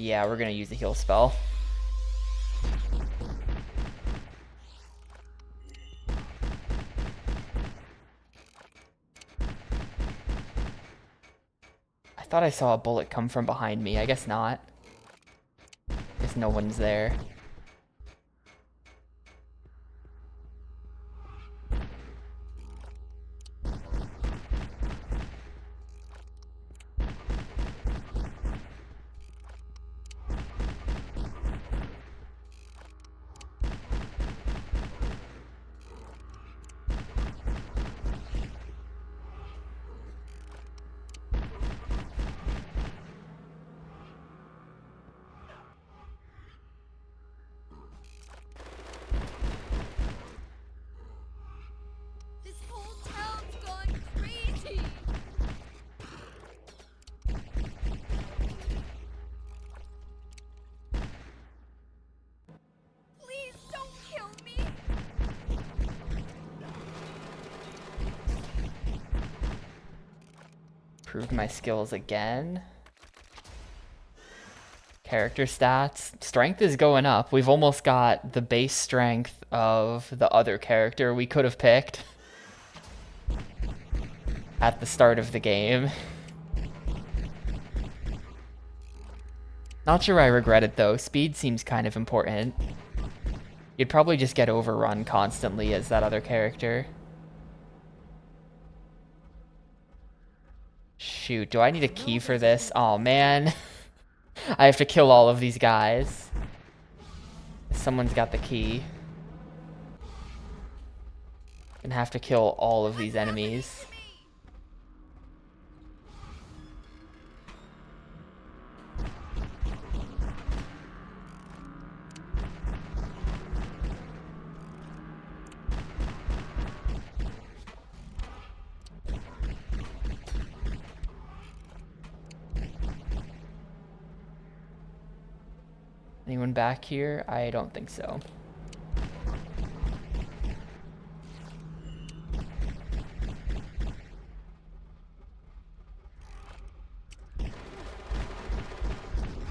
Yeah, we're gonna use a heal spell. I thought I saw a bullet come from behind me. I guess not. Guess no one's there. This whole town's gone crazy. Please don't kill me. Improved my skills again. Character stats. Strength is going up. We've almost got the base strength of the other character we could have picked at the start of the game. Not sure I regret it though. Speed seems kind of important. You'd probably just get overrun constantly as that other character. Shoot, do I need a key for this? Oh man. I have to kill all of these guys. Someone's got the key. And have to kill all of these enemies. Anyone back here? I don't think so.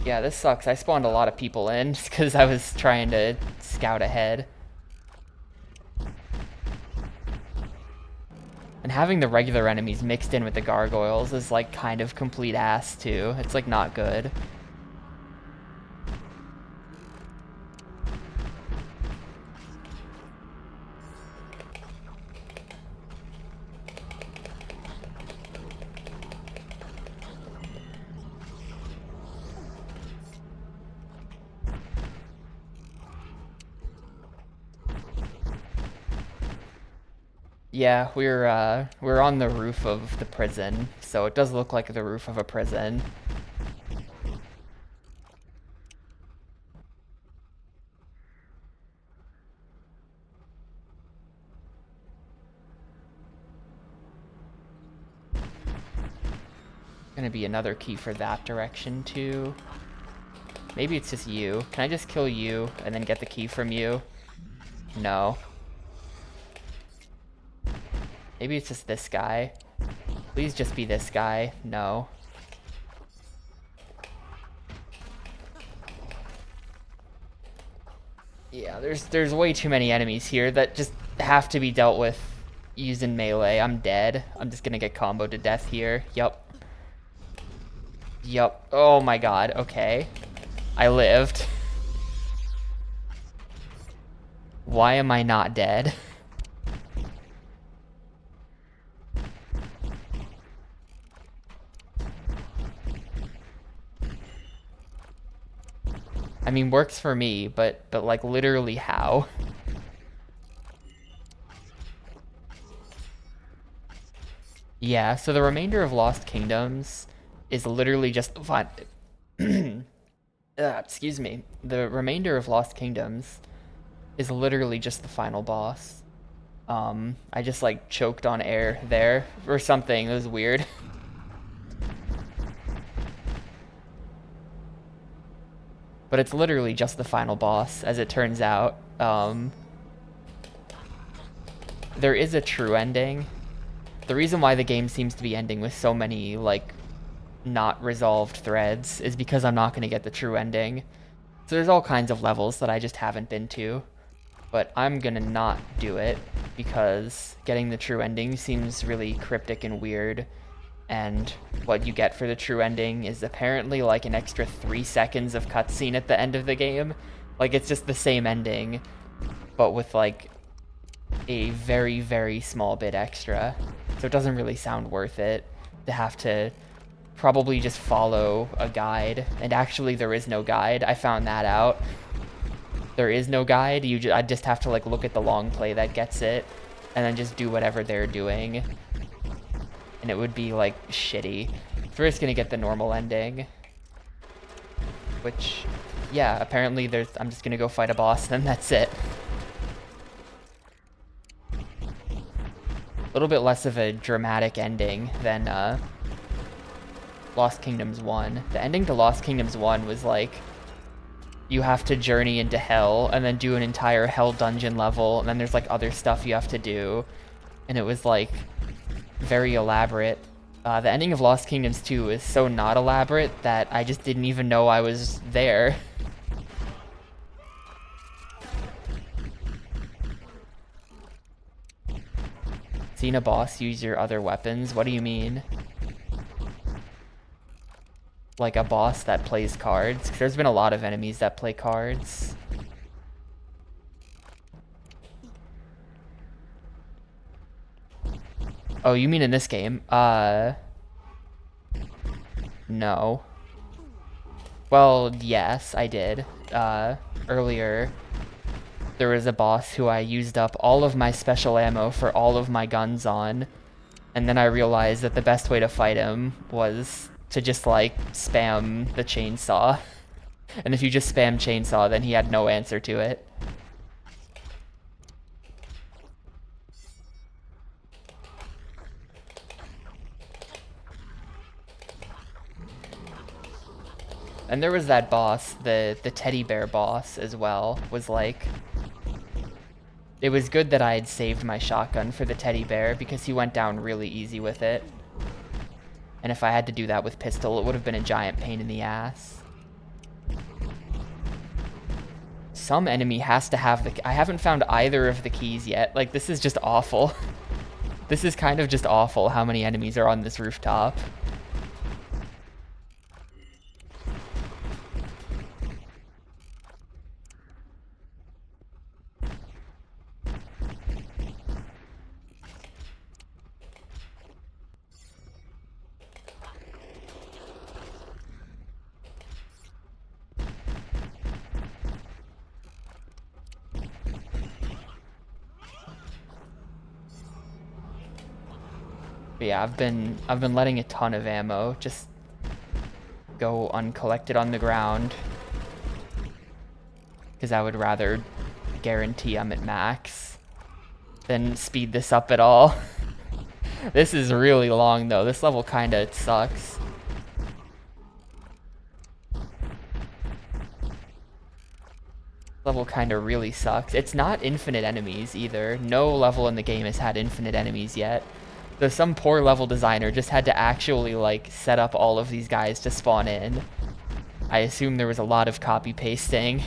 Yeah, this sucks. I spawned a lot of people in just because I was trying to scout ahead. And having the regular enemies mixed in with the gargoyles is like kind of complete ass too. It's like not good. Yeah, we're on the roof of the prison, so it does look like the roof of a prison. Gonna be another key for that direction too. Maybe it's just you. Can I just kill you and then get the key from you? No. Maybe it's just this guy. Please just be this guy. No. Yeah, there's way too many enemies here that just have to be dealt with using melee. I'm dead. I'm just gonna get comboed to death here. Yup. Yup. Oh my god. Okay. I lived. Why am I not dead? I mean, works for me, but like literally how? Yeah, so the remainder of Lost Kingdoms is literally just excuse me. The remainder of Lost Kingdoms is literally just the final boss. I just like choked on air there or something. It was weird. But it's literally just the final boss, as it turns out. There is a true ending. The reason why the game seems to be ending with so many, like, not resolved threads is because I'm not going to get the true ending. So there's all kinds of levels that I just haven't been to. But I'm going to not do it because getting the true ending seems really cryptic and weird. And what you get for the true ending is apparently like an extra 3 seconds of cutscene at the end of the game. Like, it's just the same ending, but with like a very, very small bit extra. So it doesn't really sound worth it to have to probably just follow a guide. And actually there is no guide. I found that out. There is no guide. I just have to like look at the long play that gets it and then just do whatever they're doing. And it would be like shitty. We're just gonna get the normal ending. Which, yeah, apparently I'm just gonna go fight a boss, then that's it. A little bit less of a dramatic ending than Lost Kingdoms 1. The ending to Lost Kingdoms 1 was like, you have to journey into hell and then do an entire hell dungeon level, and then there's like other stuff you have to do. And it was like very elaborate. The ending of Lost Kingdoms 2 is so not elaborate that I just didn't even know I was there. Seen a boss use your other weapons? What do you mean? Like a boss that plays cards? 'Cause there's been a lot of enemies that play cards. Oh, you mean in this game? No. Well, yes, I did. Earlier, there was a boss who I used up all of my special ammo for all of my guns on, and then I realized that the best way to fight him was to just, like, spam the chainsaw. And if you just spam chainsaw, then he had no answer to it. And there was that boss, the teddy bear boss as well, was like... It was good that I had saved my shotgun for the teddy bear because he went down really easy with it. And if I had to do that with pistol, it would have been a giant pain in the ass. Some enemy has to have the... I haven't found either of the keys yet. Like, this is just awful. This is kind of just awful how many enemies are on this rooftop. But yeah, I've been letting a ton of ammo just go uncollected on the ground, because I would rather guarantee I'm at max than speed this up at all. This is really long though. This level kinda sucks. Level kinda really sucks. It's not infinite enemies either. No level in the game has had infinite enemies yet. So some poor level designer just had to actually like set up all of these guys to spawn in. I assume there was a lot of copy pasting.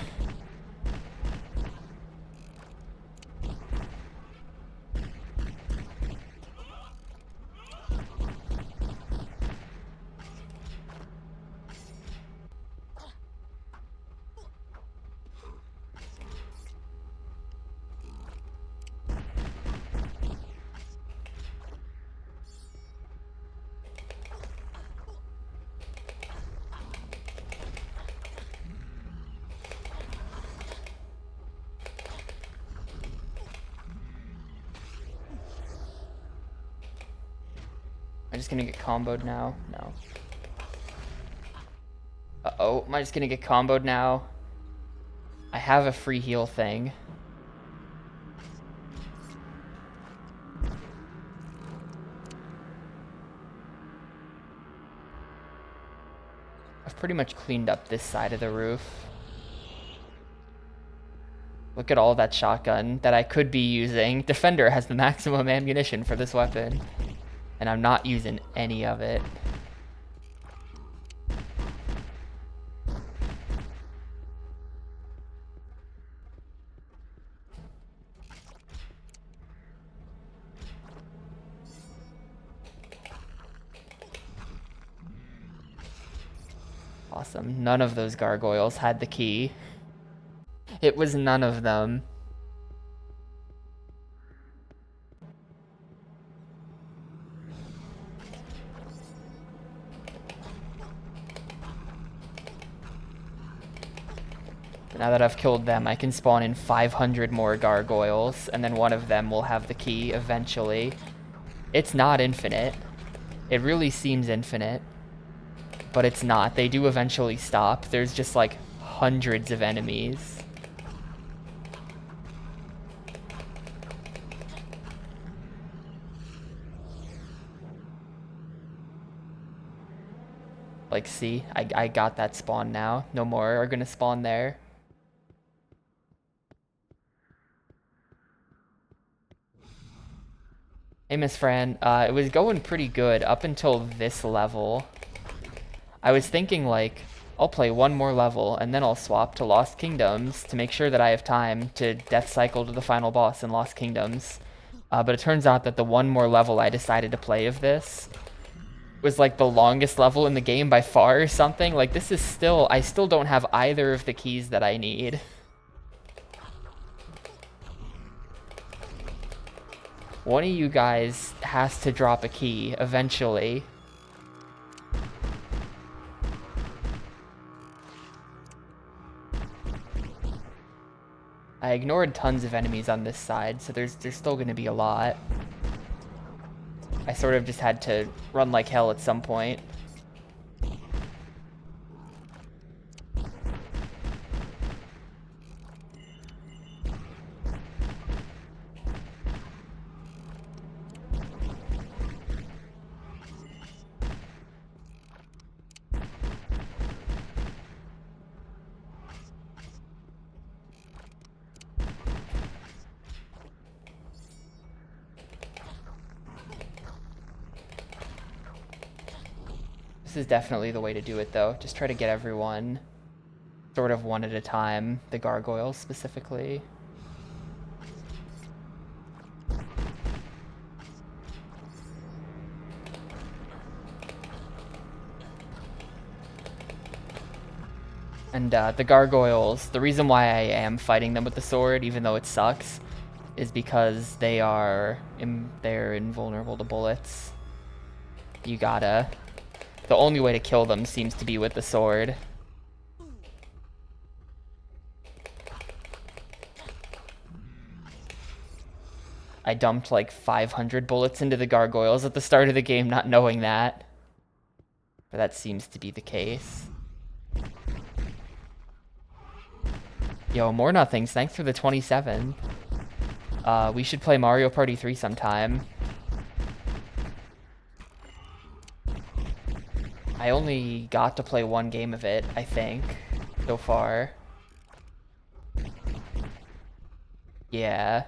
Am I just gonna get comboed now? No. Uh-oh, am I just gonna get comboed now? I have a free heal thing. I've pretty much cleaned up this side of the roof. Look at all that shotgun that I could be using. Defender has the maximum ammunition for this weapon, and I'm not using any of it. Awesome. None of those gargoyles had the key. It was none of them. Now that I've killed them, I can spawn in 500 more gargoyles, and then one of them will have the key eventually. It's not infinite. It really seems infinite, but it's not. They do eventually stop. There's just like hundreds of enemies. Like, see, I got that spawn now. No more are gonna spawn there. Hey, Miss Fran, it was going pretty good up until this level. I was thinking, like, I'll play one more level, and then I'll swap to Lost Kingdoms to make sure that I have time to death cycle to the final boss in Lost Kingdoms. But it turns out that the one more level I decided to play of this was, like, the longest level in the game by far or something. Like, this is still... I still don't have either of the keys that I need. One of you guys has to drop a key eventually. I ignored tons of enemies on this side, so there's still going to be a lot. I sort of just had to run like hell at some point. This is definitely the way to do it, though. Just try to get everyone sort of one at a time, the gargoyles specifically. And the gargoyles, the reason why I am fighting them with the sword, even though it sucks, is because they're invulnerable to bullets. You gotta... The only way to kill them seems to be with the sword. I dumped like 500 bullets into the gargoyles at the start of the game, not knowing that. But that seems to be the case. Yo, more nothings. Thanks for the 27. We should play Mario Party 3 sometime. I only got to play one game of it, I think, so far. Yeah.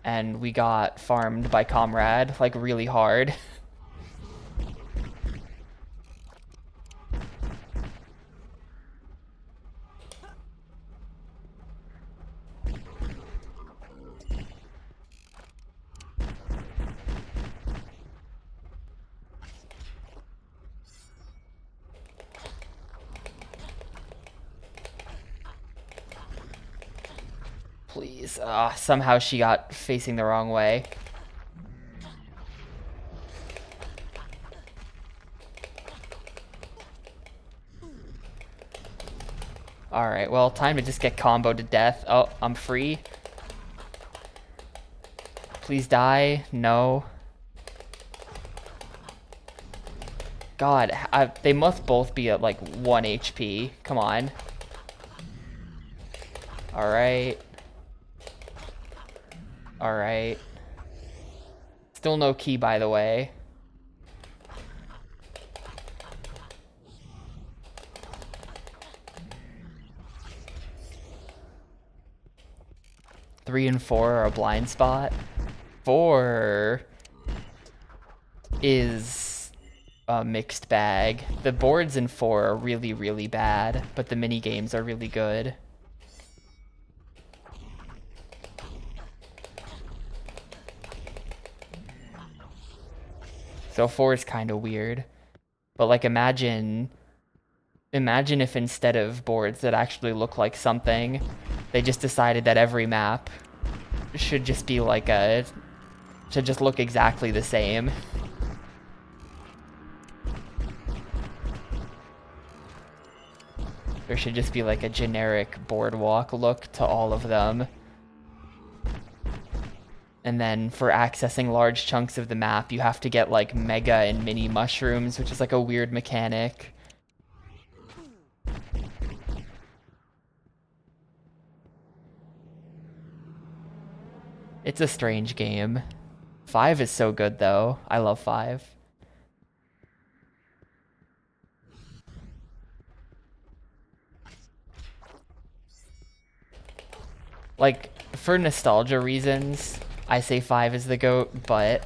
And we got farmed by Comrade, like, really hard. Please. Somehow she got facing the wrong way. Alright, well, time to just get comboed to death. Oh, I'm free. Please die. No. God, they must both be at like 1 HP. Come on. Alright. Alright. Still no key, by the way. Three and 4 are a blind spot. 4 is a mixed bag. The boards in 4 are really, really bad, but the mini games are really good. So 4 is kind of weird. But like imagine if instead of boards that actually look like something, they just decided that every map should just be like should just look exactly the same. There should just be like a generic boardwalk look to all of them. And then for accessing large chunks of the map, you have to get like mega and mini mushrooms, which is like a weird mechanic. It's a strange game. 5 is so good though. I love 5. Like, for nostalgia reasons, I say 5 is the GOAT, but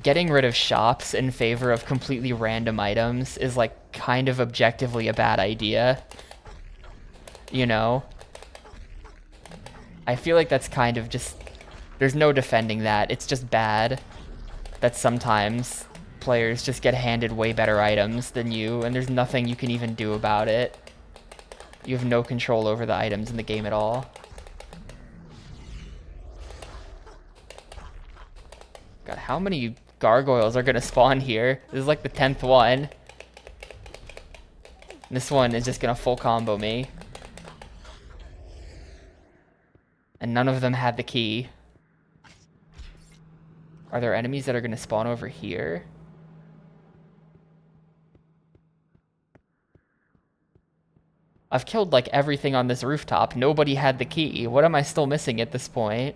getting rid of shops in favor of completely random items is like kind of objectively a bad idea. You know? I feel like that's kind of just... There's no defending that. It's just bad that sometimes players just get handed way better items than you, and there's nothing you can even do about it. You have no control over the items in the game at all. God, how many gargoyles are gonna spawn here? This is like the 10th one. This one is just gonna full combo me. And none of them had the key. Are there enemies that are gonna spawn over here? I've killed like everything on this rooftop. Nobody had the key. What am I still missing at this point?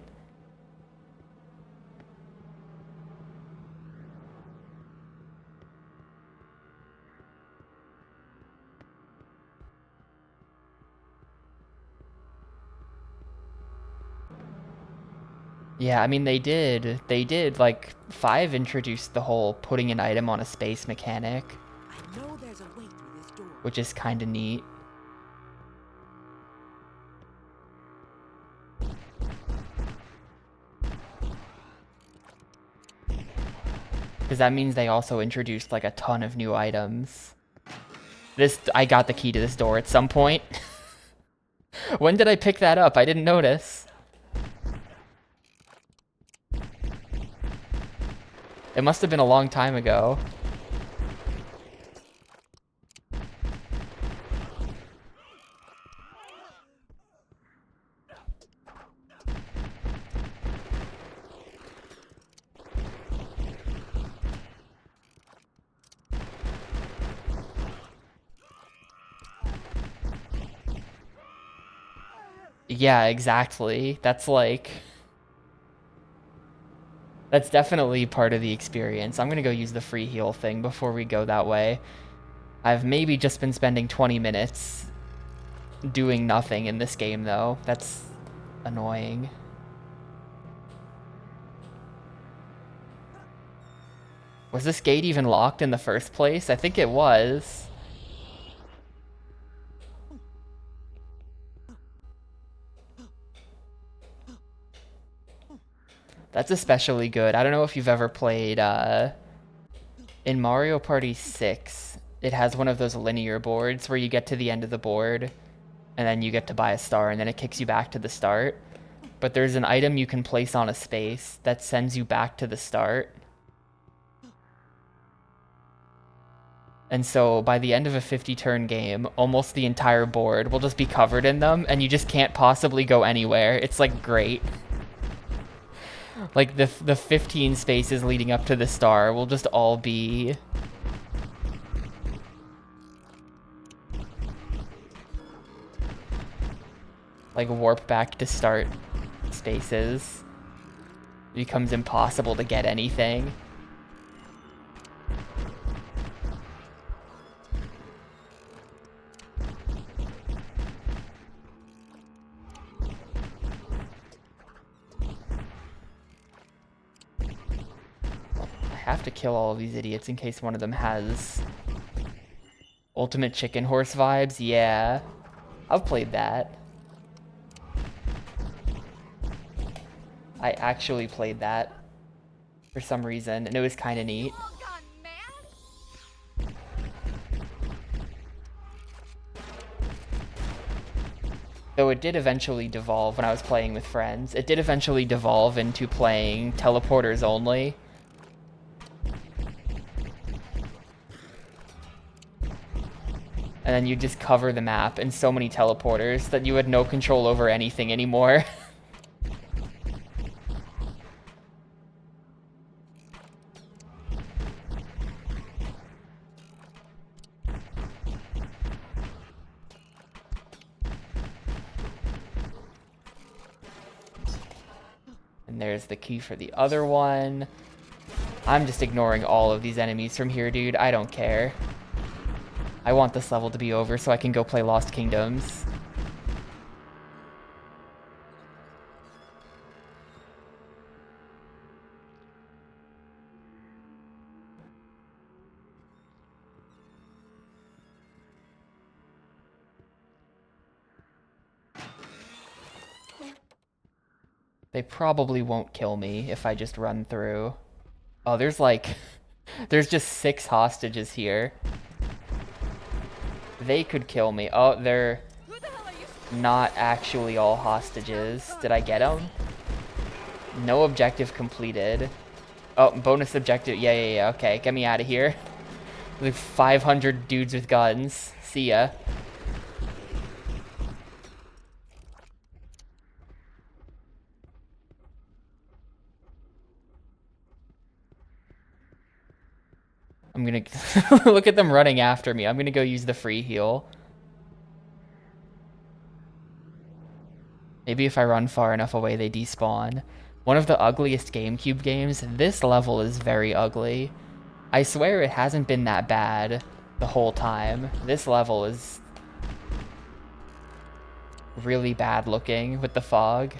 Yeah, I mean, they did, like, 5 introduced the whole putting an item on a space mechanic, I know there's a way through this door. which is kind of neat. because that means they also introduced like a ton of new items. I got the key to this door at some point. When did I pick that up? I didn't notice. It must have been a long time ago. Yeah, exactly. That's definitely part of the experience. I'm gonna go use the free heal thing before we go that way. I've maybe just been spending 20 minutes doing nothing in this game, though. That's annoying. Was this gate even locked in the first place? I think it was. That's especially good. I don't know if you've ever played, in Mario Party 6, it has one of those linear boards where you get to the end of the board, and then you get to buy a star, and then it kicks you back to the start. But there's an item you can place on a space that sends you back to the start. And so by the end of a 50-turn game, almost the entire board will just be covered in them, and you just can't possibly go anywhere. It's like great. Like the 15 spaces leading up to the star will just all be like warp back to start spaces. It becomes impossible to get anything. I have to kill all of these idiots in case one of them has Ultimate Chicken Horse vibes. Yeah, I've played that. I actually played that for some reason, and it was kind of neat. Though it did eventually devolve when I was playing with friends. It did eventually devolve into playing teleporters only. And then you just cover the map in so many teleporters that you had no control over anything anymore. And there's the key for the other one. I'm just ignoring all of these enemies from here, dude. I don't care. I want this level to be over so I can go play Lost Kingdoms. They probably won't kill me if I just run through. Oh, there's there's just 6 hostages here. They could kill me. Oh, they're not actually all hostages. Did I get them? No objective completed. Oh, bonus objective. Yeah. Okay, get me out of here. Like 500 dudes with guns. See ya. I'm gonna look at them running after me. I'm gonna go use the free heal. Maybe if I run far enough away, they despawn. One of the ugliest GameCube games. This level is very ugly. I swear it hasn't been that bad the whole time. This level is really bad looking with the fog.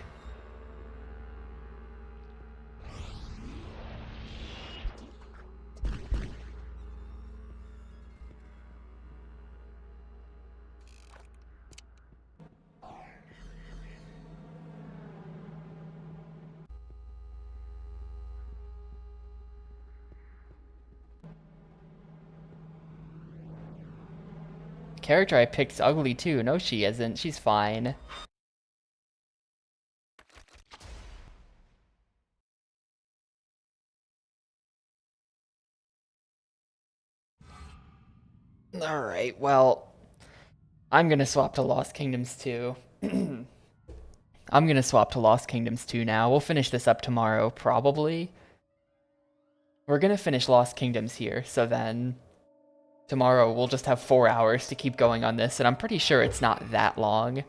character I picked's ugly too. No, she isn't. She's fine. Alright, well, I'm gonna swap to Lost Kingdoms 2. I'm gonna swap to Lost Kingdoms 2 now. We'll finish this up tomorrow, probably. We're gonna finish Lost Kingdoms here, so then tomorrow we'll just have 4 hours to keep going on this, and I'm pretty sure it's not that long.